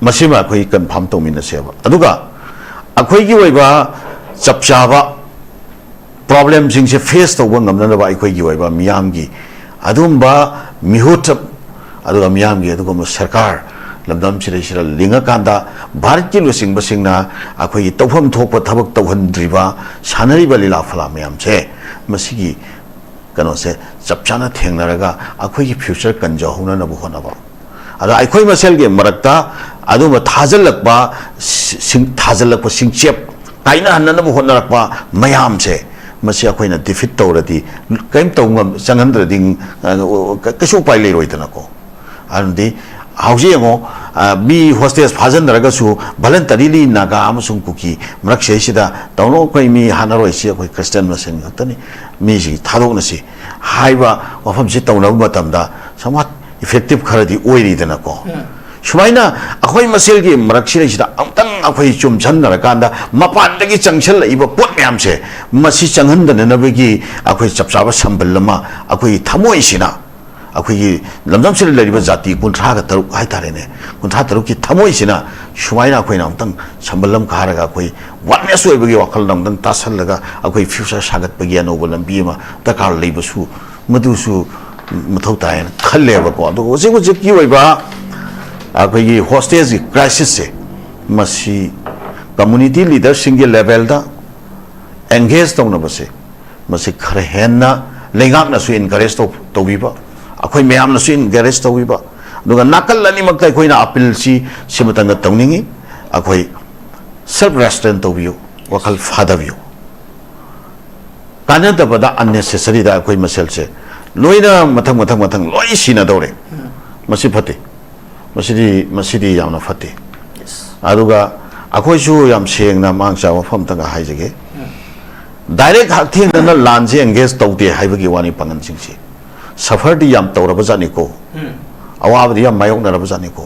मसिमा अखोइ कन्फर्म तौमिनसेबा अदुगा अखोइगी ओइबा चपचाबा प्रॉब्लम सिंग से फेस तौबा ngamnaba अखोइगी ओइबा मियामगी अदुम्बा मिहुत अदुगा मियामगी अदुगा सरकार लमदम सिरेसिरा लिंगा कांदा भारत की लुसिंगबा सिंगना अखोइगी तौफम थोपा थबक तौहनद्रिबा सानरिबा लीला फला मियाम से मसिगी कनो से चपचाना थेंगनरगा अखोइगी फ्यूचर कंजहोना नबु होनबा अदा अखोइ मसेलगे मरक्ता अदुम थाजलकबा सिंचेप काइना हननबु होनरकबा मयाम से मसे अखोइना डिफीट तौरदी कैम तौंगम चंगंद्रदि कशु पाइ लेरोइदनको अनदि हाउजेमो मी होस्टेस फाजनरगसु भलंतरीली नागा अमसुंग कुकी मरक्सेसिदा तौनो कोइ मी हानरोइसि अखोइ क्रिश्चियन मसेन गतनी मीसी थादोनसी हाइबा वफम से तौनब मतमदा समवट इफेक्टिव खरदी ओइरिदनको सुमाइना अखोइ मसेलगी मरक्सिरेसिदा अमतंग अखोइ चुमछनरकांदा मपानदगी चंगछलइबा पोट म्यामसे मसी चंगहनदनबगी अखोइ चपचाबा संबलमा अखोइ थमोइसिना अखोइ लमदमसिर लरिबा जाति 53 हाइतारेने 53 की थमोइसिना सुमाइना अखोइना अमतंग संबलम खारगा अखोइ वाटनेस ओइबगी वाखल नमदंग तासलगा अखोइ फ्यूचर सागतबगी अनोबो लंबी मा दरकार लेबसु मदुसु मथौ तायन खल्लेबको अदो होजिक ओइबा अखोइ होस्टेज क्राइसिस से मसी कम्युनिटी लीडर सिंगे लेवल दा एंगेज तौनबसे मसी खर हेन्ना लेंगामनासु इनकरेज तौबिबा अखोइ मैमनासु इनकरेज तौबिबा दुगा नाकल अनिमक्ता अखोइना अपील सिमतंग तौनिंगी अखोइ सेल्फ रेस्ट्रेंट तौबियो वखल फादबियो कानदबदा अननेसेसरी दा अखोइ मसेल से लोइना मथंग लोइ सिना दौरे मसी फते मसीदी यामना फते अदुगा अखोइसु याम सेंगना मांगचा वफम तंग हाइजगे डायरेक्ट हाथेंगना लानजे एंगेज तौते हाइबगी वानी पंगन सिंगसी सफरदी याम तौरब जानिको अवाबदी याम मायोगनरब जानिको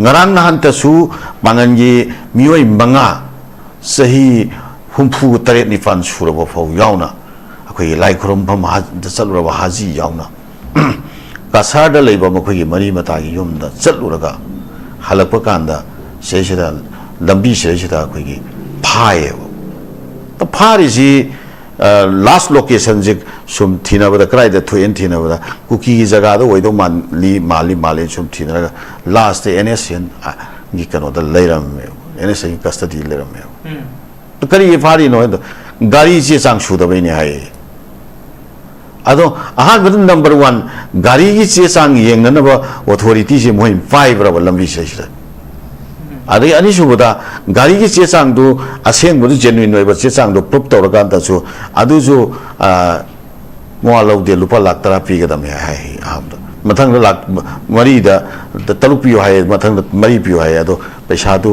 ngarang nahan tasu pangangi mioi manga sahi humpu taret nifan suraba fau yauna akoi lai khurum pham chaluraba haji yauna kasar da leiba makoi mari mata gi yum da chaluraga halakpa kanda sesida lambi sesida akoi gi phae ta phari ji last location jik sum thina bada krai da thoen thina bada kuki gi jaga da oido mali sum thina last NSN gi kano da leiram NSN custody leiram to kari ye phari no gari ji chang su da bai ne hai ado aha number 1 gari gi che chang yeng na ba authority ji moi 5 ra lambi se se अरे अनिसुबदा गाड़ी की चेचांग दु असेंग बदु genuine ओइबा चेचांग दु proof तौरगान तसु अदुजु मोआलौ दे लुपा लाख तरा पीगदम है आमद मथंग लाख मरी दा तलुक पियो है मथंग मरी पियो है अदो पैसा दु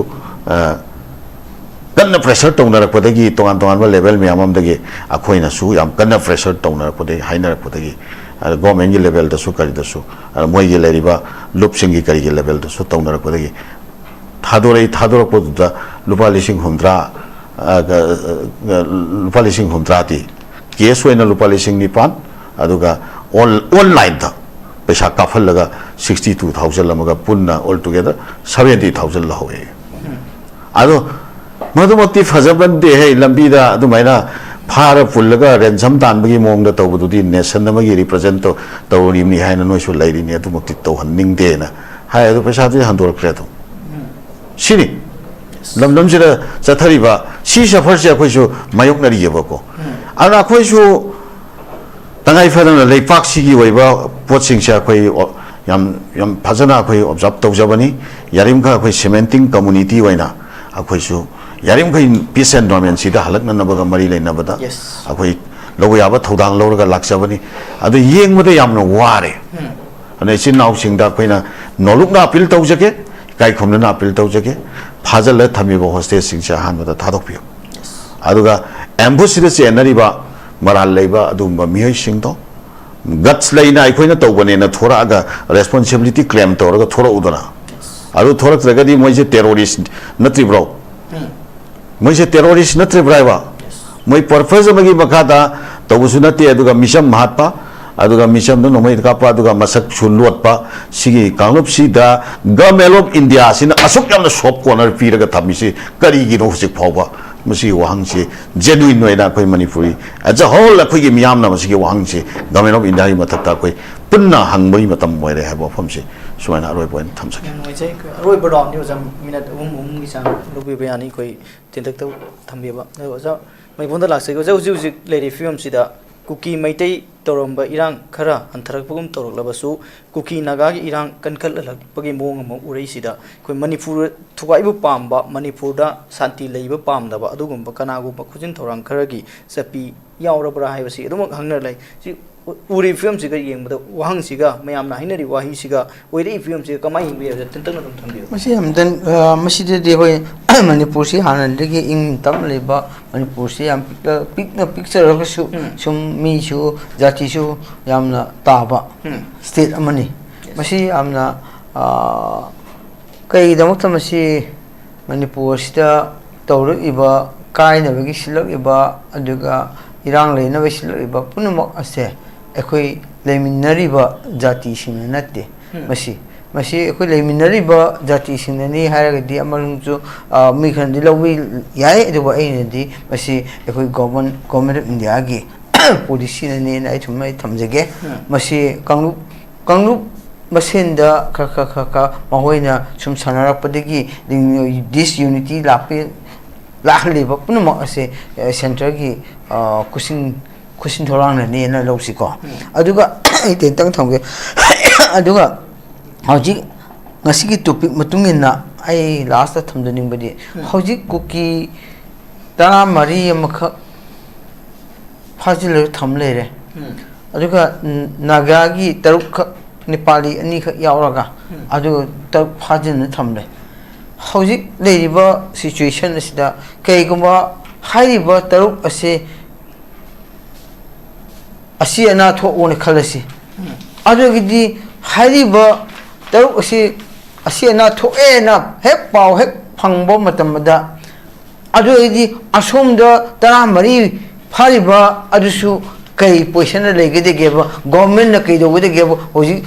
कन्न प्रेशर तौनरपदगी तोंगान लेवल म्यामम दगे अखोइना सु याम कन्न प्रेशर तौनरपदे हाइनरपदगी गवर्नमेंट की लेवल दसु करि दसु मोइ गे लेरिबा लुपसिंग की करि के लेवल दसु तौनरपदगी थादोरपदा लुपा लिसिंग हुमद्रा ती केस होइना लुपा लिसिंग निपान अदुगा ऑनलाइन दा पैसा काफलगा 62000 लमगा पुन्ना ऑल टुगेदर 70000 लहोए अदो मधुमती फजबन दे है लंबीदा अदुमाइना फार पुल्लगा रेंसम तानबगी मोंगदा तौबदुदी नेशन नमगी रिप्रेजेंट तौरिमनि हाइना नोइसु लैरिनि अदुमक्ति तौहन्निंग देना हाय अदु पैसा दि हंदोरक्रे तो सिनी lamdam sida chathariba si safar se khoi su mayok nari yeba ko ana khoi su tangai phadana leipak sigi oiba potsing sha khoi yam phajana khoi observe tawjabani yarim kha khoi cementing community waina akhoi su yarim khoi peace environment sida halakna nabaga mari leina bada akhoi logo yaba thodang lorga lakjabani adu yengmada yamna ware ane sin naw singda khoina nolukna appeal tawjake kai khomna appeal tawjake phajal thamibo hostel singcha hanbada thadokpio aduga ambush sida chenariba maral leiba adumba mihai singdo guts leina aikoina tawbane na thora aga responsibility claim tawraga thora udana adu thora tragadi moise terrorist natri bro moise terrorist natri braiba moi purpose amagi makada tawbusu nati aduga mission mahatpa aduga mission no moi kapa aduga masak chulotpa sigi kanglop sida government of india sina asuk yamna shop corner piraga thamisi kari gi no husik phawba masi wahangsi genuine noina koi manipuri as a whole koi gi miyam na masi wahangsi government of india ma thakta koi punna hangbai matam moire habo famsi suana roi point thamsak moi je roi bodon ni jam minute gi sang lobi bayani koi tindak taw thambeba ja mai bonda lakse go jau ju lady film sida kuki maitai toromba irang khara antharakpagum toroklabasu kuki naga gi irang kankal alakpagi mong am urei sida koi manipur thugaibu pamba manipur da santi leiba pamdaba adugumba kanagu khujin thorang kharagi sapi yaurabra haibasi adum hangna lai si uri film siga yengbada wahang siga mayamna hainari wahi siga oirei film siga kamai yengbe ya tentang dum thambi masi amdan masi de hoi manipur si hanan degi ing tam leba manipur si am pikna picture ka su sum mi su jati su yamna taba state amani masi amna kai damak tamasi manipur sida tawru iba kaina bagi silak iba aduga irang leina bagi silak iba punamak ase ekoi leiminariba jati singna natte masi ekoi leiminariba jati singna ni haragadi amalungju mi khandi lowi yai aduba ainadi masi ekoi government of india gi policy na ni ai thumai thamjage masi kanglup masenda kha mahoina sum sanarapadagi disunity lakhliba punama ase center gi kusin thorang na ni na losi ko aduga ite tang thangge aduga hauji ngasi gi topic matungin na ai last ta thamdaning badi hauji kuki tara mari amakha phajil thamle re aduga naga gi taruk nepali ani kha yauraga adu taruk phajin thamle hauji leiba situation asida kaiguma haiba taruk ase asi ana tho one khalasi adugidi hariba taruk asi ana tho ena hek pau hek phangbo matamda adugidi asomda tara mari phariba adusu kai position la legede geba government na kai dogede geba hoji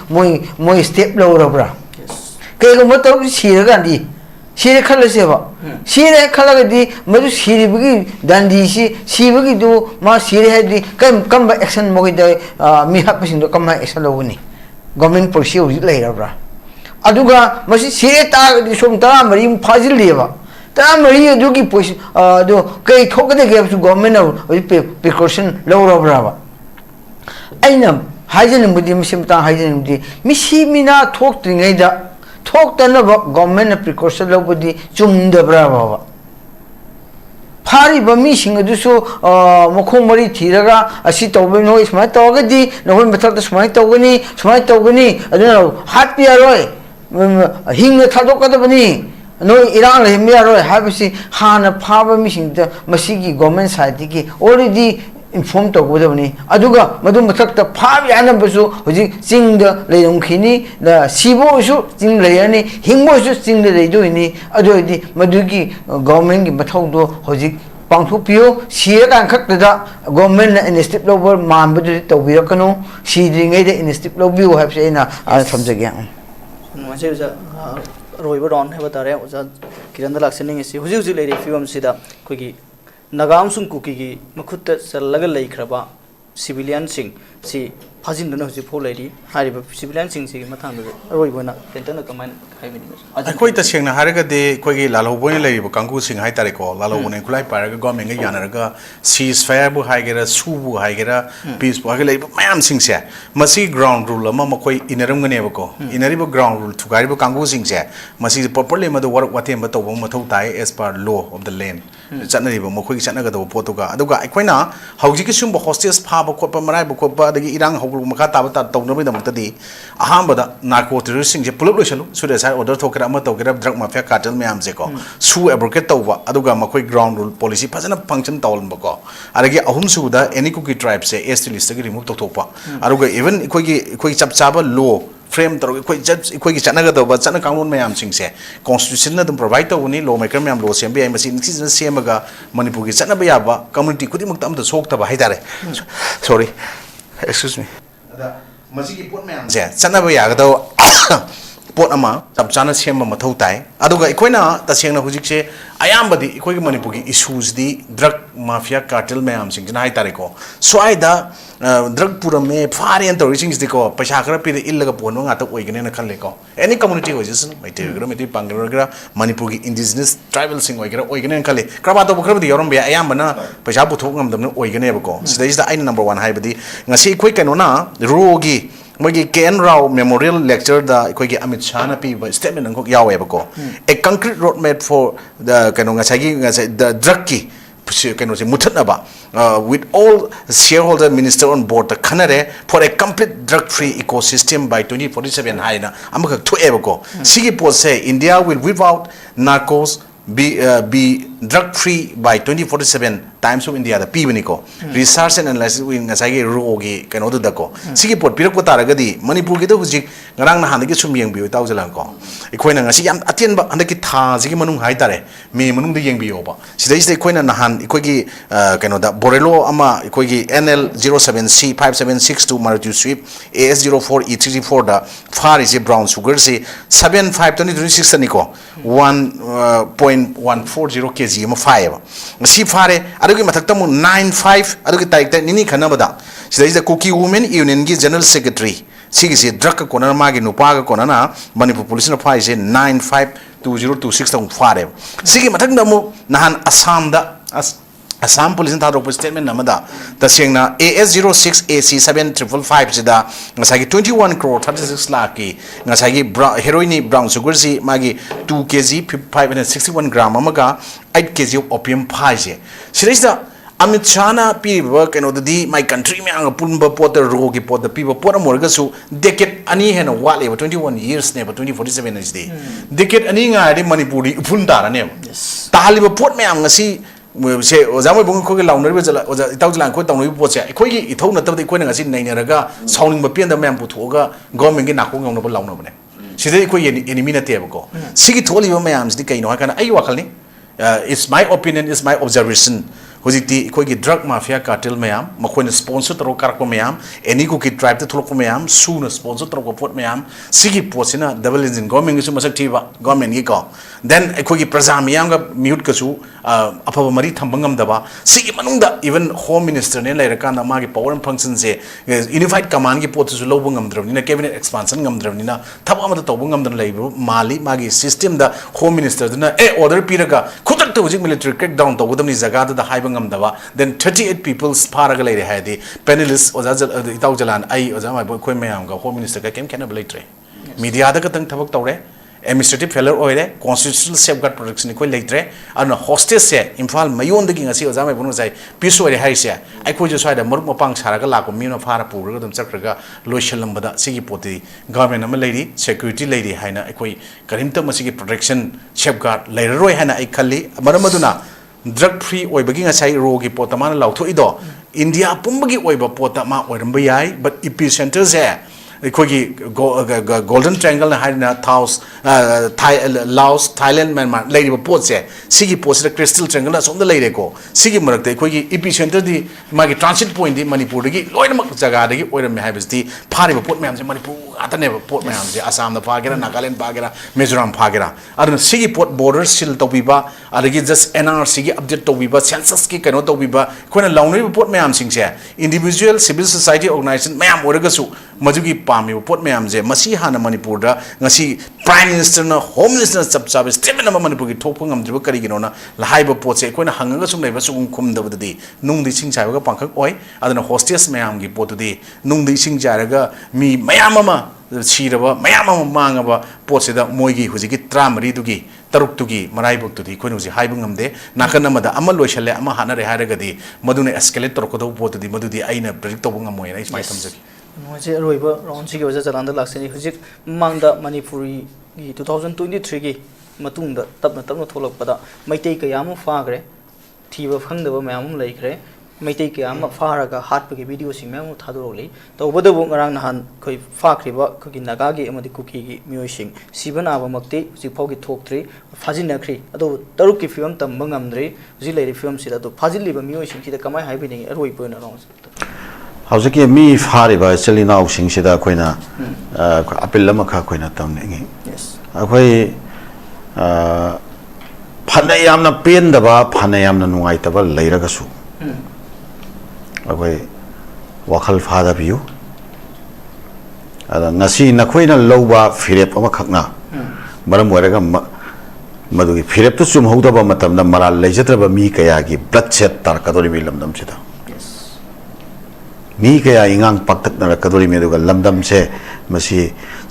moi step lawrabra kai go mataruk siraga di sire khalaseba sire khalagadi madu sire bigi dandi sibagi do ma sire hadi kam ba action mogi da mi hapsing do kam action lawuni government policy uri lairabra aduga masi sire ta di som ta mari phajil leba ta mari adugi position do kai thokade ge su government na precaution lawrabra ba aina hajen mudi misim ta hajen mudi misimina thok tringai da thok tanaba government precaution lobudi chumdabra baba phari bami singadusu mokhong mari thiraga asi tawbe no ismai tawgadi no method smai tawgani aduna happy aroi hingna thadokadabani no irang lehmi aroi habisi hana phaba mi singda masigi government side ki already inform tawgudabani aduga madu mathakta phabi anabasu hoji singda leongkhini da sibo su sing layani hingbo su sing leidoini adoidi madugi government gi mathaudo hoji pangthupio siya kan khakda government na initiative lower mambadu tawbirakano sidringai de initiative lobio habse na samjage mase uja roiba ron heba tare uja kiran da laksening isi huji lei film sida kogi nagam sung kuki gi makhutta challaga leikraba civilian sing si ꯐꯥꯖꯤꯟꯗꯨꯅ ꯍꯧꯖꯤꯛ ꯐꯥꯎ ꯂꯩꯔꯤ ꯍꯥꯏꯔꯤꯕ ꯁꯤꯚꯤꯂꯤꯌꯟꯁꯤꯡꯁꯤꯒꯤ ꯃꯇꯥꯡꯗ ꯑꯔꯣꯏꯕꯅ ꯇꯦꯟꯇꯅ ꯀꯃꯥꯏꯅ ꯍꯥꯏꯕꯅꯤ ꯑꯩꯈꯣꯏ ꯇꯁꯦꯡꯅ ꯍꯥꯏꯔꯒꯗꯤ ꯑꯩꯈꯣꯏꯒꯤ ꯂꯥꯜꯍꯧꯕ ꯑꯣꯏꯅ ꯂꯩꯔꯤꯕ ꯀꯥꯡꯕꯨꯁꯤꯡ ꯍꯥꯏꯇꯥꯔꯦꯀꯣ ꯂꯥꯜꯍꯧꯕꯅ ꯈꯨꯠꯂꯥꯏ ꯄꯥꯏꯔꯒ ꯒꯣꯔꯃꯦꯟꯒ ꯌꯥꯅꯔꯒ ꯁꯤꯖ ꯐꯥꯌꯔꯕꯨ ꯍꯥꯏꯒꯦꯔꯥ ꯁꯨꯕꯨ ꯍꯥꯏꯒꯦꯔꯥ ꯄꯤꯁꯄꯨ ꯍꯥꯏꯒꯦꯔꯥ ꯂꯩꯔꯤꯕ ꯃꯌꯥꯝꯁꯤꯡꯁꯦ ꯃꯁꯤ ꯒ꯭ꯔꯥꯎꯟ ꯔꯨꯜ ꯑꯃ ꯃꯈꯣꯏ ꯏꯅꯔꯝꯒꯅꯦꯕꯀꯣ ꯏꯅꯔꯤꯕ ꯒ꯭ꯔꯥꯎꯟ ꯔꯨꯜ ꯊꯨꯒꯥꯏꯔꯤꯕ ꯀꯥꯡꯕꯨꯁꯤꯡꯁꯦ ꯃꯁꯤ ꯄ꯭ꯔꯣꯄꯔꯂꯤ ꯃꯗꯨ ꯋꯥꯔꯛ ꯋꯥꯇꯦꯝꯕ ꯇꯧꯕ ꯃꯊꯧ ꯇꯥꯏ ꯑꯦꯁ ꯄꯥꯔ ꯂꯣ ꯑꯣꯐ ꯗ ꯂꯦꯟ ꯆꯠꯅꯔꯤꯕ ꯃꯈꯣꯏꯒꯤ ꯆꯠꯅꯒꯗꯕ ꯄꯣꯠꯇꯨꯒ ꯑꯗꯨꯒ ꯑꯩꯈꯣꯏꯅ ꯍꯧꯖꯤꯛꯀꯤ ꯁꯨꯝꯕ ꯍꯣꯁꯇꯦꯖ ꯐꯥꯕ ꯈꯣꯠꯄ ꯃꯔꯥꯏꯕ ꯈꯣꯠꯄ ꯑꯗꯒꯤ ꯏꯔꯥꯡ ꯍꯧꯕ ꯃꯈꯥ ꯇꯥꯕ ꯇꯧꯅꯕꯒꯤꯗꯃꯛꯇꯗꯤ ꯑꯍꯥꯟꯕꯗ ꯅꯥꯔꯀꯣ ꯇꯦꯔꯣꯔꯤꯁꯁꯤꯡꯁꯦ ꯄꯨꯂꯞ ꯂꯣꯏꯁꯜꯂꯨ ꯁꯨꯗꯦꯁꯥꯏ ꯑꯣꯔꯗꯔ ꯊꯣꯛꯀꯦꯔꯥ ꯑꯃ ꯇꯧꯒꯦꯔꯥ ꯗ꯭ꯔꯒ ꯃꯥꯐꯤꯌꯥ ꯀꯥꯔꯇꯦꯜ ꯃꯌꯥꯝꯁꯦꯀꯣ ꯁꯨ ꯑꯦꯕ꯭ꯔꯣꯀꯦꯠ ꯇꯧꯕ ꯑꯗꯨꯒ ꯃꯈꯣꯏ ꯒ꯭ꯔꯥꯎꯟ ꯔꯨꯜ ꯄꯣꯂꯤꯁꯤ ꯐꯖꯅ ꯐꯪꯁꯟ ꯇꯧꯍꯟꯕꯀꯣ ꯑꯗꯒꯤ ꯑꯍꯨꯝꯁꯨꯕꯗ ꯑꯦꯅꯤ ꯀꯨꯀꯤ ꯇ꯭ꯔꯥꯏꯕꯁꯦ ꯑꯦꯁ ꯇꯤ ꯂꯤꯁꯇꯒꯤ ꯔꯤꯃꯨꯚ ꯇꯧꯊꯣꯛꯄ ꯑꯗꯨꯒ ꯏꯚꯟ ꯑꯩꯈꯣꯏꯒꯤ ꯆꯞ ꯆꯥꯕ ꯂꯣ ꯐ꯭ꯔꯦꯝ ꯇꯧꯔꯒ ꯑꯩꯈꯣꯏꯒꯤ ꯆꯠꯅꯒꯗꯕ ꯆꯠꯅ ꯀꯥꯡꯂꯣꯟ ꯃꯌꯥꯝꯁꯤꯡꯁꯦ ꯀꯣꯟꯁꯇꯤꯇ꯭ꯌꯨꯁꯟꯅ ꯑꯗꯨꯝ ꯄ꯭ꯔꯣꯚꯥꯏꯗ ꯇꯧꯕꯅꯤ ꯂꯣ ꯃꯦꯀꯔ ꯃꯌꯥꯝ ꯂꯣ ꯁꯦꯝꯕ ꯌꯥꯏ ꯃꯁꯤ ꯅꯤꯡꯊꯤꯖꯅ ꯁꯦꯝꯃꯒ ꯃꯅꯤꯄꯨꯔꯒꯤ ꯆꯠꯅꯕ ꯌꯥꯕ ꯀꯝꯃꯨꯅꯤꯇꯤ ꯈꯨꯗꯤꯡꯃꯛꯇ ꯑꯝꯇ ꯁꯣꯛꯇꯕ ꯍꯥꯏꯇꯥꯔꯦ ꯁꯣꯔꯤ ꯑꯦꯛꯁꯀ꯭ꯌꯨꯁ ꯃꯤ ꯑꯗ ꯃꯁꯤꯒꯤ ꯄꯣꯠ ꯃꯌꯥꯝꯁꯦ ꯆꯠꯅꯕ ꯌꯥꯒꯗꯕ ꯄꯣꯠ ꯑꯃ ꯆꯞ ꯆꯥꯅ ꯁꯦꯝꯕ ꯃꯊꯧ ꯇꯥꯏ ꯑꯗꯨꯒ ꯑꯩꯈꯣꯏꯅ ꯇꯁꯦꯡꯅ ꯍꯧꯖꯤꯛꯁꯦ ꯑꯌꯥꯝꯕꯗꯤ ꯑꯩꯈꯣꯏꯒꯤ ꯃꯅꯤꯄꯨꯔꯒꯤ ꯏꯁꯨꯁꯤꯗꯤ ꯗ꯭ꯔꯒ ꯃꯥꯐꯤꯌꯥ ꯀꯥꯔꯇꯦꯜ ꯃꯌꯥꯝꯁꯤꯡꯁꯤꯅ ꯍꯥꯏꯇꯥꯔꯦꯀꯣ ꯁ꯭ꯋꯥꯏꯗ ꯗ꯭ꯔꯒ ꯄꯨꯔꯝꯃꯦ ꯐꯥꯔꯦꯅ ꯇꯧꯔꯤꯁꯤꯡꯁꯤꯗꯤꯀꯣ ꯄꯩꯁꯥ ꯈꯔ ꯄꯤꯔ ꯏꯜꯂꯒ ꯄꯨꯍꯟꯕ ꯉꯥꯛꯇ ꯑꯣꯏꯒꯅꯦꯅ ꯈꯜꯂꯦꯀꯣ ꯑꯦꯅꯤ ꯀꯝꯃꯨꯅꯤꯇꯤ ꯑꯣꯏꯖꯁꯅꯨ ꯃꯩꯇꯩ ꯑꯣꯏꯒꯦꯔꯥ ꯃꯩꯇꯩ ꯄꯥꯡꯒꯜ ꯑꯣꯏꯒꯦꯔꯥ ꯃꯅꯤꯄꯨꯔꯒꯤ ꯏꯟꯗꯤꯖꯤꯅꯁ ꯇ꯭ꯔꯥꯏꯕꯦꯜꯁꯤꯡ ꯑꯣꯏꯒꯅꯦꯅ ꯈꯜꯂꯤ ꯀꯔꯕꯥꯔ ꯇꯧꯕ ꯈꯔꯕꯨꯗꯤ ꯌꯥꯎꯔꯝꯕ ꯌꯥꯏ ꯑꯌꯥꯝꯕꯅ ꯄꯩꯁꯥ ꯄꯨꯊꯣꯛ ꯉꯝꯗꯕꯅ ꯑꯣꯏꯒꯅꯦꯕꯀꯣ ꯁꯤꯗꯩꯁꯤꯗ ꯑꯩꯅ ꯅꯝꯕꯔ 1 ꯍꯥꯏꯕꯗꯤ ꯉꯁꯤ ꯑꯩꯈꯣꯏ ꯀꯩꯅꯣꯅ ꯔꯣꯒꯤ ꯃꯣꯏꯒꯤ KN Rao Memorial Lecture ꯑꯩꯈꯣꯏꯒꯤ ꯑꯃꯤꯠ ꯁꯥꯍꯅ ꯄꯤꯕ ꯁ꯭ꯇꯦꯠꯃꯦꯟ ꯑꯃꯈꯛ ꯌꯥꯎꯋꯦꯕꯀꯣ ꯑꯦ ꯀꯟꯀ꯭ꯔꯤꯠ ꯔꯣꯗ ꯃꯦꯞ ꯐꯣꯔ ꯀꯩꯅꯣ ꯉꯁꯥꯏ ꯗ꯭ꯔꯒꯀꯤ ꯀꯩꯅꯣꯁꯦ ꯃꯨꯊꯠꯅꯕ with all shareholder minister on board khannare for a complete drug free ecosystem by 2047 haina amakak thoebako sigi pot se India will whip out narcos be drug free by 2047 times of India da pibani ko research and analysis wing ngasai ge rogi kano da ko sigi pot pirak ko taragadi manipur gi da hujik ngarang na hanagi sum yeng bi taw jalan ko ikoina ngasi yam atien ba handaki tha sigi manung hai tare me manung da yeng bi yoba sidai sidai ikoina nahan ikogi kano da borelo ama ikogi NL 07C 5762 Maruti Swift AS04 E34 da far is a brown sugar si 75 ni ko 1.140 kg ma 5 si fare adugi mathakta mu 95 adugi tarik nini khanabada sida Cookie Women Union gi General Secretary sigi si drug ko na magi nupa ko na Manipur police na fire se 952026 tong fare sigi mathakta mu nahan Assam da Assam Police and Thadro statement namada tasengna AS06 AC 7555 sida ngasagi 21 crore 36 lakh ki ngasagi heroin brown sugar si magi 2 kg 561 gram amaga 8 kg of opium phai sida Amit Shana piba kano di my country me ang pulba potter rogi pot the people pot amorga su decade ani hena wale 21 years ne 2047 is day decade ani nga di manipuri upundara ne taliba pot me ang ngasi se ozamoi bung ko launner be jala oza itaw jala ko tawno po che khoi gi ithau na tabdi ko ngasi nainaraga sauning ba pian da mem puthoga government gi nakko ngong na launna bane sidai ko enemy na tebko sigi tholi ba mayam sidi kaino ha kana ai wakal ni it's my opinion is my observation hojikti koigi drug mafia cartel mayam makoina sponsor taro karakpa mayam any ko ki tribe te tholokpa mayam suna sponsor taro ko pot mayam sigi posina double engine government gi su masak thiba government gi ko then koigi praja mayam ga mute ka su apaba mari thambangam daba sigi manungda even home minister ne laira kan ma gi power and function se unified command gi pot su lobung ngam drabni na cabinet expansion ngam drabni na thab amada tobung ngam dran leibu mali magi system da home minister na order piraga khudak to hojik military crackdown to godamni jaga da haiba then 38 people paraga lay hadi panelist ozajal itaw jalan ai ozama khoi mayam ga home minister ka kem kana blaitre media da ka tang thabak tawre administrative failure oire constitutional safeguard protection ko leitre ana hostage se imphal mayon da gi ngasi ozama bunu sai piso oire hai se ai khoi jo sai da maruk mapang saraga lako mino fara puraga dum chakraga loishalambada sigi poti government ama leiri security leiri haina ai karimta masigi protection safeguard leiroi haina ai khalli maramaduna drug free oibagi ngasai rogi potamana lauthoido India pumbagi oiba potama oiramba yai but epicenter se kogi golden triangle na haina Laos Thailand Myanmar leiba pot se sigi pot se crystal triangle na somda leire ko sigi marakte kogi epicenter di magi transit point di Manipur gi loinamak jaga dagi oiram haibasti phari pot myam se Manipur ngata ne pot mayam je Assam da phagera Nagaland phagera Mizoram phagera aduna sigi pot border seal tobiba adagi just NRC gi update tobiba census ki kano tobiba koina launri pot mayam sing je individual civil society organization mayam oraga su majugi pami pot mayam je masi hana Manipur da ngasi prime minister na home minister na chap chap statement na Manipur gi thokpa ngamdriba kari gi na lahaiba pot se koina hangaga sum leiba su khum dabadi nung di sing chaiba pangkhak oi aduna hostess mayam gi pot di nung di sing jaraga mi mayam ama siraba mayam ama mangaba pot se da moigi hujigi tramari dugi taruk tugi Maraibak tudi koina huji haiba ngamde nakan amada ama loishalle ama hana re haragadi maduna escalate torkodo pot di madudi aina predict tobu ngamoi na ismai thamjagi मोजे रोइबा round सिगे वजह चलांदा लाक्सेनी हुजिक मांगदा मणिपुरी 2023 गी मतुंगदा तबना तबना थोलकपदा मैतै कयाम फाग्रे थीबा फंगदबा मयाम लैख्रे मैतै कयाम फारागा हाटपगे video सिंग मयाम थादोरली तौबदबो ngarang nahan khoi फाख्रिबा खगी नागागी अमदि कुकीगी मियोइसिंग सिबनाबा मक्ति हुजिक फाउगी थोक्ट्री फाजिनख्री अदो तरुक की film तंबा ngamद्रे हुजिक लेरि film सिदा तो फाजिलिबा मियोइसिंग सिदा कमाय हाइबिनि रोइबोना राउंड हौजकी मी फारिबा चली नाउ सिंगसिदा कोइना अपील लमखा कोइना तमनेंगे अखोई फने यामना पेनदबा फने यामना नुंगाइतबा लैरगसु अखोई वखल फादा बियु अदा ngasi नखोइना लौबा फिरेप अमा खकना मरम वरगा मदुगी फिरेप तो चुम हौदबा मतमना मराल लैजत्रबा मी कयागी ब्लड सेट तारकदोरि बि लमदम सिदा मी कया इंगांग पक्तक नरकदोरि मेदुगा लमदम से मसी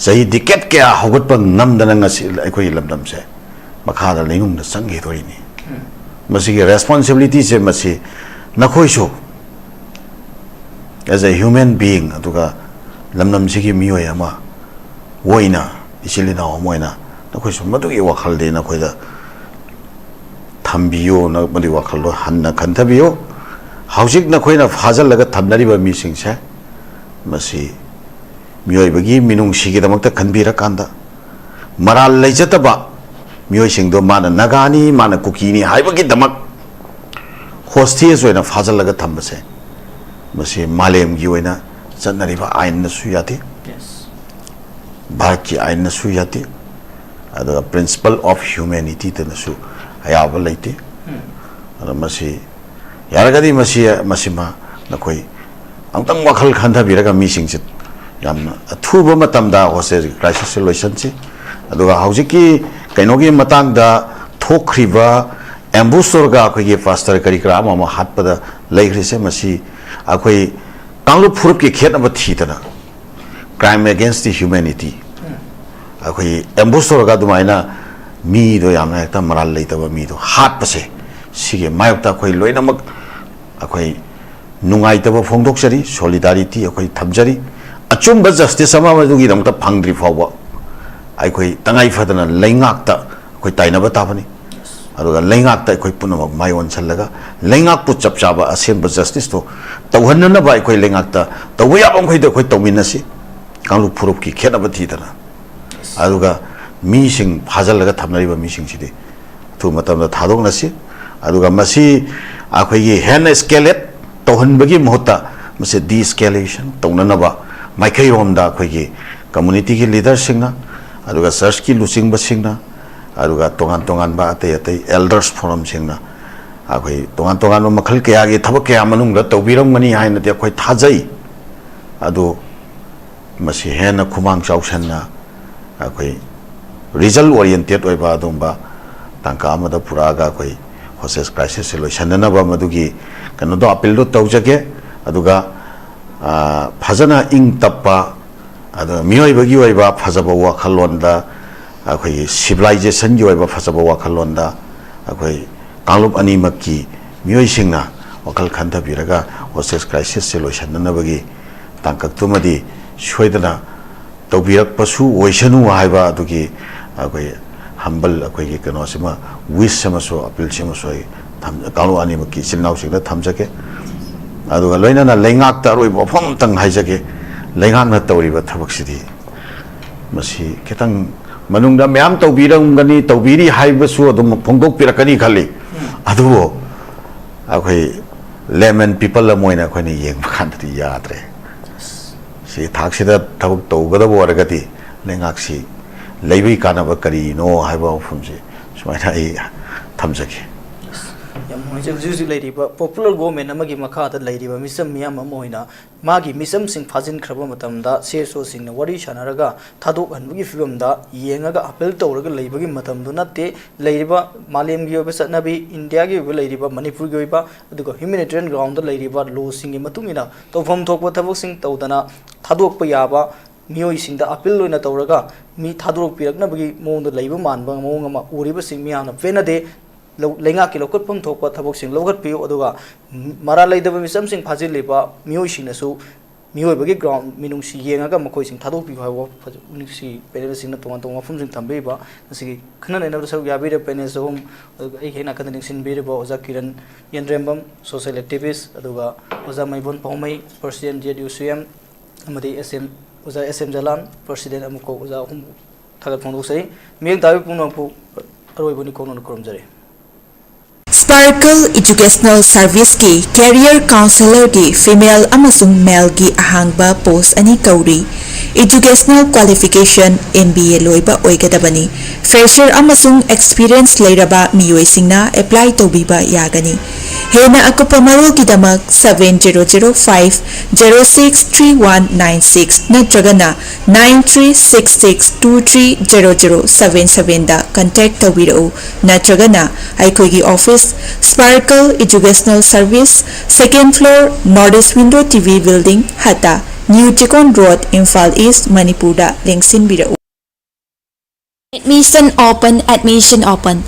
सही डिकेट कया हौगतप नमदन ngasi अखोई लमदम से मखादा लेनुंग द संगे दोरिनी मसी की रेस्पॉन्सिबिलिटी से मसी नखोइसु एज ए ह्यूमन बीइंग अदुगा लमदम सिगी मियोय अमा वोइना इसिलिना होमोइना नखोइसु मदुगी वखल दे नखोइदा थम्बियो न मदि वखल लो हन्ना खन्थबियो हौजिक नखोइना फाजलगा थमनरिबा मिसिंगसे मसी मियोइबगी मिनुंगसिगिदमक्ता खनबिरकांदा मराल लैजतबा मियोइसिंगदो माना नगानी माना कुकीनी हाइबगिदमक होस्टेज ओइना फाजलगा थम्बसे मसी मालेमगी ओइना चनरिबा आइन नसु याति भारत की आइन नसु याति अदुगा प्रिंसिपल ऑफ ह्यूमैनिटी तनसु आयाबा लैते अदा मसी यारगदी मसी मसीमा नखोई अंतंग वखल खंथबिरगा मीसिंगसे यामना अथुबा मतमदा होस्टेज क्राइसिस सॉल्यूशन से अदुगा हौजिकी कैनोगी मतंगदा थोख्रिबा एम्बुसरगा अखोई फास्टर करिक्राम अमा हाटपदा लैख्रिसे मसी अखोई कांगलु फुरुप की खेतनबा थीतना क्राइम अगेंस्ट द ह्यूमैनिटी अखोई एम्बुसरगा दुमाइना मी दो यामना एकता मराल लैतबा मी दो हाटपसे सिगे मायक्ता अखोई लोइनमक अखोई नुंगाइतबा फोंदोक्सरी सॉलिडारिटी अखोई थमजरी अचुंब जस्टिस अमा मदुगी दमता फंगद्रि फावबा अखोई तंगाई फदना लैंगाक्ता अखोई ताइनबा ताबनी अदुगा लैंगाक्ता अखोई पुनमक मायोन छलगा लैंगाक पु चपचाबा असेंब जस्टिस तो तौहननबा अखोई लैंगाक्ता तौयाबम खैद अखोई तौमिनसी कांगलु फुरुप की खेनबा थीदना अदुगा मीसिंग फाजलगा थमनरिबा मीसिंग सिदि थु मतमदा थादोंनसी अदुगा मसी अखोई हेन स्केलेट तौहनबगी महत्ता मसे डिस्केलेशन तौननबा माइखैरोमदा अखोई कम्युनिटी की लीडर सिंगना अदुगा चर्च की लुचिंगबा सिंगना अदुगा तोगान तोगान बा अतै अतै एल्डर्स फोरम सिंगना अखोई तोगान तोगान मखल कयागी थबक कया मनुंगदा तौबिरमगनी हाइनदि अखोई थाजै अदु मसी हेन खुमांग चाउसन्ना अखोई रिजल्ट ओरिएंटेड ओइबा अदुंबा तांका अमदा पुरागा अखोई होसेस क्राइसिस सॉल्यूशननबा मदुगी कनोदो अपील दो तौजगे अदुगा फजना इंग तप्पा अदु मियोइबगी ओइबा फजबा वाखलोंदा अखोई सिविलाइजेशन की ओइबा फजबा वाखलोंदा अखोई कांगलुप अनिमकी मियोइसिंगना वखल खंथबिरगा होसेस क्राइसिस सॉल्यूशननबगी तांकक्तुमदि सोइदना तौबिरकपसु ओइसनु हाइबा अदुगी अखोई हम्बल अखोई कनोसिमा विश समसो अपील समसो कांगलु अनिमकी चिनाउसिंगदा थमजगे अदुगा लोइनाना लैंगाक्ता रोइबो फोंतंग हाइजगे लैंगाकना तौरिबा थबकसिदि मसी खितंग मनुंगदा म्याम तौबिरंगनी तौबिरी हाइबसु अदुम फोंदोकपिरकनी खल्ली अदुबो अखोई लेमन पीपल मोइना अखोइनी येंग खानदि याद्रे ꯁꯤ ꯊꯥꯛꯁꯤꯗ ꯊꯕꯛ ꯇꯧꯒꯗꯕ ꯑꯣꯏꯔꯒꯗꯤ ꯂꯩꯉꯥꯛꯁꯤ ꯂꯩꯕꯒꯤ ꯀꯥꯟꯅꯕ ꯀꯔꯤꯅꯣ ꯍꯥꯏꯕ ꯋꯥꯐꯝꯁꯤ ꯁꯨꯃꯥꯏꯅ ꯑꯩ ꯊꯝꯖꯒꯦ ꯌꯥꯝ ꯍꯧꯖꯤꯛ ꯍꯧꯖꯤꯛ ꯂꯩꯔꯤꯕ ꯄꯣꯄꯨꯂꯔ ꯒꯣꯚꯔꯟꯃꯦꯟꯠ ꯑꯃꯒꯤ ꯃꯈꯥꯗ ꯂꯩꯔꯤꯕ ꯃꯤꯆꯝ ꯃꯤꯌꯥꯝ ꯑꯃ ꯑꯣꯏꯅ ꯃꯥꯒꯤ ꯃꯤꯆꯝꯁꯤꯡ ꯐꯥꯖꯤꯟꯈ꯭ꯔꯕ ꯃꯇꯝꯗ CSOꯁꯤꯡꯅ ꯋꯥꯔꯤ ꯁꯥꯟꯅꯔꯒ ꯊꯥꯗꯣꯛꯍꯟꯕꯒꯤ ꯐꯤꯕꯝꯗ ꯌꯦꯡꯉꯒ ꯑꯄꯤꯜ ꯇꯧꯔꯒ ꯂꯩꯕꯒꯤ ꯃꯇꯝꯗꯨ ꯅꯠꯇꯦ ꯂꯩꯔꯤꯕ ꯃꯥꯂꯦꯝꯒꯤ ꯑꯣꯏꯕ ꯆꯠꯅꯕꯤ ꯏꯟꯗꯤꯌꯥꯒꯤ ꯑꯣꯏꯕ ꯂꯩꯔꯤꯕ ꯃꯅꯤꯄꯨꯔꯒꯤ ꯑꯣꯏꯕ ꯑꯗꯨꯒ ꯍ꯭ꯌꯨꯃꯦꯅꯤꯇꯦꯔꯤꯌꯟ ꯒ꯭ꯔꯥꯎꯟꯗ ꯂꯩꯔꯤꯕ ꯂꯣꯁꯤꯡꯒꯤ ꯃꯇꯨꯡ ꯏꯟꯅ ꯇꯧꯐꯝ ꯊꯣꯛꯄ ꯊꯕꯛꯁꯤꯡ ꯇꯧꯗꯅ ꯊꯥꯗꯣꯛꯄ ꯌꯥꯕ ꯃꯤꯑꯣꯏꯁꯤꯡꯗ ꯑꯄꯤꯜ ꯑꯣꯏꯅ ꯇꯧꯔꯒ ꯃꯤ ꯊꯥꯗꯣꯛꯄꯤꯔꯛꯅꯕꯒꯤ ꯃꯑꯣꯡꯗ ꯂꯩꯕ ꯃꯥꯟꯕ ꯃꯑꯣꯡ ꯑꯃ ꯎꯔꯤꯕꯁꯤꯡ ꯃꯤꯌꯥꯝꯅ ꯄꯦꯟꯅꯗꯦ ꯂꯩꯉꯥꯛꯀꯤ ꯂꯧꯈꯠꯐꯝ ꯊꯣꯛꯄ ꯊꯕꯛꯁꯤꯡ ꯂꯧꯈꯠꯄꯤꯌꯨ ꯑꯗꯨꯒ ꯃꯔꯥꯜ ꯂꯩꯇꯕ ꯃꯤꯆꯝꯁꯤꯡ ꯐꯥꯖꯤꯜꯂꯤꯕ ꯃꯤꯑꯣꯏꯁꯤꯡꯅꯁꯨ ꯃꯤꯑꯣꯏꯕꯒꯤ ꯒ꯭ꯔꯥꯎꯟ ꯃꯤꯅꯨꯡꯁꯤ ꯌꯦꯡꯉꯒ ꯃꯈꯣꯏꯁꯤꯡ ꯊꯥꯗꯣꯛꯄꯤꯌꯨ ꯍꯥꯏꯕ ꯁꯤ ꯄꯦꯅꯦꯜꯁꯤꯡꯅ ꯇꯣꯉꯥꯟ ꯇꯣꯉꯥꯟꯕ ꯋꯥꯐꯝꯁꯤꯡ ꯊꯝꯕꯤꯕ ꯉꯁꯤꯒꯤ ꯈꯟꯅ ꯅꯩꯅꯕꯗ ꯁꯔꯨꯛ ꯌꯥꯕꯤꯔꯤꯕ ꯄꯦꯅꯦꯜꯁ ꯑꯍꯨꯝ ꯑꯗꯨꯒ ꯑꯩ ꯍꯦꯛ ꯅꯥꯀꯟꯗ ꯅꯤꯡꯁꯤꯟꯕꯤꯔꯤꯕ ꯑꯣꯖꯥ ꯀꯤꯔꯟ ꯌꯦꯟꯗ꯭ꯔꯦꯝꯕꯝ ꯁꯣꯁꯤꯌꯦꯜ ꯑꯦꯛꯇꯤꯚꯤꯁꯠ ꯑꯗꯨꯒ ꯑꯣꯖꯥ ꯃꯩꯕꯣꯟ ꯄꯥꯎꯃꯩ ꯄ꯭ꯔꯁꯤꯗꯦꯟꯠ ZUCM ꯑꯃꯗꯤ ꯑꯣꯖꯥ SM ꯖꯂꯥꯜ ꯄ꯭ꯔꯁꯤꯗꯦꯟꯠ ꯑꯃꯨꯛꯀꯣꯛ ꯑꯣꯖꯥ ꯑꯍꯨꯝ ꯊꯥꯒꯠ ꯐꯣꯡꯗꯣꯛꯆꯔꯤ ꯃꯤꯠꯌꯦꯡ ꯇꯥꯕꯤꯕ ꯄꯨꯝꯅꯃꯛꯄꯨ ꯑꯔꯣꯏꯕꯅꯤ ꯈꯣꯡꯅ ꯈꯨꯔꯨꯝꯖꯔꯤ Sparkle Educational Service ki Career Counselor ki Female amasung Male ki ahangba post ani kauri. Educational Qualification MBA loiba oigadabani. Fresher amasung Experience leiraba miyoisingna apply taubiba yagani. Hena akupa marul kidamak 7005-063196 natragana 9366230077 da contact tawirao natragana aikogi office Sparkle Educational Service 2nd floor Northeast Window TV Building Hata New Tikon Road Imphal East Manipur da lingsin birao Admission open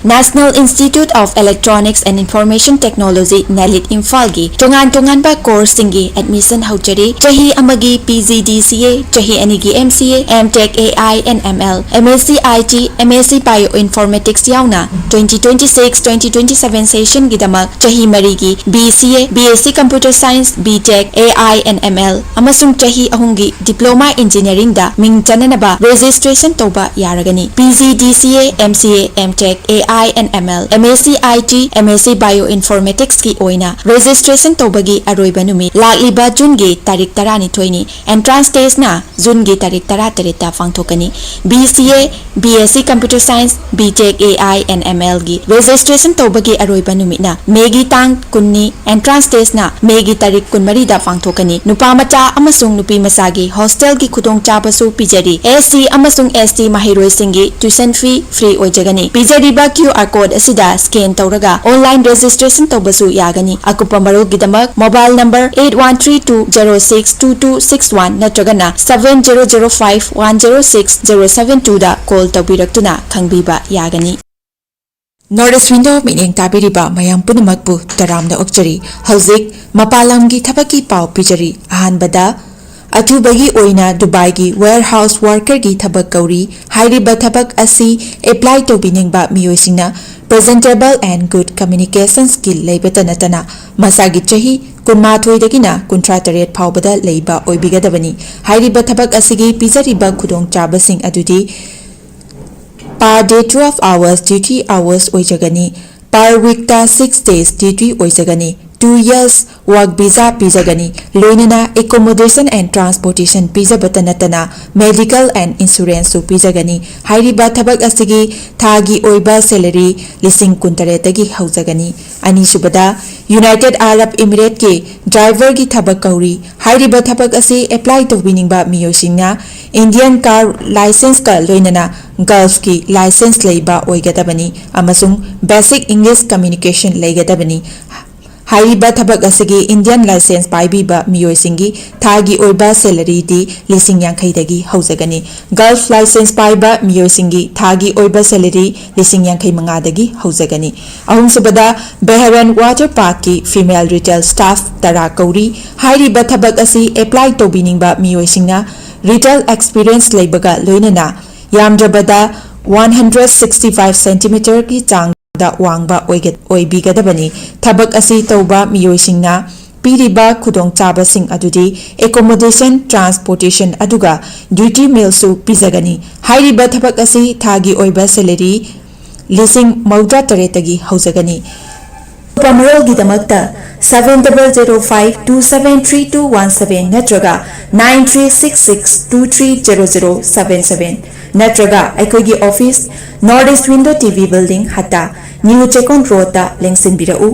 National Institute of Electronics and Information Technology NELIT Imphal-gi tongan ba course singi admission haujari chahi amagi PGDCA chahi anigi MCA MTech AI and ML MSc IT MSc Bioinformatics yauna 2026-2027 session gidamak chahi marigi BCA BSc Computer Science BTech AI and ML amasung chahi ahungi Diploma Engineering da ming chananaba registration toba yaragani PGDCA, MCA, MTech, AI and ML, MSc IT, MSc Bioinformatics ki oina registration tobagi aroiba numi lakliba June gi tarik 12 ni entrance test na June gi tarik 13 ta phangthokani BCA, BSc Computer Science, BTech, AI and ML gi registration tobagi aroiba numi na Megi tang kunni entrance test na Megi tarik 13 da phangthokani nupa macha amasung nupi masagi hostel gi khudong chabasu pijari SC amasung ST mahiroi singi tuition fee free oijagani pijariba QR code asida scan tawraga online registration tawbasu yagani akupa marul gidamak mobile number 8132062261 natragana 7005106072 da call tawbiraktuna khangbiba yagani Northeast Window mining tabiriba mayam punamakpu taramna okchari hauzik mapalamgi thabaki pau pijari ahanbada Atubagi oina Dubai gi warehouse worker gi thabak kauri hairiba thabak asi apply to biningba miyoisingna presentable and good communication skill leibata natana masagi chahi kunmathoi dagina kuntrataret phawbada leiba oibigadabani hairiba thabak asigi pizariba khudong chabasing adudi per day 12 hours duty hours oijagani per week ta 6 days duty oijagani 2 years work visa pizagani loinana accommodation and transportation pizza batanatana medical and insurance su pizagani hairiba thabak asigi thagi oiba salary lising kuntare tagi haujagani ani subada United Arab Emirates ke driver gi thabak kauri hairiba thabak asi apply to winning ba miyosingna Indian car license ka loinana Gulf ki license leiba oigadabani amasung basic English communication leigadabani Hairiba thabak asigi Indian license paibiba miyoisingi thagi oiba salary di lising yankhai dagi haujagani Gulf license paiba miyoisingi thagi oiba salary lising yankhai manga dagi haujagani ahum subada Beharan Water Park ki female retail staff tara kauri hairiba thabak asi apply to biningba miyoisingna retail experience leibaga loinana yamdrabada 165 cm ki chang da wangba oibigadabani thabak asi tauba miyoisingna piriba khudong chabasing adudi accommodation transportation aduga duty meal su pizagani hairiba thabak asi thagi oiba salary lising maudra taretagi haujagani Pamarol gidamakta 7005273217 ꯅꯠꯇ꯭ꯔꯒ 9366230077 ꯅꯠꯇ꯭ꯔꯒ ꯑꯩꯈꯣꯏꯒꯤ office north east window TV building ꯍꯠꯇ new Chekon ꯔꯣꯗꯇ ꯂꯦꯡꯁꯤꯟꯕꯤꯔꯛꯎ